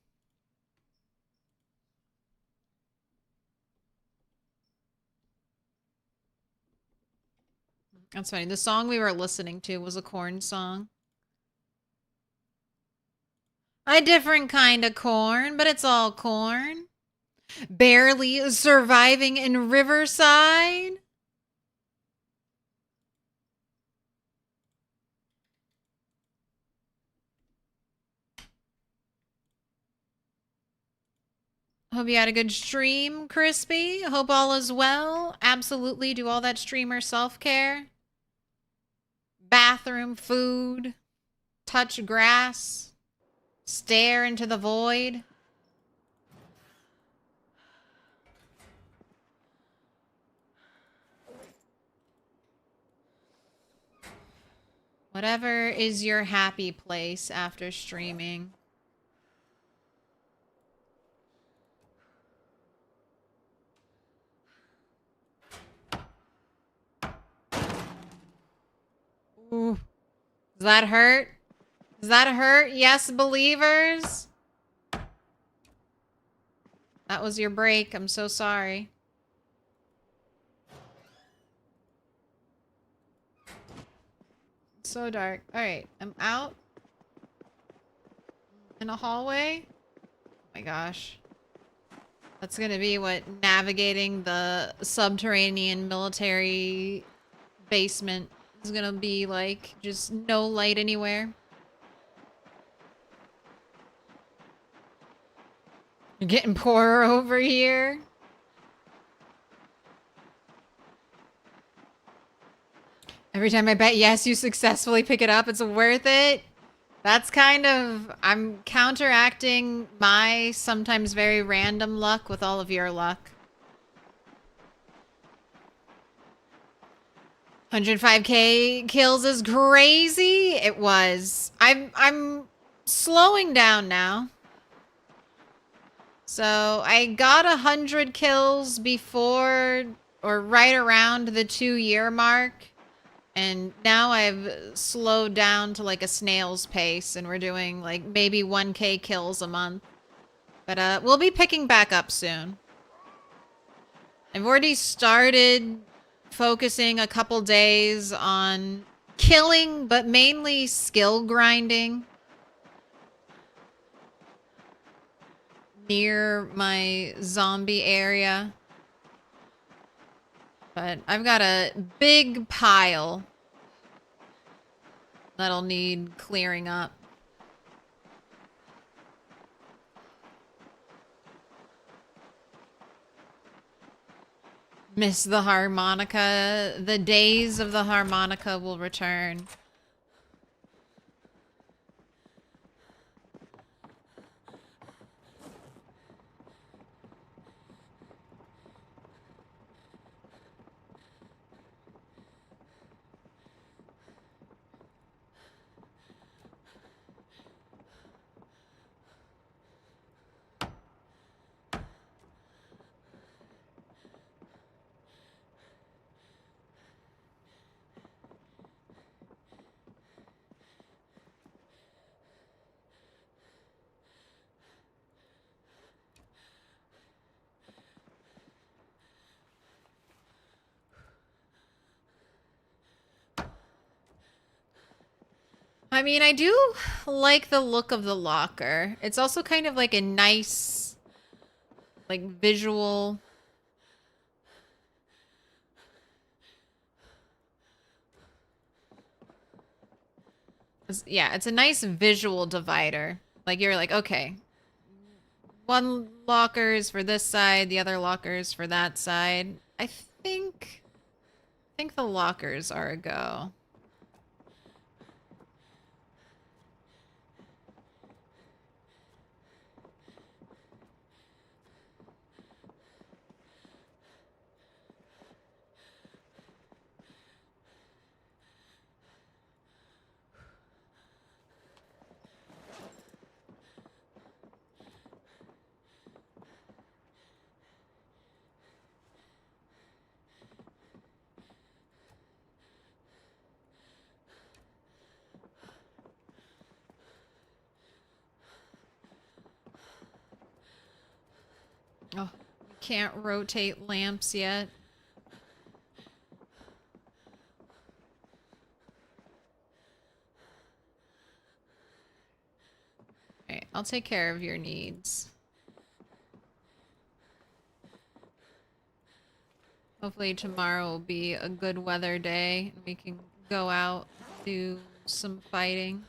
That's funny. The song we were listening to was a corn song. A different kind of corn, but it's all corn. Barely surviving in Riverside. Hope you had a good stream, Crispy. Hope all is well. Absolutely do all that streamer self-care. Bathroom, food, touch grass, stare into the void. Whatever is your happy place after streaming. Ooh. Does that hurt? Does that hurt? Yes, believers? That was your break. I'm so sorry. It's so dark. Alright, I'm out. In a hallway. Oh my gosh. That's gonna be what navigating the subterranean military basement is gonna be like. Just no light anywhere. You're getting poorer over here. Every time I bet yes, you successfully pick it up, it's worth it. That's kind of... I'm counteracting my sometimes very random luck with all of your luck. 105k kills is crazy. It was. I'm slowing down now. So I got 100 kills before or right around the 2-year mark. And now I've slowed down to like a snail's pace and we're doing like maybe 1k kills a month. But we'll be picking back up soon. I've already started focusing a couple days on killing, but mainly skill grinding near my zombie area. But I've got a big pile that'll need clearing up. Miss the harmonica. The days of the harmonica will return. I mean, I do like the look of the locker. It's also kind of like a nice, like, visual. Yeah, it's a nice visual divider. Like, you're like, okay, one locker is for this side, the other locker is for that side. I think the lockers are a go. Oh, we can't rotate lamps yet. Alright, I'll take care of your needs. Hopefully tomorrow will be a good weather day and we can go out and do some fighting.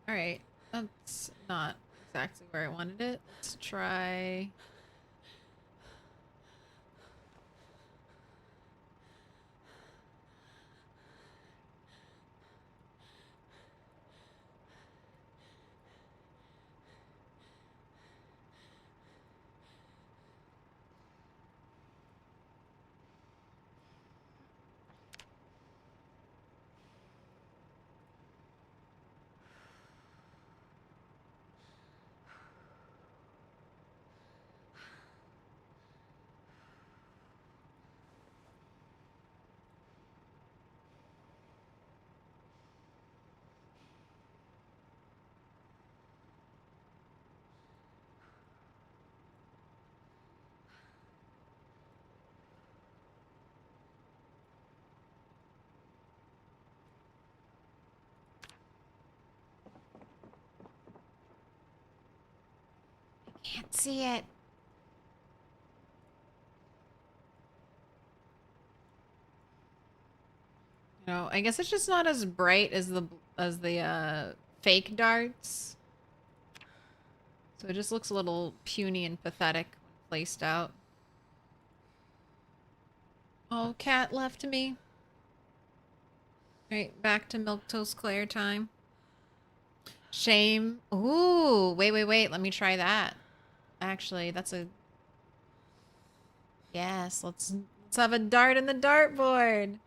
Alright, that's not exactly where I wanted it. Let's try... Can't see it. No, I guess it's just not as bright as the fake darts. So it just looks a little puny and pathetic when placed out. Oh, cat left me. Right, back to Milquetoast Claire time. Shame. Ooh, wait. Let me try that. Actually, that's a... Yes, let's have a dart in the dartboard.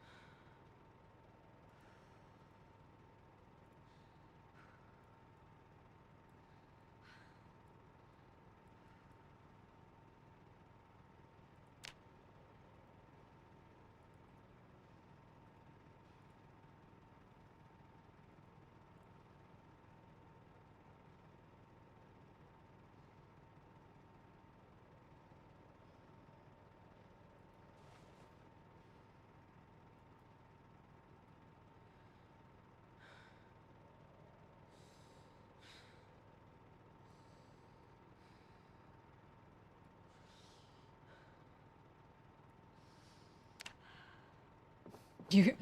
You,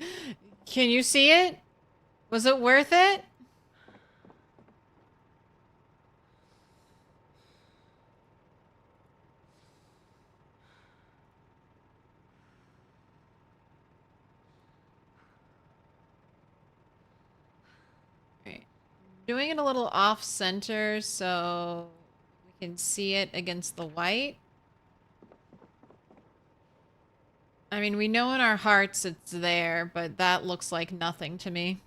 can you see it? Was it worth it? Doing it a little off center so we can see it against the white. I mean, we know in our hearts it's there, but that looks like nothing to me.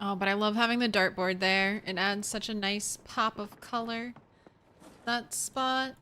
Oh, but I love having the dartboard there. It adds such a nice pop of color. That spot.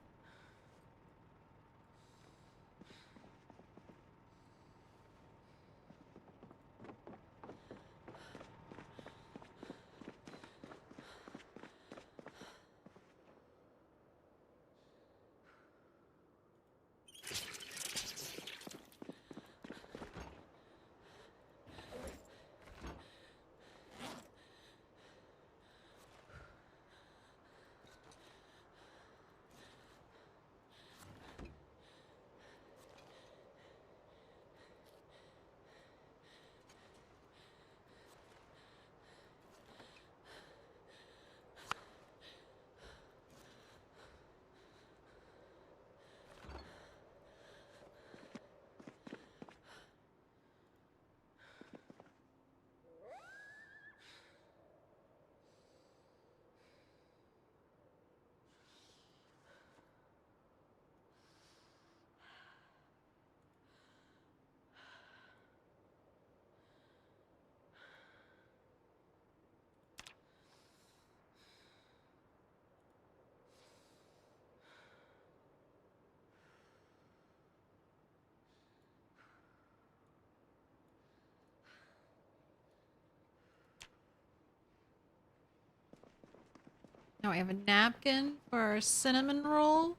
Now we have a napkin for our cinnamon roll.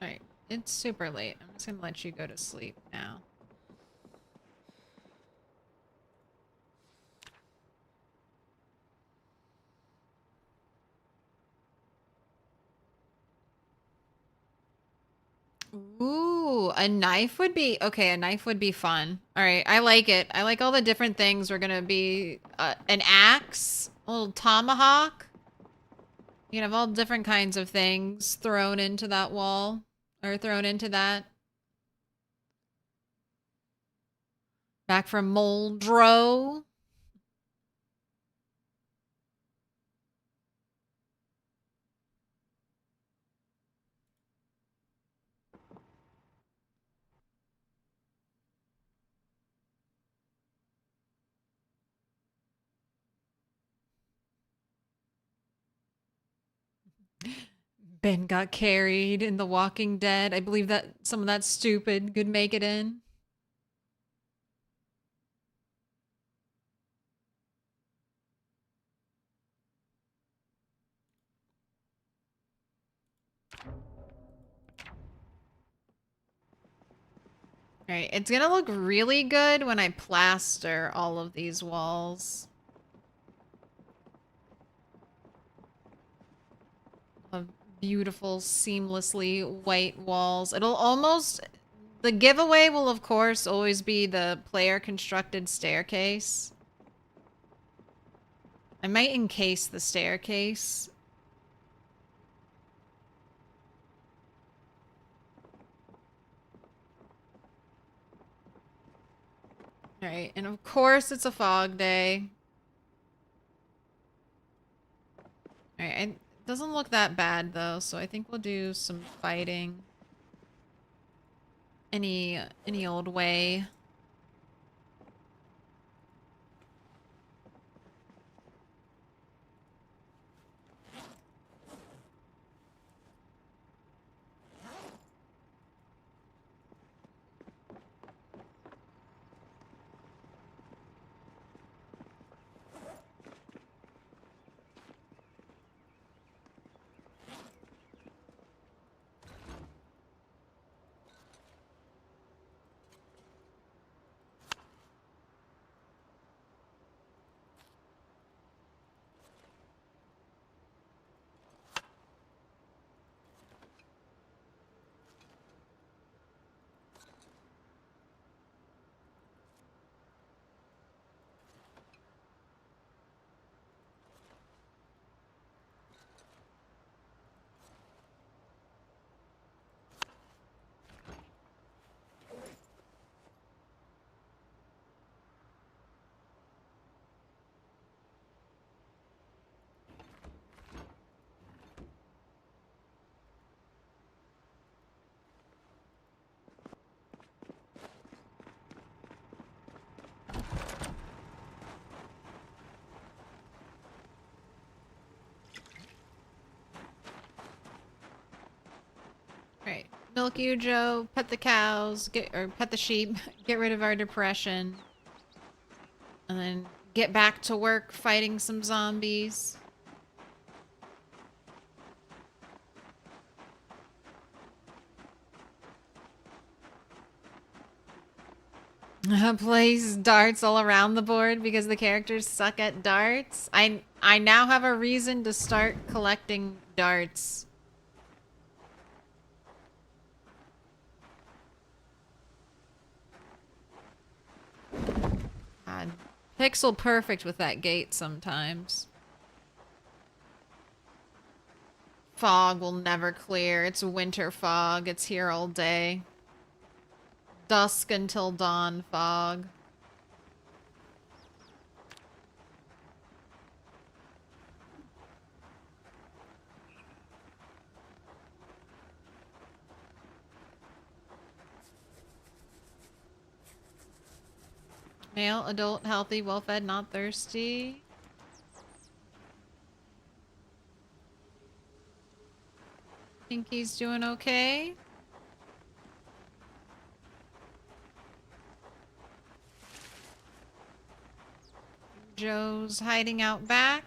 Alright, it's super late. I'm just gonna let you go to sleep now. Ooh, a knife would be okay. A knife would be fun. All right, I like it. I like all the different things. We're gonna be an axe, a little tomahawk. You can have all different kinds of things thrown into that wall or thrown into that. Back from Moldro. Ben got carried in The Walking Dead. I believe that some of that stupid could make it in. Alright, it's gonna look really good when I plaster all of these walls. Of beautiful, seamlessly white walls. It'll almost... The giveaway will, of course, always be the player-constructed staircase. I might encase the staircase. Alright, and of course it's a fog day. Alright, it doesn't look that bad though, so I think we'll do some fighting. Any old way. Alright. Milk you, Joe. Pet the cows. Pet the sheep. Get rid of our depression. And then get back to work fighting some zombies. Place darts all around the board because the characters suck at darts. I now have a reason to start collecting darts. God, pixel perfect with that gate sometimes. Fog will never clear. It's winter fog. It's here all day. Dusk until dawn fog. Male, adult, healthy, well-fed, not thirsty. Pinky's doing okay. Joe's hiding out back.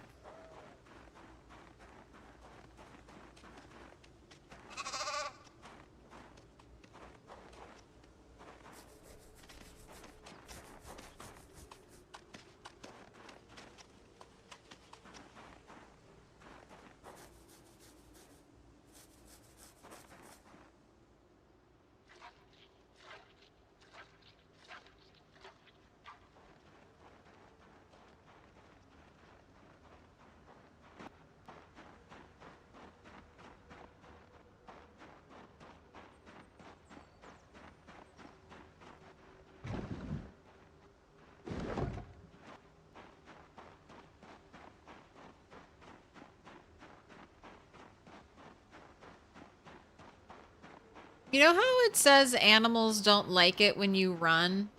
You know how it says animals don't like it when you run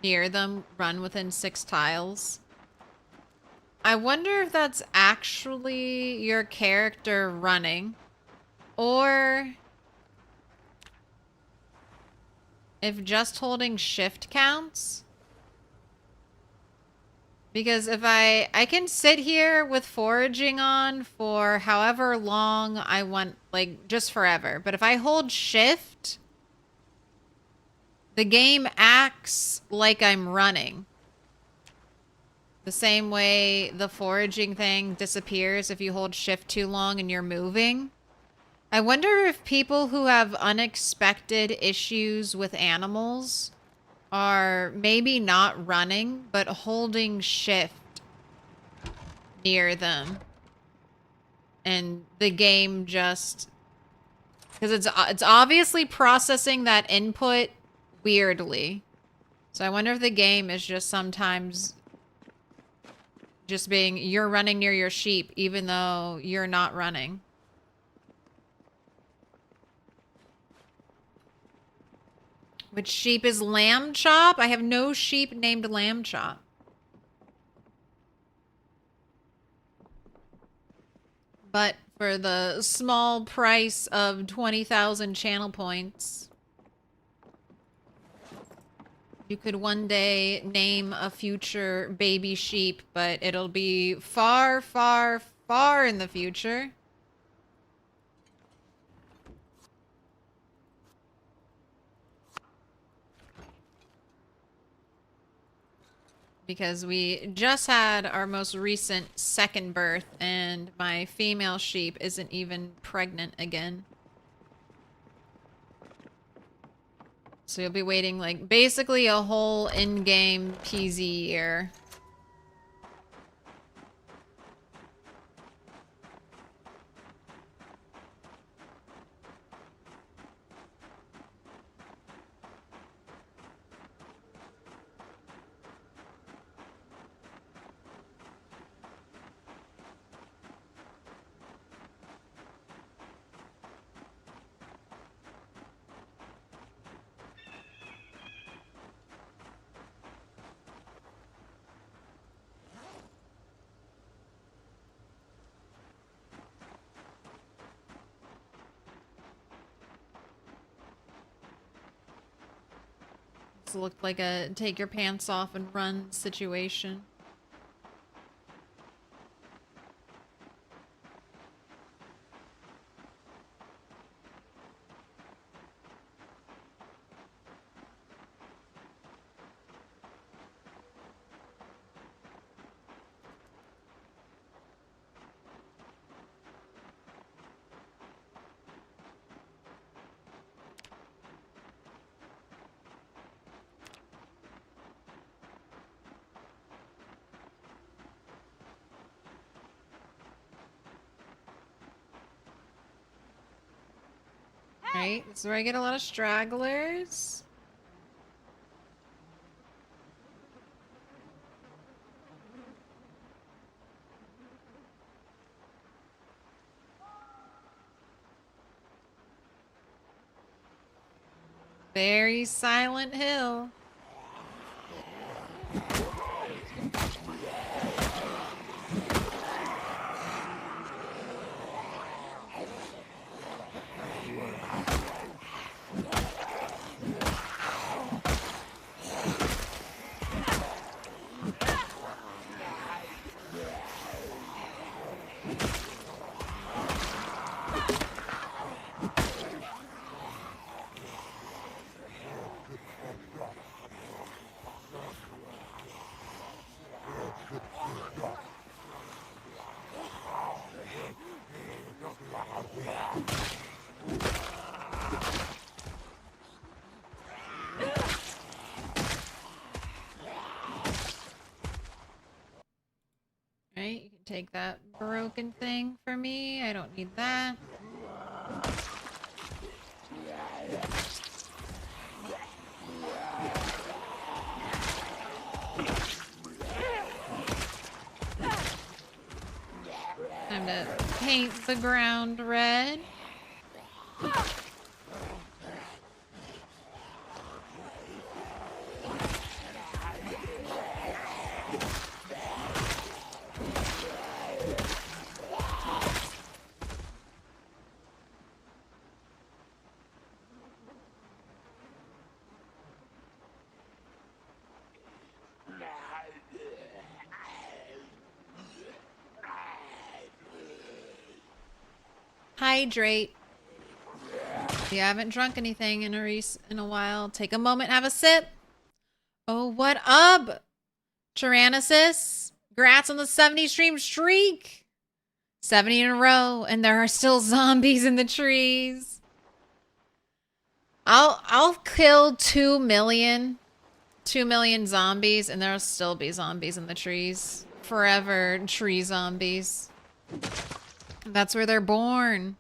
near them, run within 6 tiles? I wonder if that's actually your character running, or if just holding shift counts. Because if I can sit here with foraging on for however long I want, like just forever. But if I hold shift, the game acts like I'm running. The same way the foraging thing disappears if you hold shift too long and you're moving. I wonder if people who have unexpected issues with animals are maybe not running, but holding shift near them. And the game just... Because it's obviously processing that input weirdly. So I wonder if the game is just sometimes just being, you're running near your sheep, even though you're not running. Which sheep is Lamb Chop? I have no sheep named Lamb Chop. But for the small price of 20,000 channel points, you could one day name a future baby sheep, but it'll be far, far, far in the future. Because we just had our most recent second birth, and my female sheep isn't even pregnant again. So you'll be waiting, like, basically a whole in-game PZ year. This looked like a take your pants off and run situation. Right, this is where I get a lot of stragglers. Very Silent Hill. Right, you can take that broken thing for me. I don't need that. Time to paint the ground red. Hydrate. You haven't drunk anything in a while. Take a moment, have a sip. Oh, what up, Tyrannosis? Grats on the 70 stream streak. 70 in a row, and there are still zombies in the trees. I'll kill 2 million zombies, and there'll still be zombies in the trees. Forever tree zombies. That's where they're born.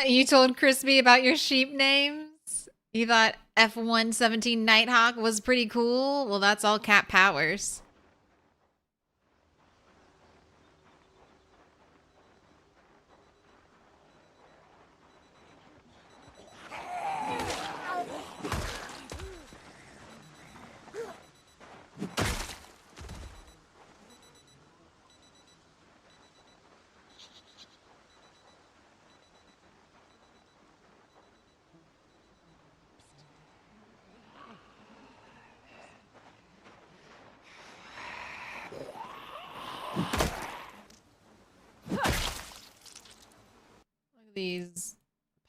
You told Crispy about your sheep names? You thought F117 Nighthawk was pretty cool? Well, that's all Cat Powers. These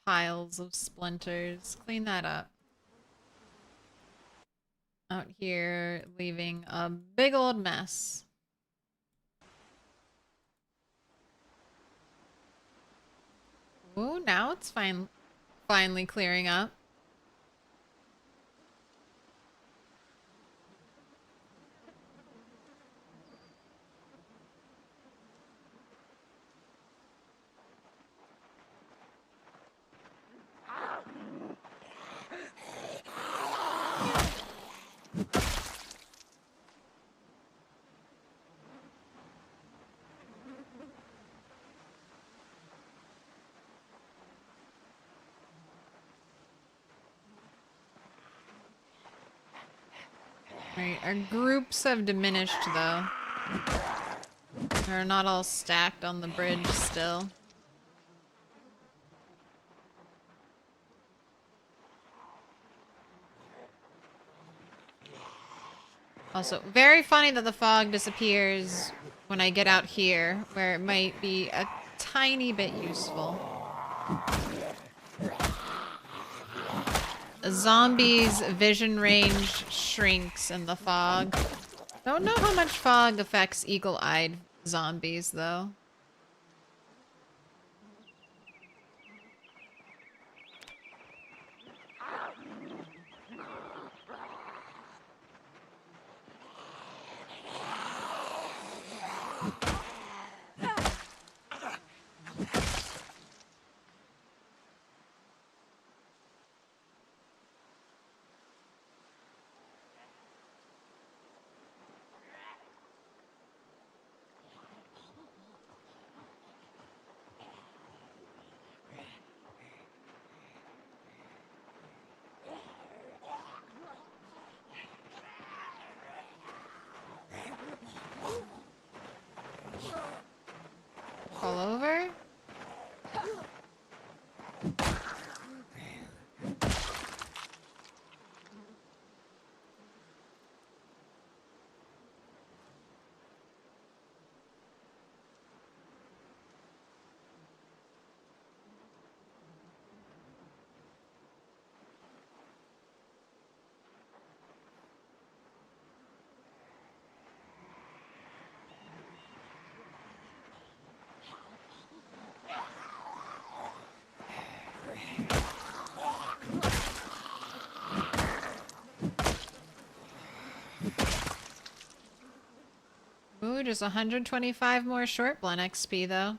piles of splinters. Clean that up. Out here, leaving a big old mess. Ooh, now it's finally clearing up. Right, our groups have diminished though. They're not all stacked on the bridge still. Also, very funny that the fog disappears when I get out here, where it might be a tiny bit useful. A zombie's vision range shrinks in the fog. Don't know how much fog affects eagle-eyed zombies, though. Fall over? Ooh, just 125 more short blunt XP, though.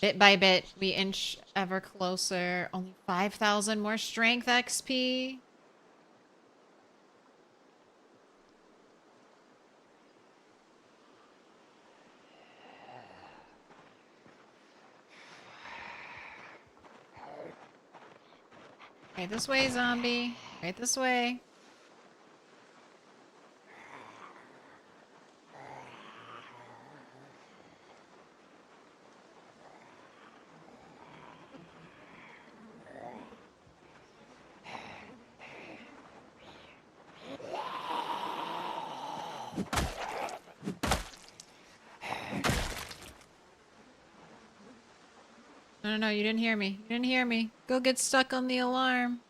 Bit by bit, we inch ever closer. Only 5,000 more strength XP. Right this way, zombie. Right this way. No, you didn't hear me. You didn't hear me. Go get stuck on the alarm.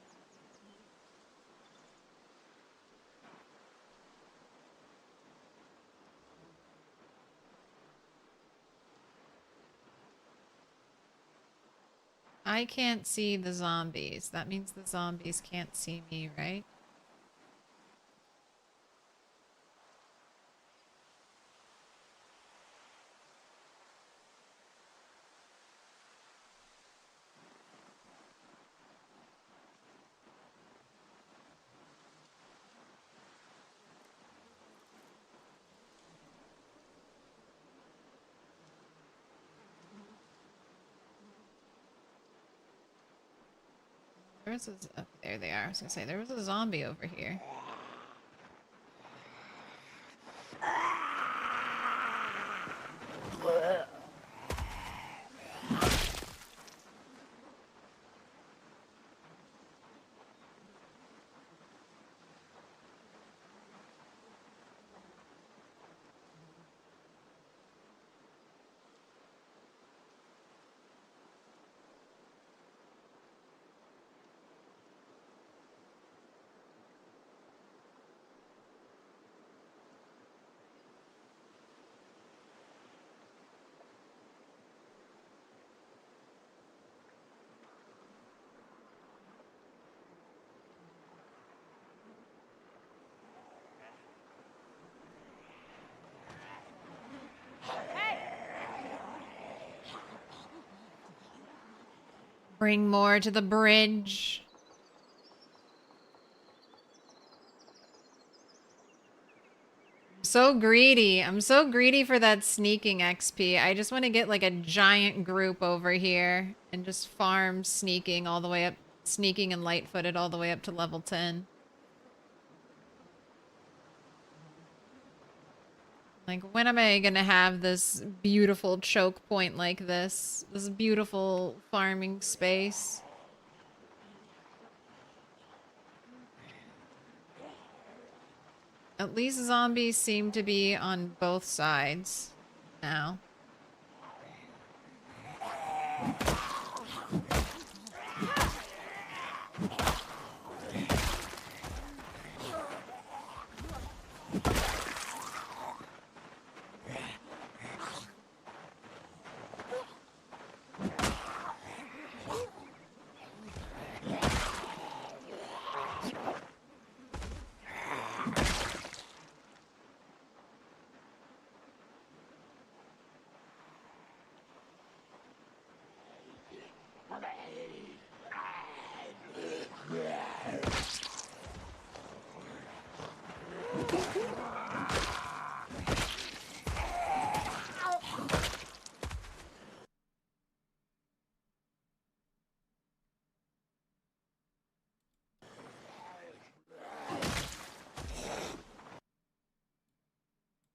I can't see the zombies. That means the zombies can't see me, right? There was a... Oh, there they are. I was gonna say, there was a zombie over here. Bring more to the bridge. So greedy. I'm so greedy for that sneaking XP. I just want to get like a giant group over here and just farm sneaking all the way up, sneaking and light-footed all the way up to level 10. Like, when am I gonna have this beautiful choke point like this? This beautiful farming space? At least zombies seem to be on both sides now.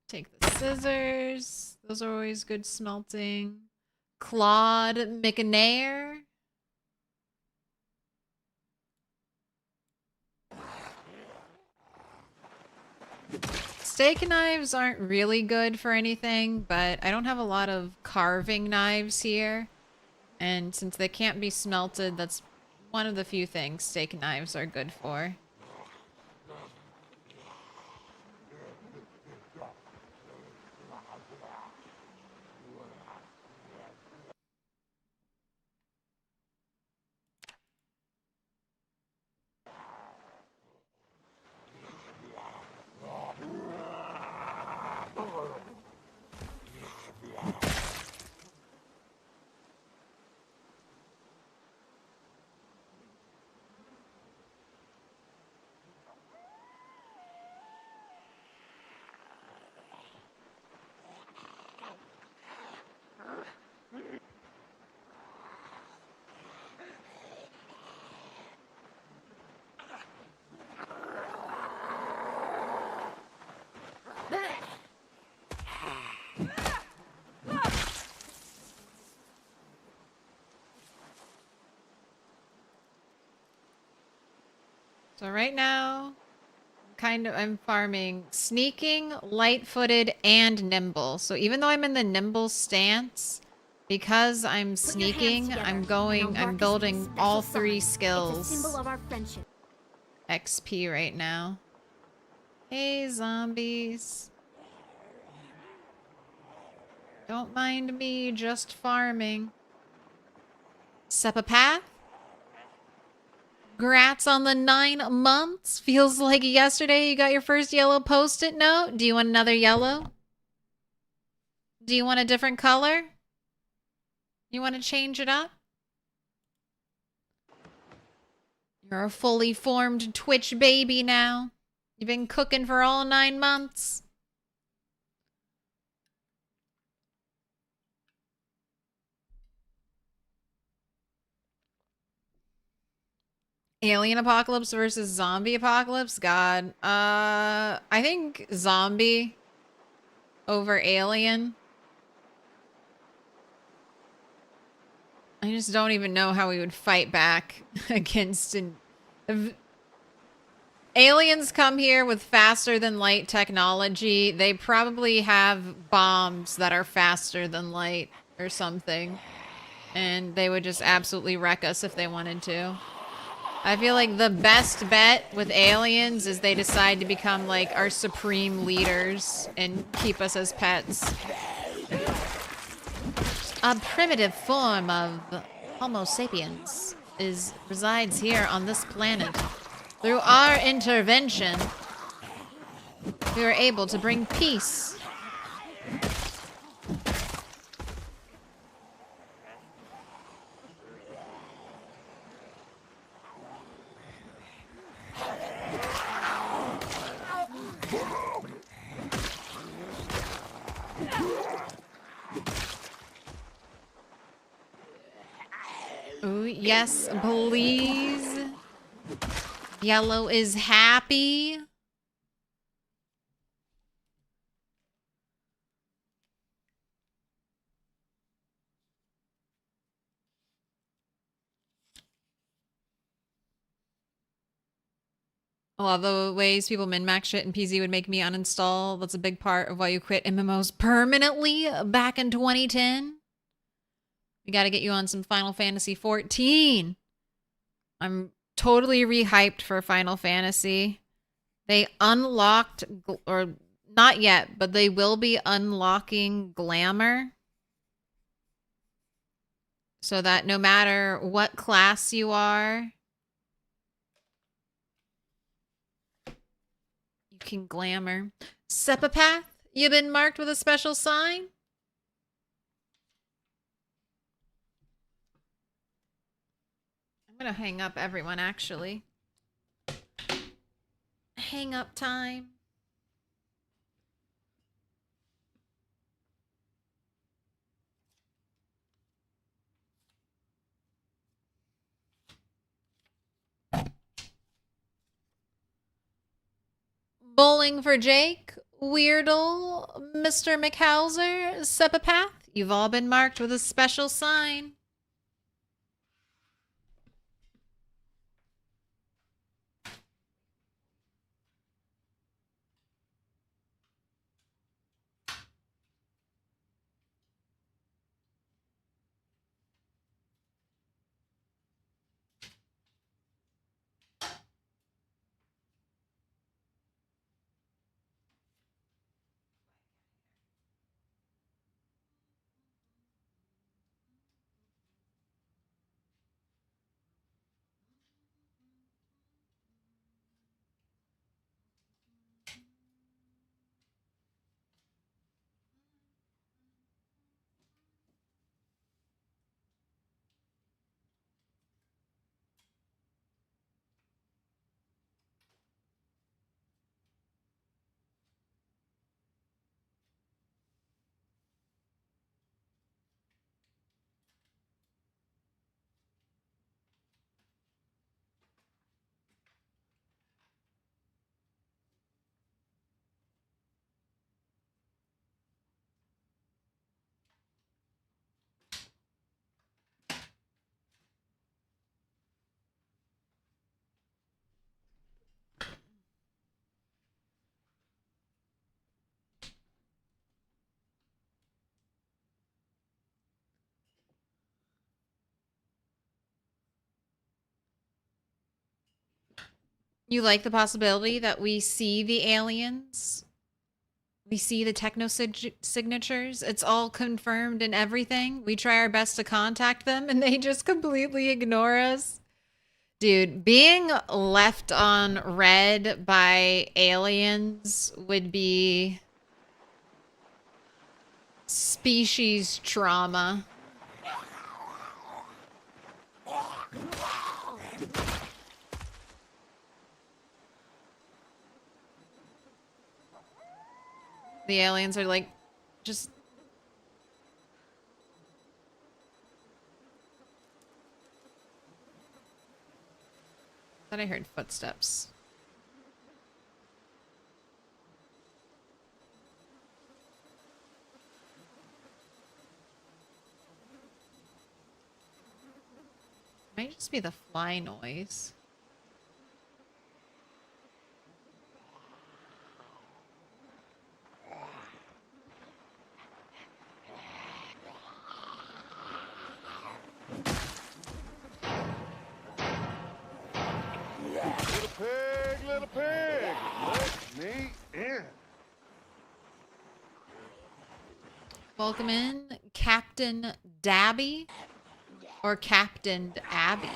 Take the scissors. Those are always good smelting. Claude McNair. Steak knives aren't really good for anything, but I don't have a lot of carving knives here. And since they can't be smelted, that's one of the few things steak knives are good for. So right now, I'm farming sneaking, light-footed, and nimble. So even though I'm in the nimble stance, Because I'm Put your hands sneaking, together, I'm and going, I'll I'm mark building this with a all special 3 sign. skills. It's a symbol of our friendship. XP right now. Hey, zombies. Don't mind me, just farming. Sepapath? Grats on the 9 months. Feels like yesterday you got your first yellow post-it note. Do you want another yellow? Do you want a different color? You want to change it up? You're a fully formed Twitch baby now. You've been cooking for all 9 months. Alien apocalypse versus zombie apocalypse? God. I think zombie over alien. I just don't even know how we would fight back against an... Aliens come here with faster than light technology. They probably have bombs that are faster than light or something. And they would just absolutely wreck us if they wanted to. I feel like the best bet with aliens is they decide to become like our supreme leaders and keep us as pets. A primitive form of Homo sapiens resides here on this planet. Through our intervention, we were able to bring peace. Ooh, yes, please. Yellow is happy. A lot of the ways people min-max shit in PZ would make me uninstall. That's a big part of why you quit MMOs permanently back in 2010. We gotta get you on some Final Fantasy 14. I'm totally rehyped for Final Fantasy. They unlocked, or not yet, but they will be unlocking Glamour. So that no matter what class you are, you can Glamour. Sepapath, you've been marked with a special sign? I'm gonna hang up everyone, actually. Hang up time. Bowling for Jake, Weirdle, Mr. McHauser, Sepapath, you've all been marked with a special sign. You like the possibility that we see the aliens? We see the techno signatures. It's all confirmed and everything. We try our best to contact them and they just completely ignore us. Dude, being left on red by aliens would be species trauma. The aliens are like, just... Thought I heard footsteps. Might just be the fly noise. Little pig, let me in. Welcome in, Captain Dabby. Or Captain Abby.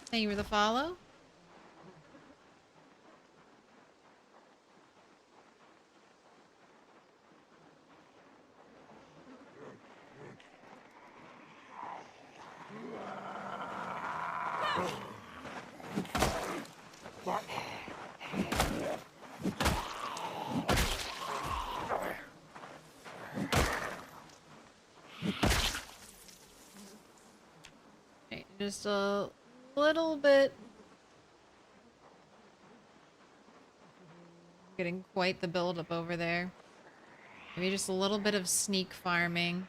Thank you for the follow. Okay, just a little bit. Getting quite the buildup over there. Maybe just a little bit of sneak farming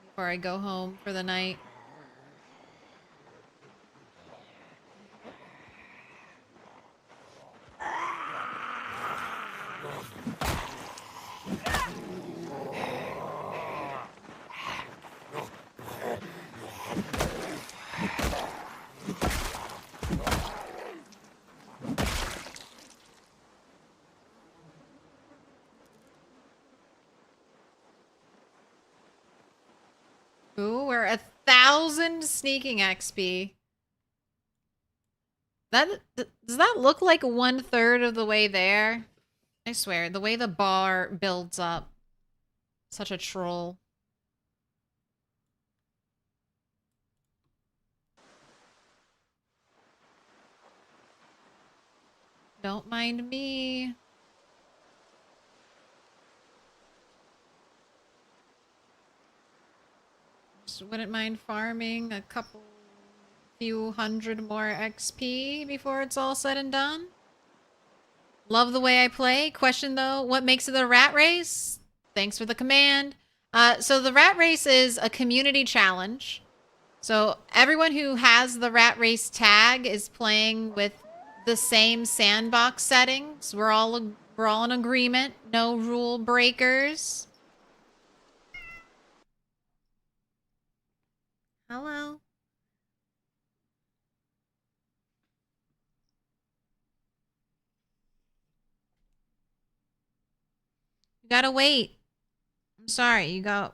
before I go home for the night. Ooh, we're 1,000 sneaking XP. Does that look like 1/3 of the way there? I swear, the way the bar builds up. Such a troll. Don't mind me. Just wouldn't mind farming a few hundred more XP before it's all said and done. Love the way I play. Question though, what makes it a rat race? Thanks for the command. So the rat race is a community challenge. So everyone who has the rat race tag is playing with the same sandbox settings. We're all in agreement. No rule breakers. Hello. You gotta wait. I'm sorry, you go.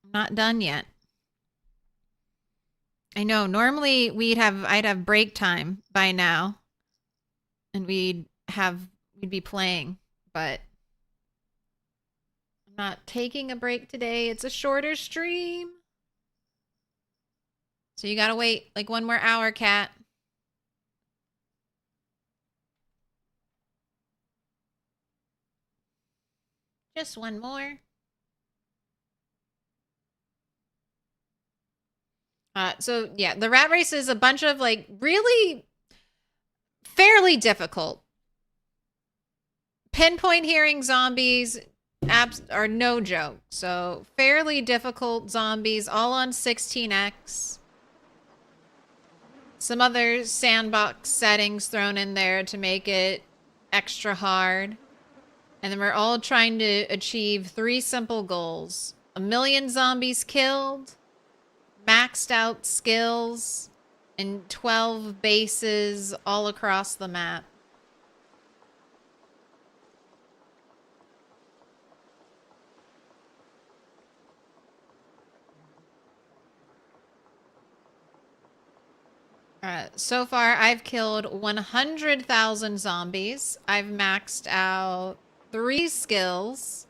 I'm not done yet. I know, normally I'd have break time by now. And we'd be playing, but I'm not taking a break today. It's a shorter stream. So you gotta wait like one more hour, cat. Just one more. So yeah, the rat race is a bunch of like really fairly difficult. Pinpoint hearing zombies are no joke. So fairly difficult zombies, all on 16x. Some other sandbox settings thrown in there to make it extra hard. And then we're all trying to achieve 3 simple goals. 1 million zombies killed, maxed out skills, and 12 bases all across the map. So far, I've killed 100,000 zombies. I've maxed out 3 skills.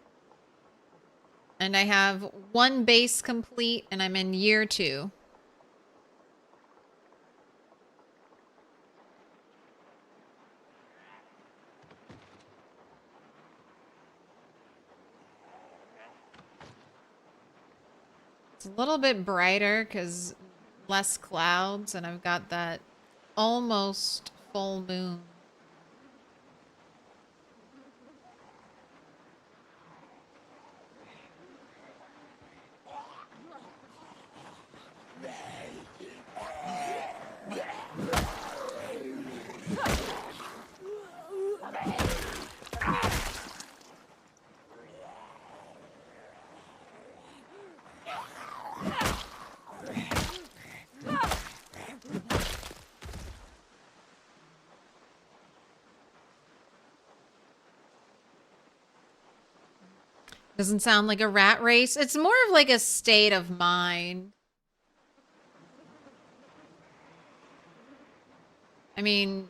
And I have 1 base complete, and I'm in year 2. It's a little bit brighter because less clouds, and I've got that almost full moon. Doesn't sound like a rat race. It's more of like a state of mind. I mean,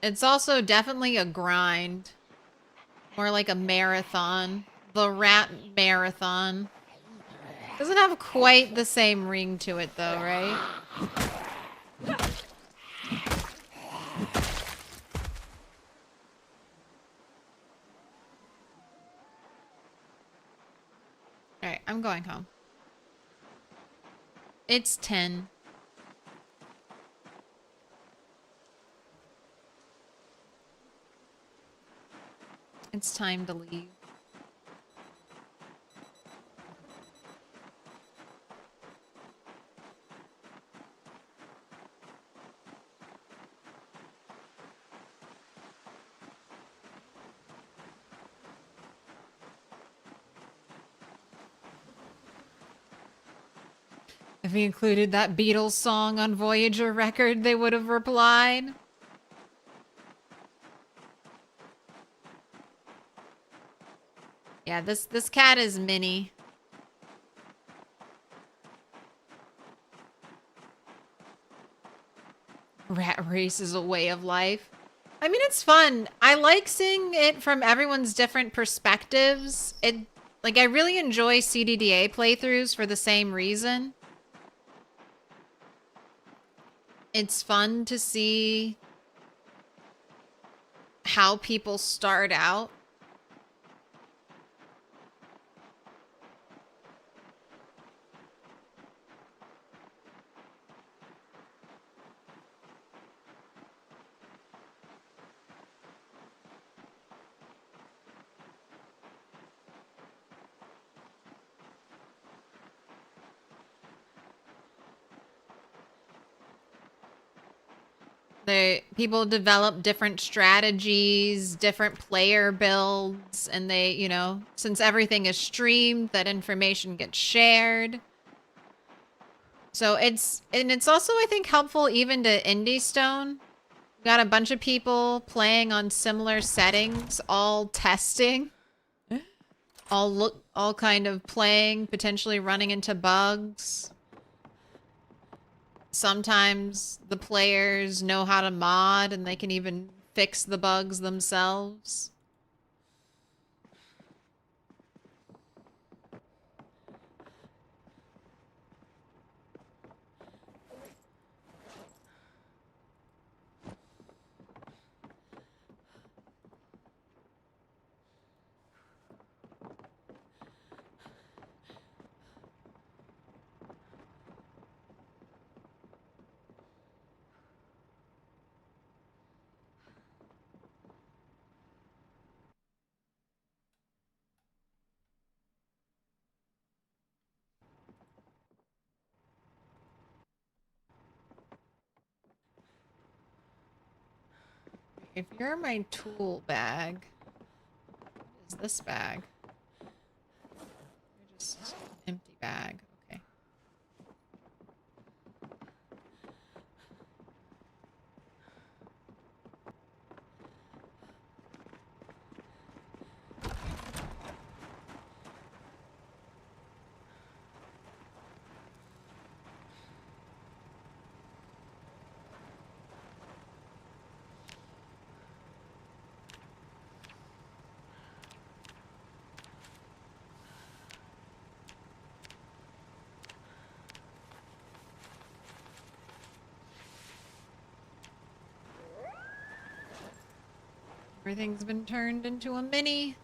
it's also definitely a grind. More like a marathon. The rat marathon. Doesn't have quite the same ring to it though, right? Alright, I'm going home. It's 10. It's time to leave. If he included that Beatles song on Voyager record, they would have replied. Yeah, this cat is Minnie. Rat race is a way of life. I mean, it's fun. I like seeing it from everyone's different perspectives. Like, I really enjoy CDDA playthroughs for the same reason. It's fun to see how people start out. People develop different strategies, different player builds, and they, you know, since everything is streamed, that information gets shared. So it's also, I think, helpful even to Indie Stone. Got a bunch of people playing on similar settings, all testing, all kind of playing, potentially running into bugs. Sometimes the players know how to mod and they can even fix the bugs themselves. If you're my tool bag, what is this bag? chest. Empty bag. Okay. Everything's been turned into a mini.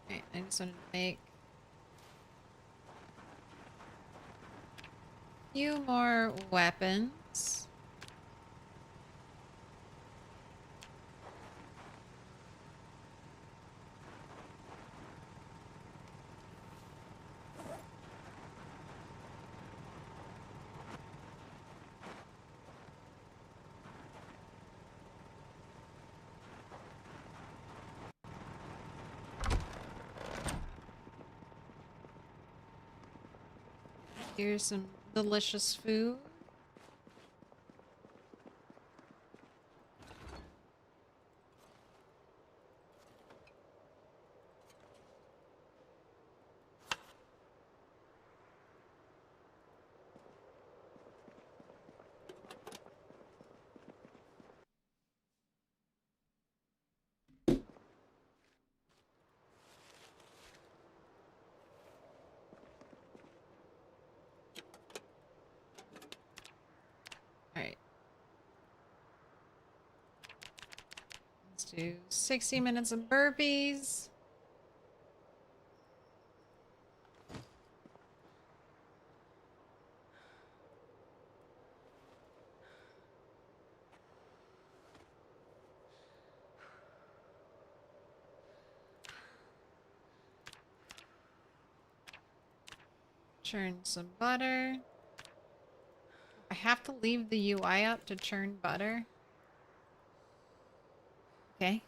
Okay, I just wanted to make a few more weapons. Here's some delicious food. Alright. Let's do 60 minutes of burpees. Churn some butter. I have to leave the UI up to churn butter. Okay.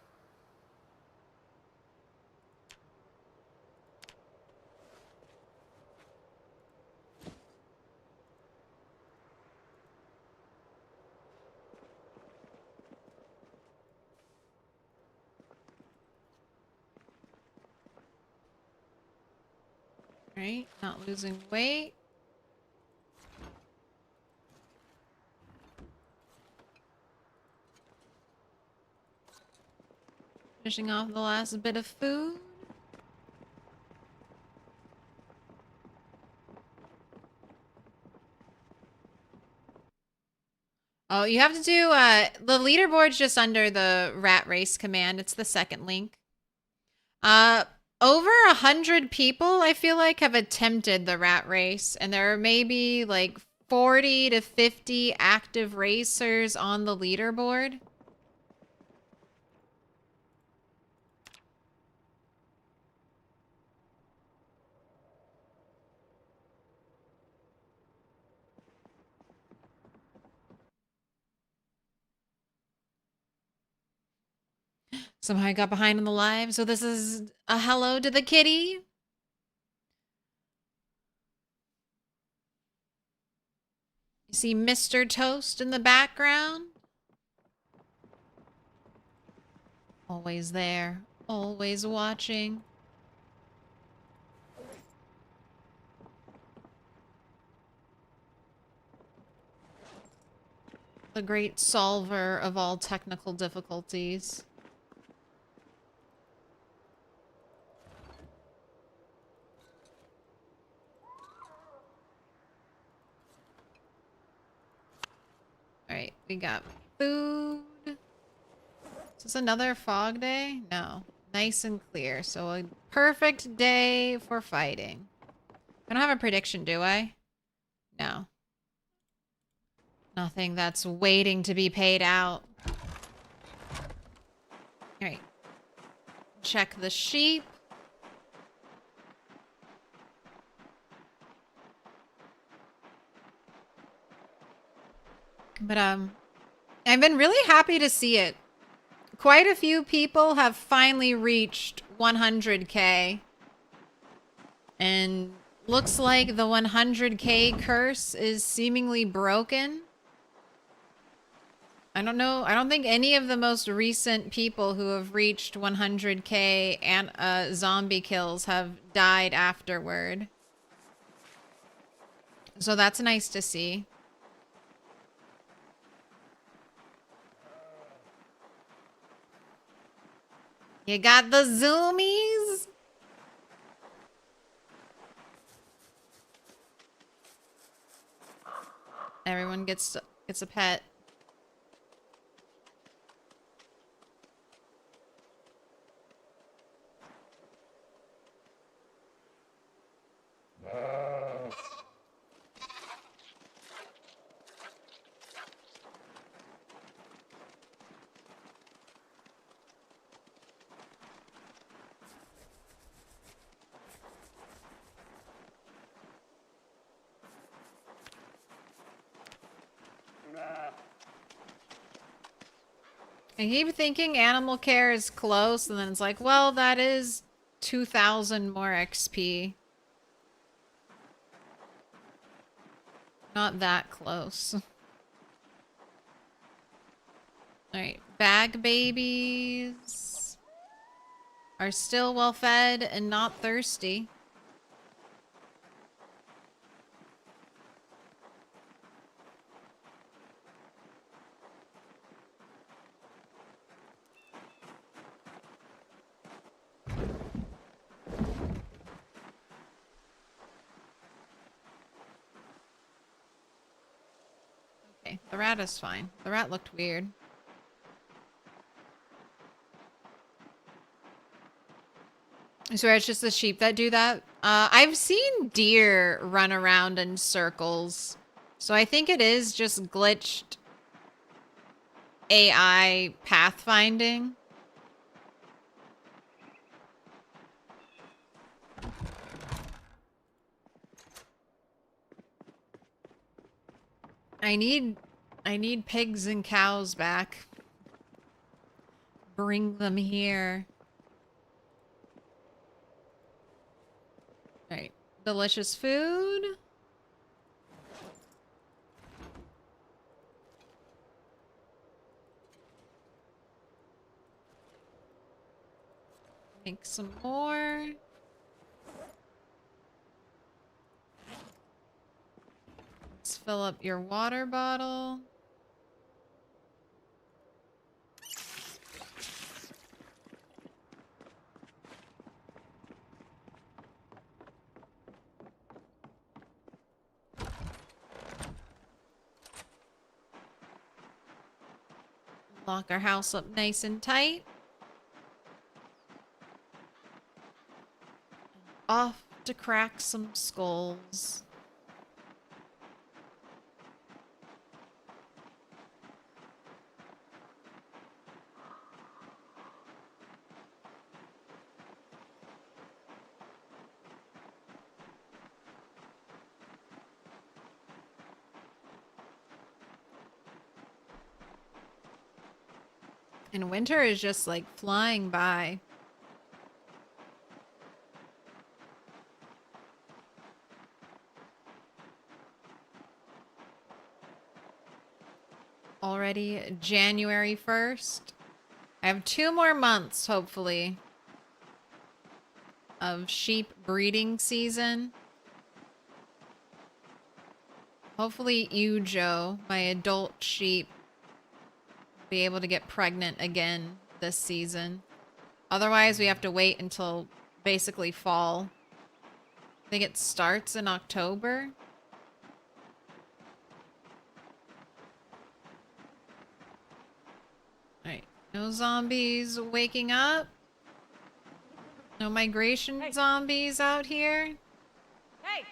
Right, not losing weight. Finishing off the last bit of food. Oh, you have to do, the leaderboard's just under the rat race command. It's the second link. Over 100 people, I feel like, have attempted the rat race, and there are maybe like 40 to 50 active racers on the leaderboard. Somehow I got behind on the live, so this is a hello to the kitty. You see Mr. Toast in the background. Always there, always watching. The great solver of all technical difficulties. Alright, we got food. Is this another fog day? No. Nice and clear. So a perfect day for fighting. I don't have a prediction, do I? No. Nothing that's waiting to be paid out. Alright. Check the sheep. But, I've been really happy to see it quite a few people have finally reached 100K. And looks like the 100K curse is seemingly broken. I don't know. I don't think any of the most recent people who have reached 100K and zombie kills have died afterward. So that's nice to see. You got the zoomies? Everyone gets a pet. I keep thinking animal care is close, and then it's like, well, that is 2,000 more XP. Not that close. Alright, bag babies are still well fed and not thirsty. Okay, the rat is fine. The rat looked weird. I swear it's just the sheep that do that. I've seen deer run around in circles. So I think it is just glitched AI pathfinding. I need pigs and cows back. Bring them here. Alright. Delicious food. Make some more. Let's fill up your water bottle. Lock our house up nice and tight. Off to crack some skulls. And winter is just like flying by. Already January 1st. I have 2 more months, hopefully, of sheep breeding season. Hopefully Ujo, my adult sheep, will be able to get pregnant again this season. Otherwise, we have to wait until basically fall. I think it starts in October. Alright, no zombies waking up. No migration zombies out here. Hey!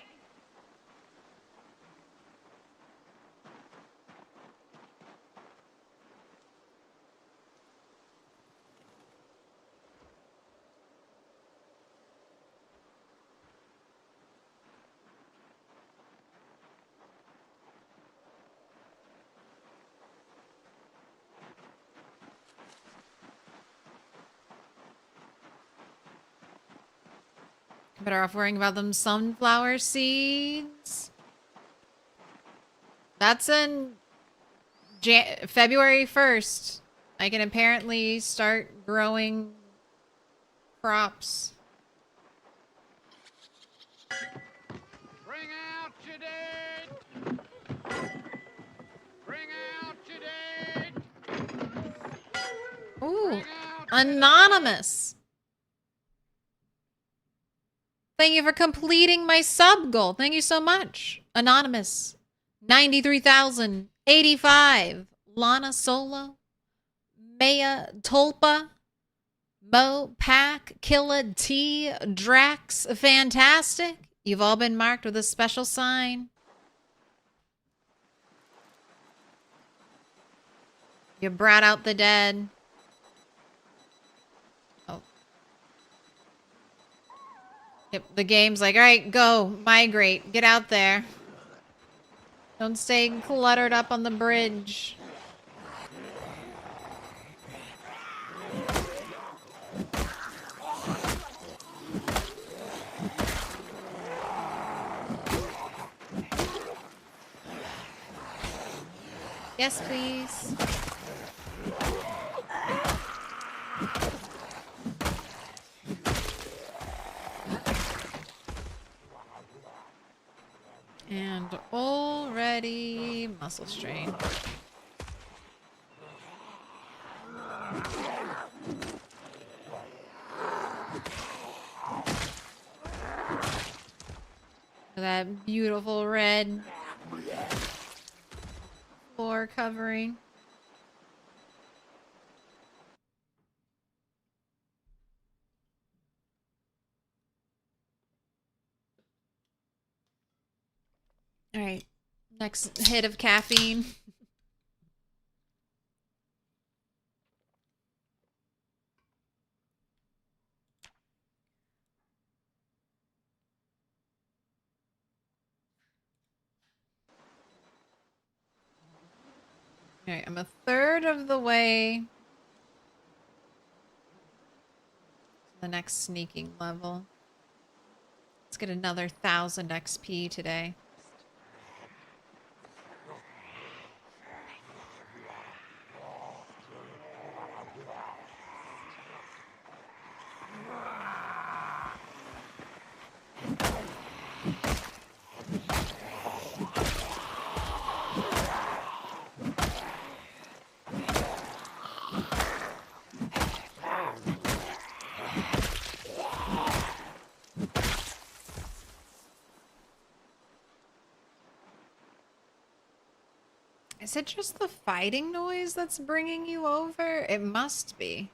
Better off worrying about them sunflower seeds. That's in February 1st. I can apparently start growing crops. Bring out your dead! Bring out your dead! Ooh, anonymous. Thank you for completing my sub goal. Thank you so much. Anonymous. 93,085. Lana Solo. Maya Tolpa. Mo Pack. Killa T. Drax. Fantastic. You've all been marked with a special sign. You brought out the dead. Oh. Yep, the game's like, all right, go, migrate, get out there. Don't stay cluttered up on the bridge. Yes, please. And already muscle strain. That beautiful red floor covering. All right, next hit of caffeine. All right, I'm a third of the way to the next sneaking level. Let's get another 1,000 XP today. Is it just the fighting noise that's bringing you over? It must be.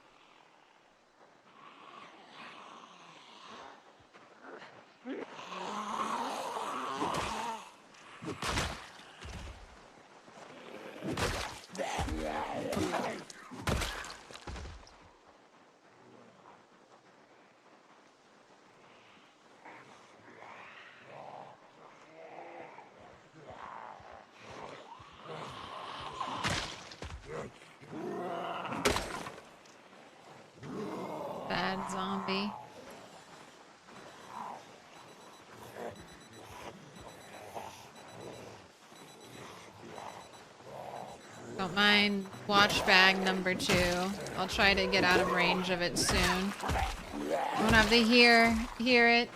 Bad zombie. Don't mind watch bag number 2. I'll try to get out of range of it soon. I won't have to hear it.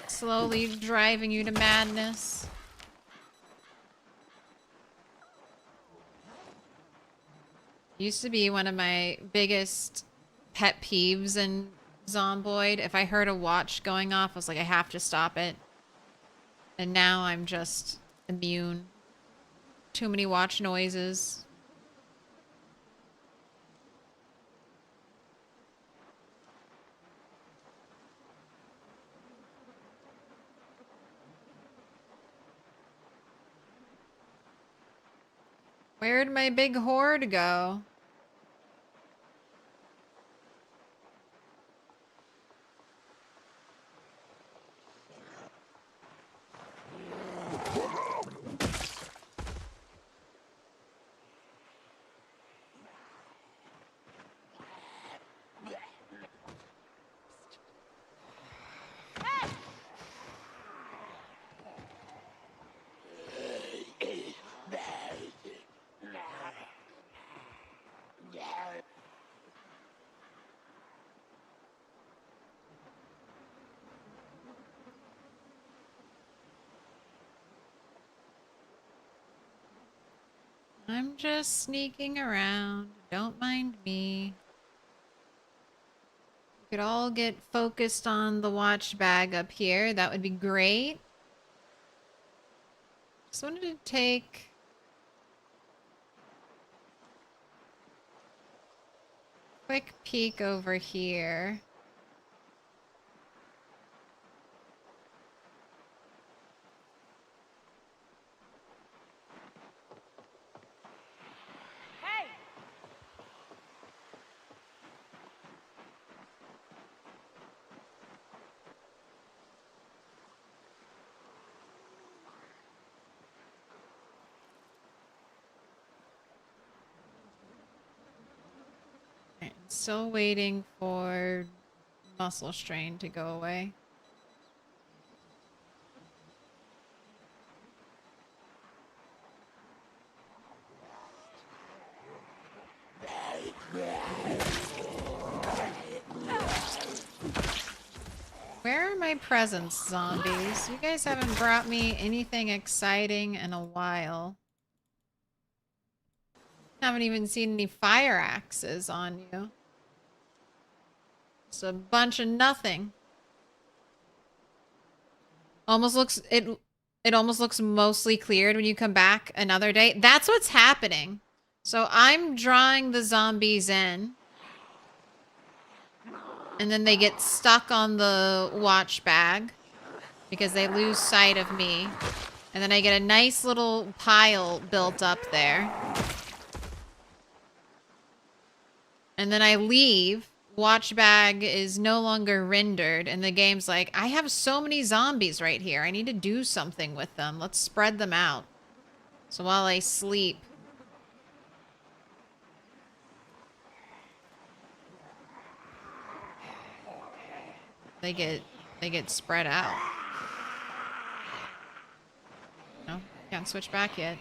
Slowly driving you to madness. Used to be one of my biggest pet peeves in Zomboid. If I heard a watch going off, I was like, I have to stop it. And now I'm just immune. Too many watch noises. Where'd my big horde go? I'm just sneaking around. Don't mind me. We could all get focused on the watch bag up here. That would be great. Just wanted to take a quick peek over here. Still waiting for muscle strain to go away. Where are my presents, zombies? You guys haven't brought me anything exciting in a while. Haven't even seen any fire axes on you. It's a bunch of nothing. Almost looks it almost looks mostly cleared when you come back another day. That's what's happening. So I'm drawing the zombies in. And then they get stuck on the watch bag because they lose sight of me. And then I get a nice little pile built up there. And then I leave. Watch bag is no longer rendered. And the game's like, I have so many zombies right here. I need to do something with them. Let's spread them out. So while I sleep, they get spread out. No, can't switch back yet.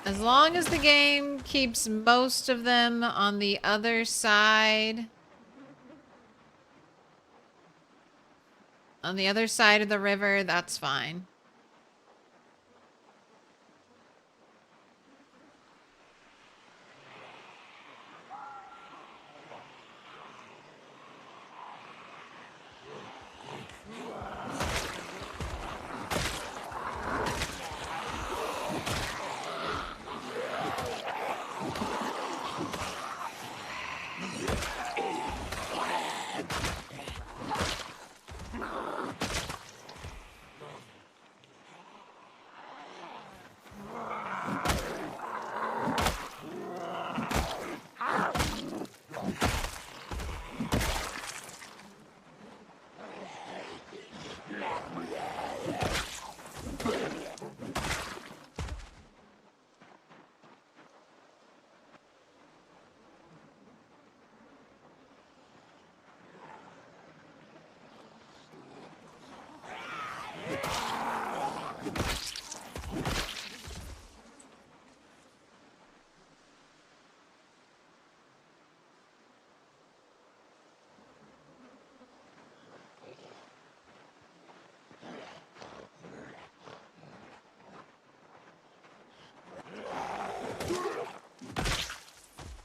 As long as the game keeps most of them on the other side. On the other side of the river, that's fine.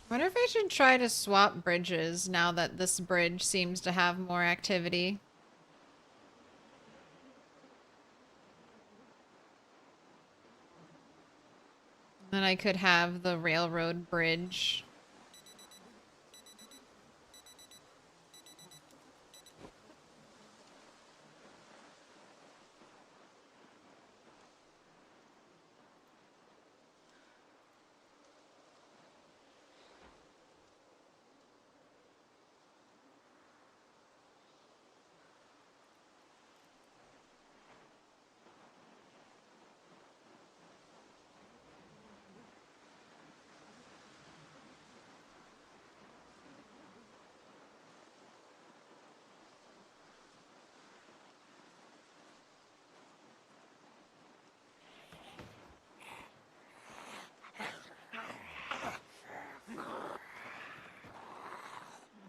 I wonder if I should try to swap bridges now that this bridge seems to have more activity. Then I could have the railroad bridge.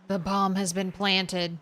The bomb has been planted.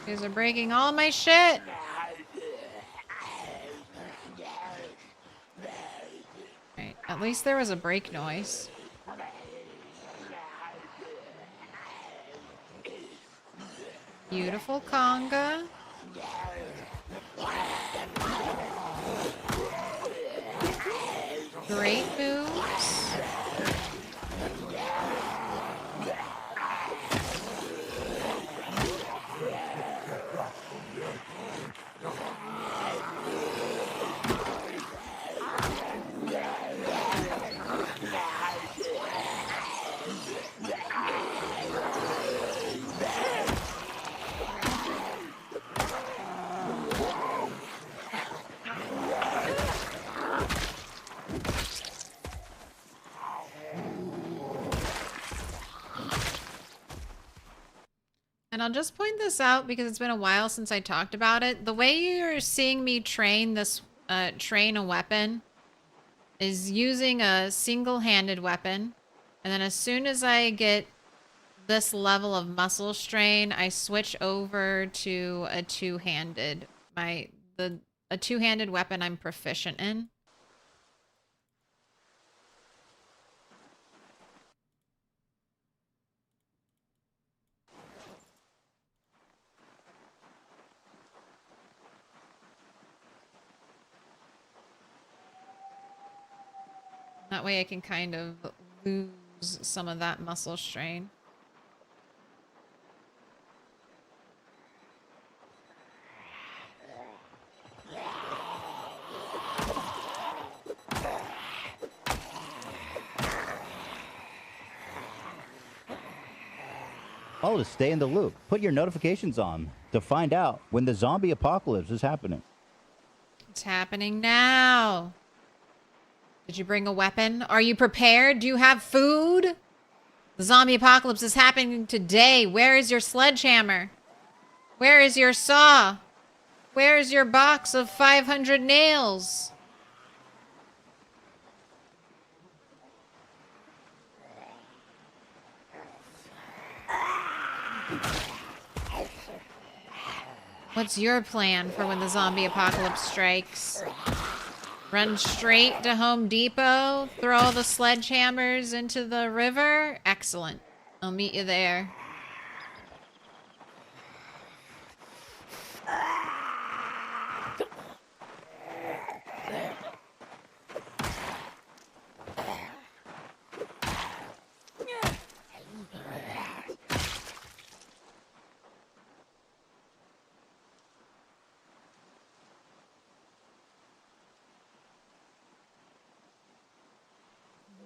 You guys are breaking all my shit. Right, at least there was a break noise. Beautiful conga. Great moves. And I'll just point this out because it's been a while since I talked about it. The way you're seeing me train this, train a weapon is using a single-handed weapon. And then as soon as I get this level of muscle strain, I switch over to a two-handed. A two-handed weapon I'm proficient in. That way I can kind of lose some of that muscle strain. Oh, to stay in the loop, put your notifications on to find out when the zombie apocalypse is happening. It's happening now. Did you bring a weapon? Are you prepared? Do you have food? The zombie apocalypse is happening today. Where is your sledgehammer? Where is your saw? Where is your box of 500 nails? What's your plan for when the zombie apocalypse strikes? Run straight to Home Depot? Throw all the sledgehammers into the river? Excellent. I'll meet you there.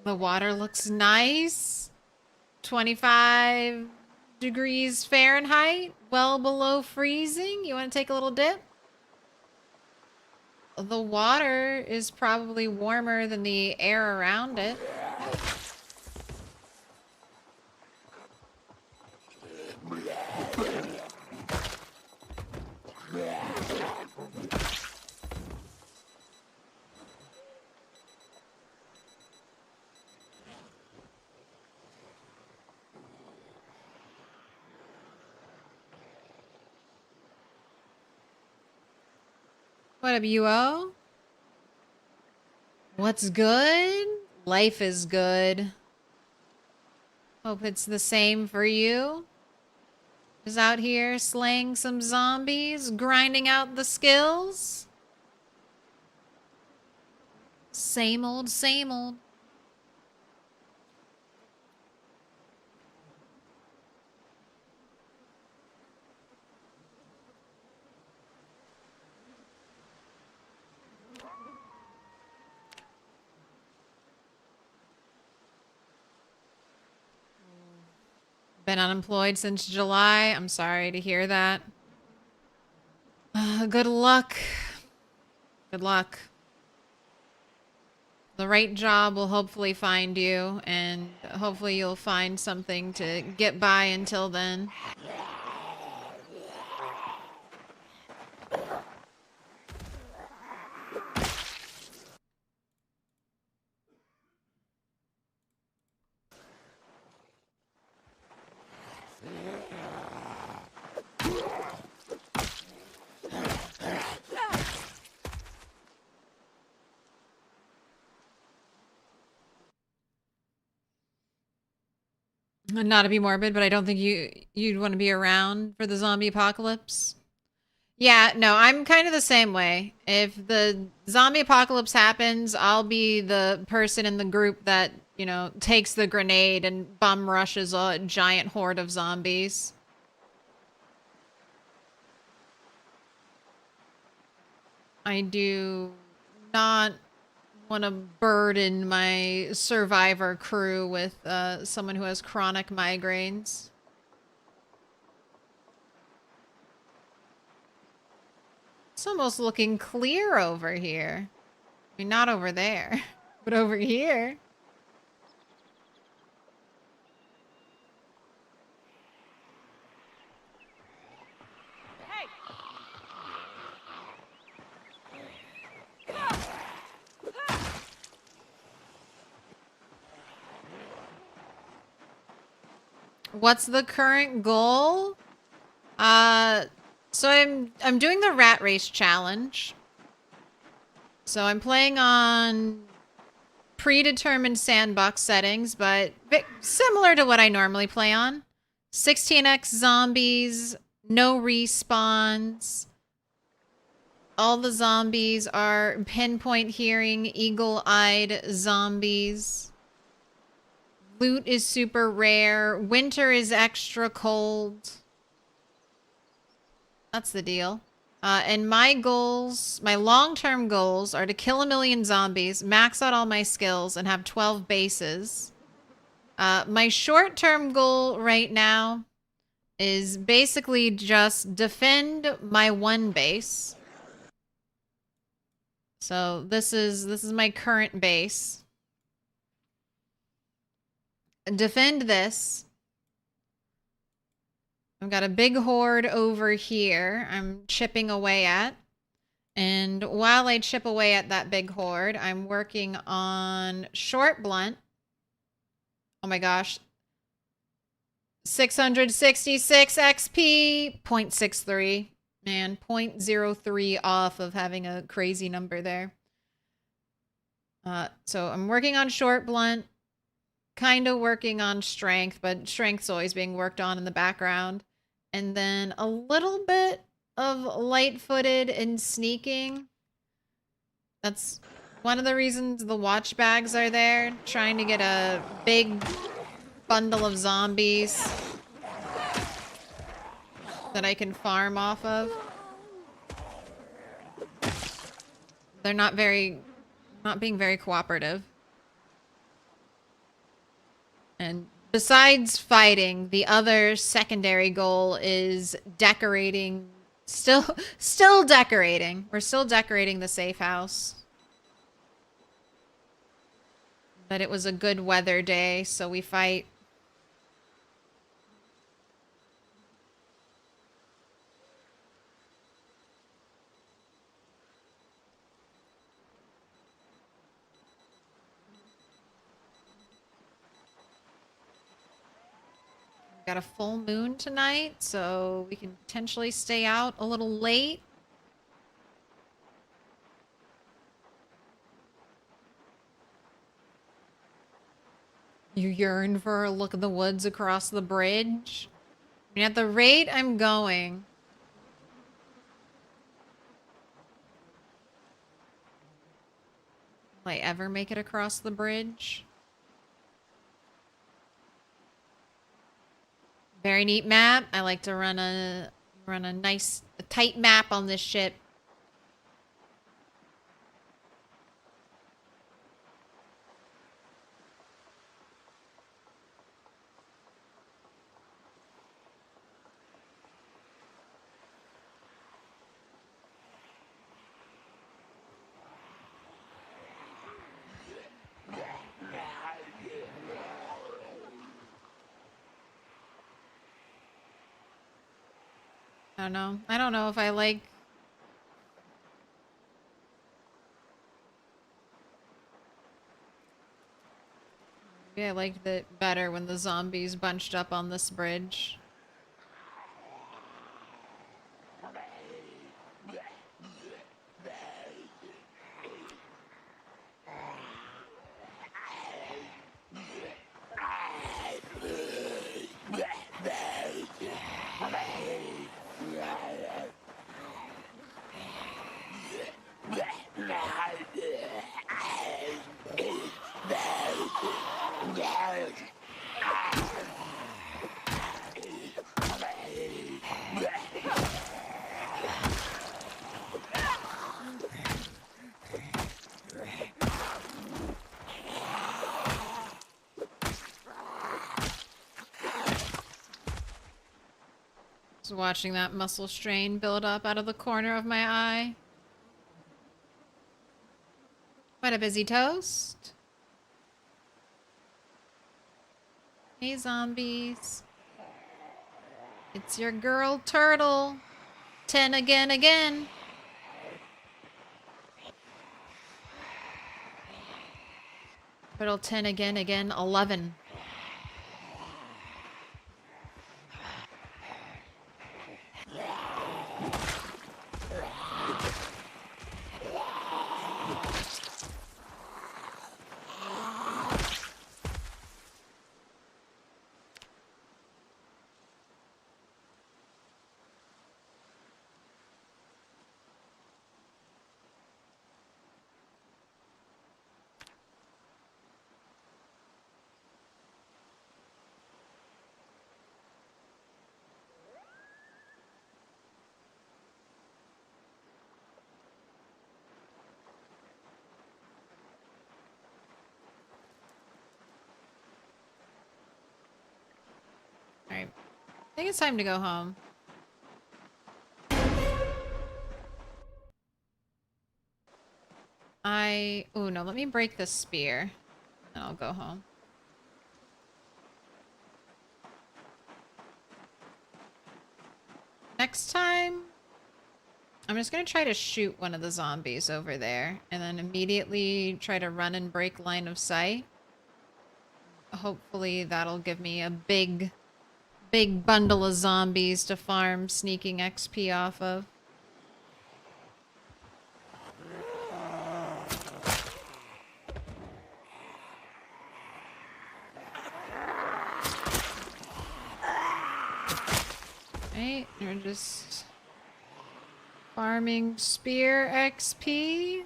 The water looks nice. 25 degrees Fahrenheit, well below freezing. You want to take a little dip? The water is probably warmer than the air around it. What up, UO? What's good? Life is good. Hope it's the same for you. Just out here slaying some zombies, grinding out the skills. Same old, same old. Been unemployed since July. I'm sorry to hear that. Good luck. Good luck. The right job will hopefully find you, and hopefully you'll find something to get by until then. Not to be morbid, but I don't think you'd want to be around for the zombie apocalypse. Yeah, no, I'm kind of the same way. If the zombie apocalypse happens, I'll be the person in the group that, you know, takes the grenade and bum rushes a giant horde of zombies. I do not want to burden my survivor crew with someone who has chronic migraines. It's almost looking clear over here. I mean, not over there, but over here. What's the current goal? So I'm doing the rat race challenge. So I'm playing on predetermined sandbox settings, but similar to what I normally play on. 16x zombies, no respawns. All the zombies are pinpoint hearing, eagle-eyed zombies. Loot is super rare. Winter is extra cold. That's the deal. And my goals, my long-term goals are to kill 1 million zombies, max out all my skills, and have 12 bases. My short-term goal right now is basically just defend my 1 base. So this is my current base. Defend this. I've got a big horde over here I'm chipping away at. And while I chip away at that big horde, I'm working on short blunt. Oh my gosh. 666 XP, 0.63. Man, 0.03 off of having a crazy number there. So I'm working on short blunt. Kind of working on strength, but strength's always being worked on in the background. And then a little bit of light-footed and sneaking. That's one of the reasons the watch bags are there. Trying to get a big bundle of zombies that I can farm off of. They're not being very cooperative. And besides fighting, the other secondary goal is decorating. Still decorating. We're still decorating the safe house. But it was a good weather day, so we fight. Got a full moon tonight, so we can potentially stay out a little late. You yearn for a look at the woods across the bridge? I mean, at the rate I'm going, will I ever make it across the bridge? Very neat map. I like to run a nice, tight map on this ship. I don't know. I don't know if I like... Maybe I liked it better when the zombies bunched up on this bridge. Just watching that muscle strain build up out of the corner of my eye. What a busy toast. Hey, zombies. It's your girl, Turtle. 10 again. Turtle 10 again, 11. Alright. I think it's time to go home. Oh no, let me break this spear. And I'll go home. Next time, I'm just gonna try to shoot one of the zombies over there. And then immediately try to run and break line of sight. Hopefully that'll give me a big bundle of zombies to farm sneaking XP off of. Right, we're just farming spear XP.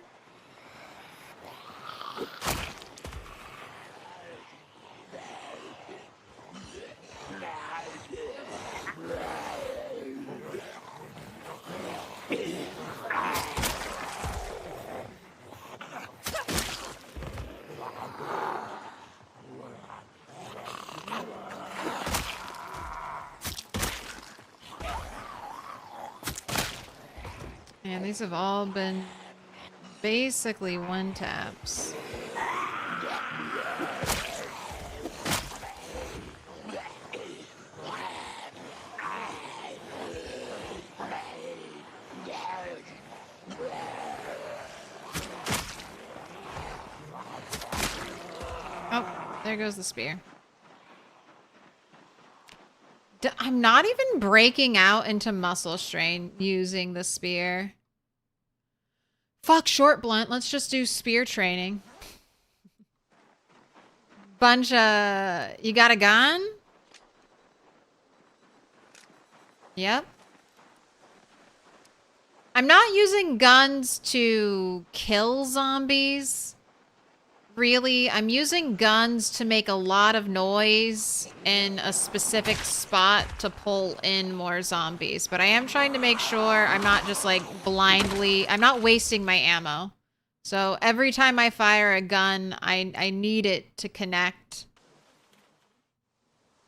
And these have all been basically one taps. Oh, there goes the spear. I'm not even breaking out into muscle strain using the spear. Fuck short blunt. Let's just do spear training. Bunch of... You got a gun? Yep. I'm not using guns to kill zombies. Really, I'm using guns to make a lot of noise in a specific spot to pull in more zombies. But I am trying to make sure I'm not just like blindly... I'm not wasting my ammo. So every time I fire a gun, I need it to connect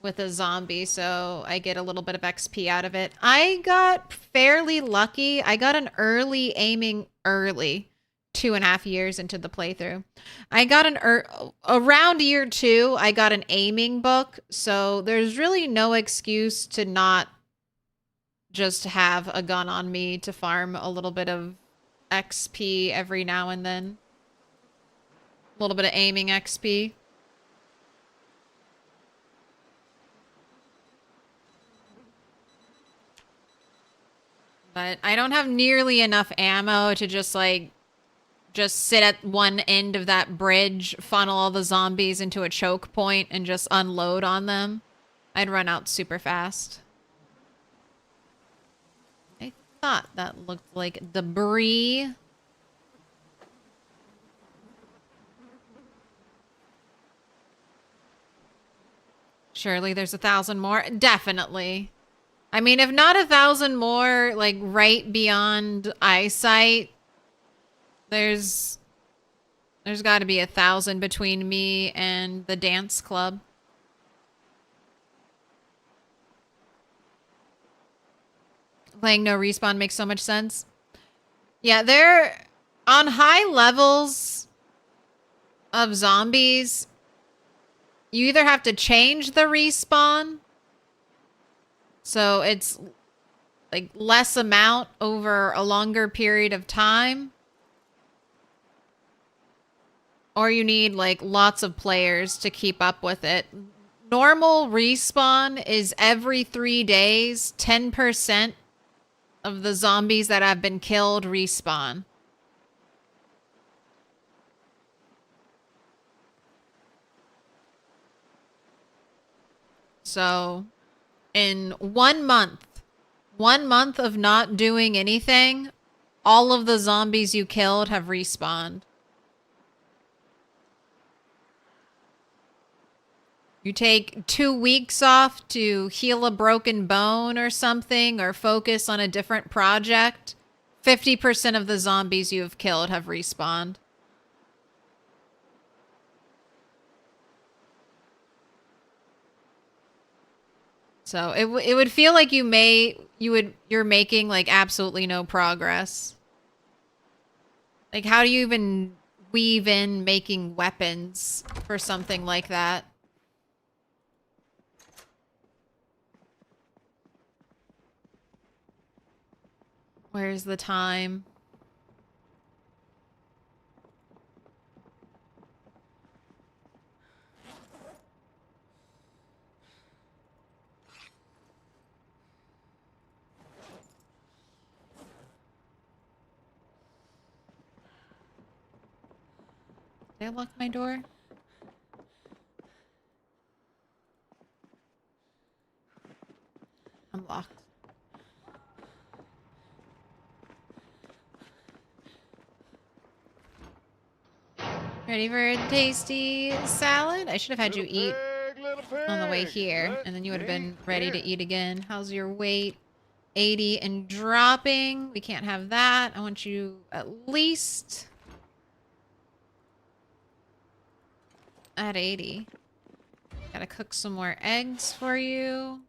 with a zombie so I get a little bit of XP out of it. I got fairly lucky. I got an early aiming early. 2.5 years into the playthrough. I got around year 2, I got an aiming book, so there's really no excuse to not just have a gun on me to farm a little bit of XP every now and then. A little bit of aiming XP. But I don't have nearly enough ammo to just like sit at one end of that bridge, funnel all the zombies into a choke point, and just unload on them. I'd run out super fast. I thought that looked like debris. Surely there's 1,000 more. Definitely. I mean, if not 1,000 more, like right beyond eyesight, there's got to be 1,000 between me and the dance club. Playing no respawn makes so much sense. Yeah, they're on high levels of zombies. You either have to change the respawn, so it's like less amount over a longer period of time, or you need like lots of players to keep up with it. Normal respawn is every 3 days, 10% of the zombies that have been killed respawn. So, in 1 month, 1 month of not doing anything, all of the zombies you killed have respawned. You take 2 weeks off to heal a broken bone or something, or focus on a different project, 50% of the zombies you have killed have respawned. So it would feel like you're making like absolutely no progress. Like, how do you even weave in making weapons for something like that? Where's the time? Did I lock my door? I'm locked. Ready for a tasty salad? I should have had you eat on the way here, and then you would have been ready to eat again. How's your weight? 80 and dropping. We can't have that. I want you at least at 80. Gotta cook some more eggs for you.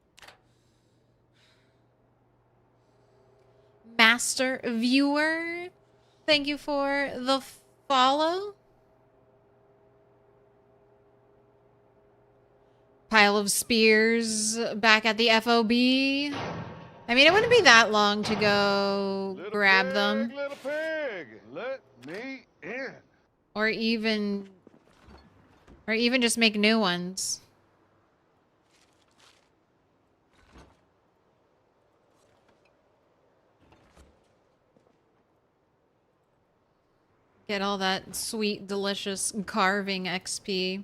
Master viewer, thank you for the follow. Pile of spears back at the FOB. I mean, it wouldn't be that long to go grab them. Little pig, let me in. Or even just make new ones. Get all that sweet, delicious carving XP.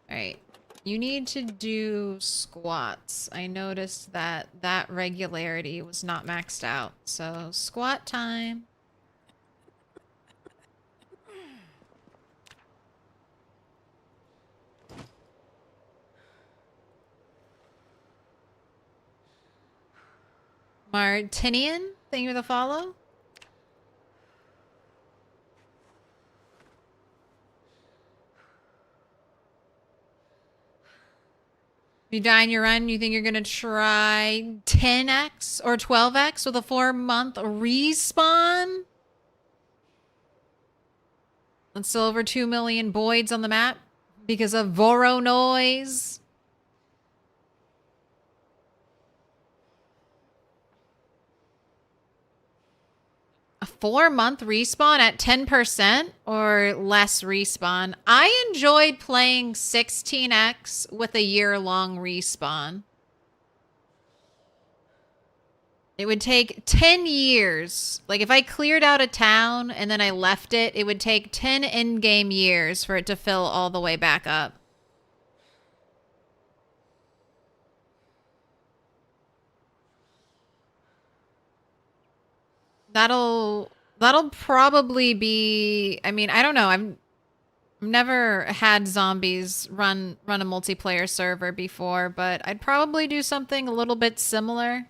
Alright. You need to do squats. I noticed that regularity was not maxed out. So, squat time. Martinian, thank you for the follow. You die in your run, you think you're gonna try 10x or 12x with a 4-month respawn? And still over 2 million Boyds on the map because of Voro noise. 4-month respawn at 10% or less respawn. I enjoyed playing 16x with a year-long respawn. It would take 10 years. Like, if I cleared out a town and then I left it, it would take 10 in-game years for it to fill all the way back up. That'll probably be, I mean, I don't know. I've never had zombies run a multiplayer server before, but I'd probably do something a little bit similar.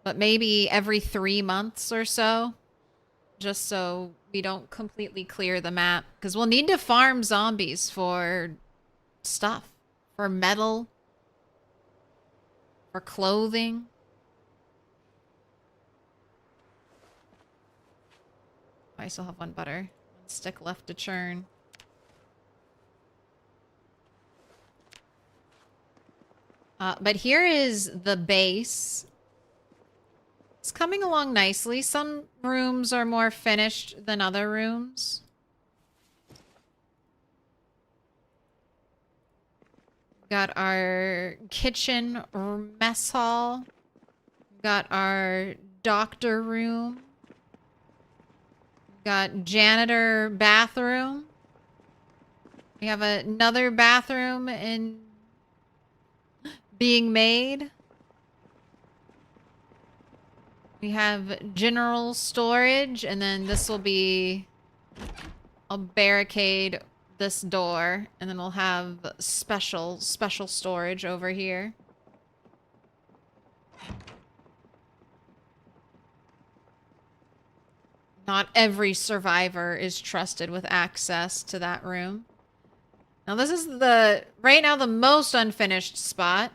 But maybe every 3 months or so, just so we don't completely clear the map, because we'll need to farm zombies for stuff, for metal, for clothing. I still have 1 butter. 1 stick left to churn. But here is the base. It's coming along nicely. Some rooms are more finished than other rooms. Got our kitchen mess hall. Got our doctor room. Got janitor bathroom. We have another bathroom being made. We have general storage, and then this will be... I'll barricade this door, and then we'll have special storage over here. Not every survivor is trusted with access to that room. Now this is right now the most unfinished spot.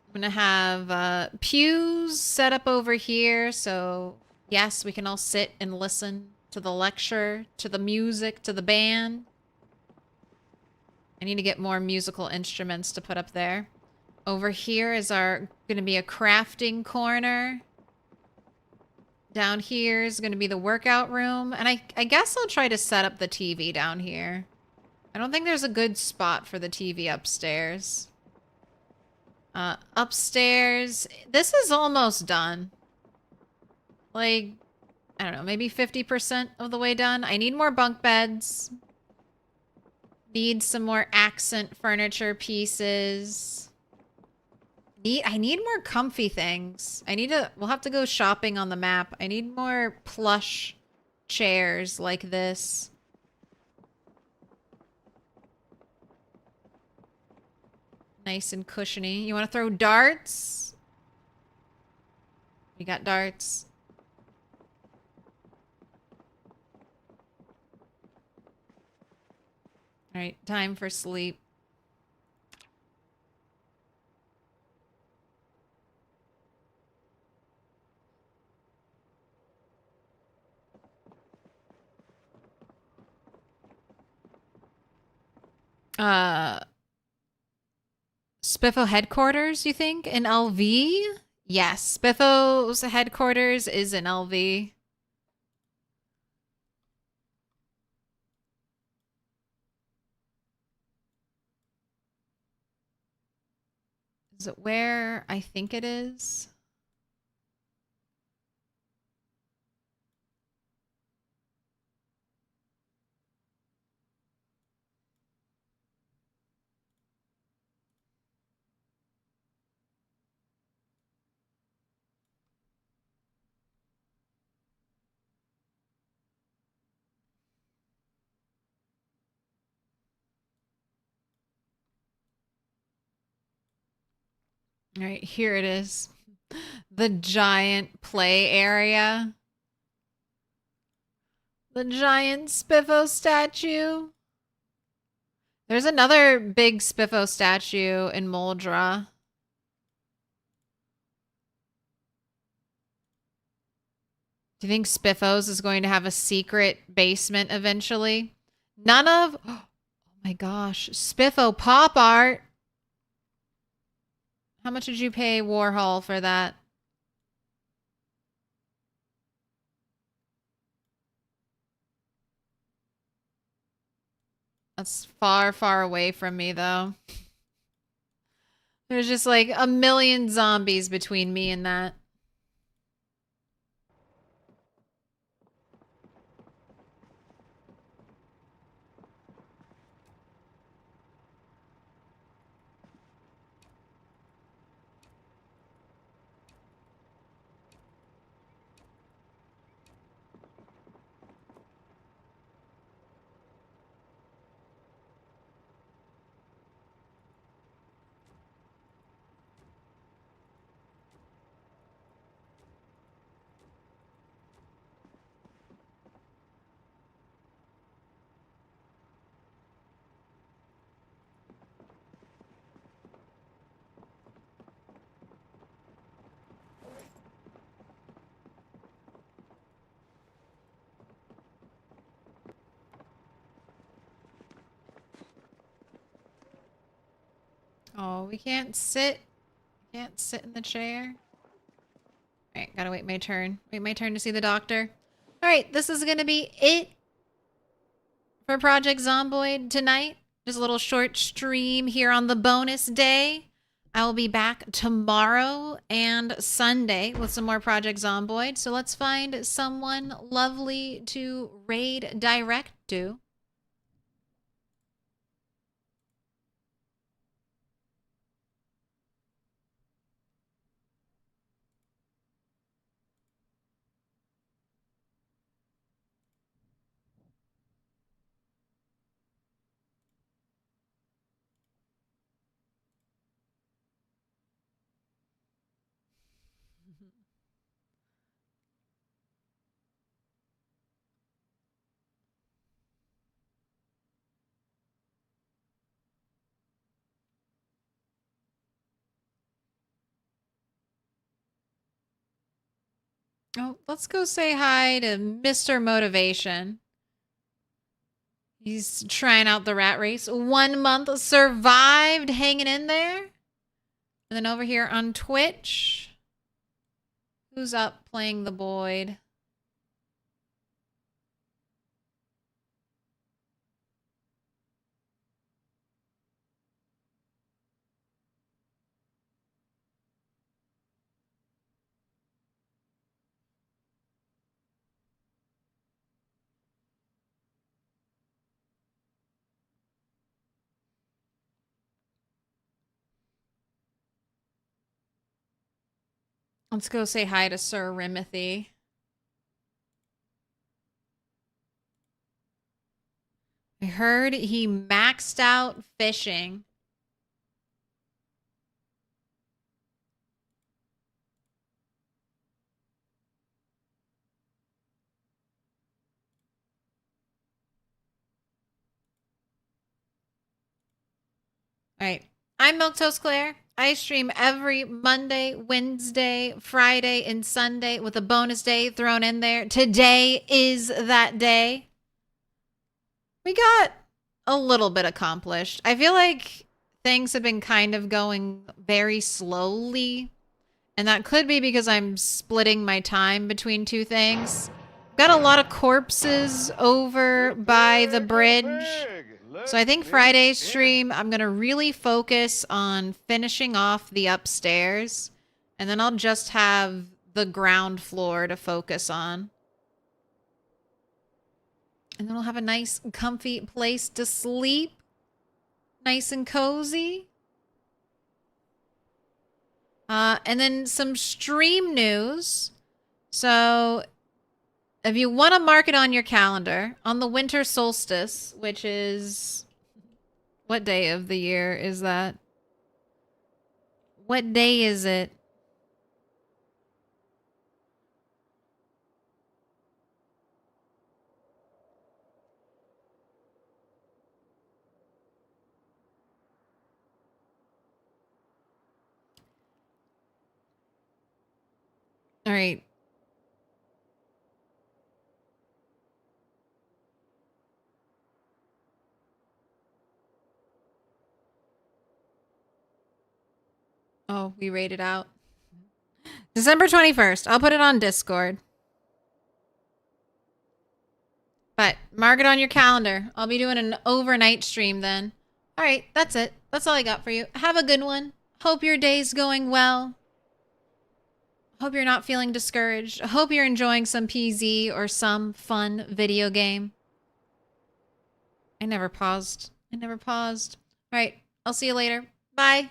I'm gonna have pews set up over here, so yes, we can all sit and listen to the lecture, to the music, to the band. I need to get more musical instruments to put up there. Over here is gonna be a crafting corner. Down here is gonna be the workout room, and I guess I'll try to set up the TV down here. I don't think there's a good spot for the TV upstairs. Upstairs, this is almost done. Like, I don't know, maybe 50% of the way done. I need more bunk beds. Need some more accent furniture pieces. I need more comfy things. We'll have to go shopping on the map. I need more plush chairs like this. Nice and cushiony. You want to throw darts? You got darts. All right, time for sleep. Spiffo headquarters, you think? In LV? Yes, Spiffo's headquarters is in LV. Is it where I think it is? All right, here it is. The giant play area. The giant Spiffo statue. There's another big Spiffo statue in Moldra. Do you think Spiffos is going to have a secret basement eventually? Oh my gosh, Spiffo pop art. How much did you pay Warhol for that? That's far, far away from me, though. There's just like a million zombies between me and that. Oh, we can't sit. Can't sit in the chair. Alright, gotta wait my turn. Wait my turn to see the doctor. Alright, this is gonna be it for Project Zomboid tonight. Just a little short stream here on the bonus day. I will be back tomorrow and Sunday with some more Project Zomboid. So let's find someone lovely to raid direct to. Oh, let's go say hi to Mr. Motivation. He's trying out the rat race. 1 month survived, hanging in there. And then over here on Twitch, who's up playing the Boyd? Let's go say hi to Sir Rimothy. I heard he maxed out fishing. All right. I'm Milquetoast Claire. I stream every Monday, Wednesday, Friday, and Sunday with a bonus day thrown in there. Today is that day. We got a little bit accomplished. I feel like things have been kind of going very slowly, and that could be because I'm splitting my time between two things. Got a lot of corpses over by the bridge. So I think Friday's stream, I'm going to really focus on finishing off the upstairs, and then I'll just have the ground floor to focus on. And then we'll have a nice, comfy place to sleep. Nice and cozy. And then some stream news. So if you want to mark it on your calendar, on the winter solstice, which is... What day of the year is that? What day is it? All right. Oh, we rated out. December 21st. I'll put it on Discord. But mark it on your calendar. I'll be doing an overnight stream then. All right, that's it. That's all I got for you. Have a good one. Hope your day's going well. Hope you're not feeling discouraged. Hope you're enjoying some PZ or some fun video game. I never paused. All right, I'll see you later. Bye.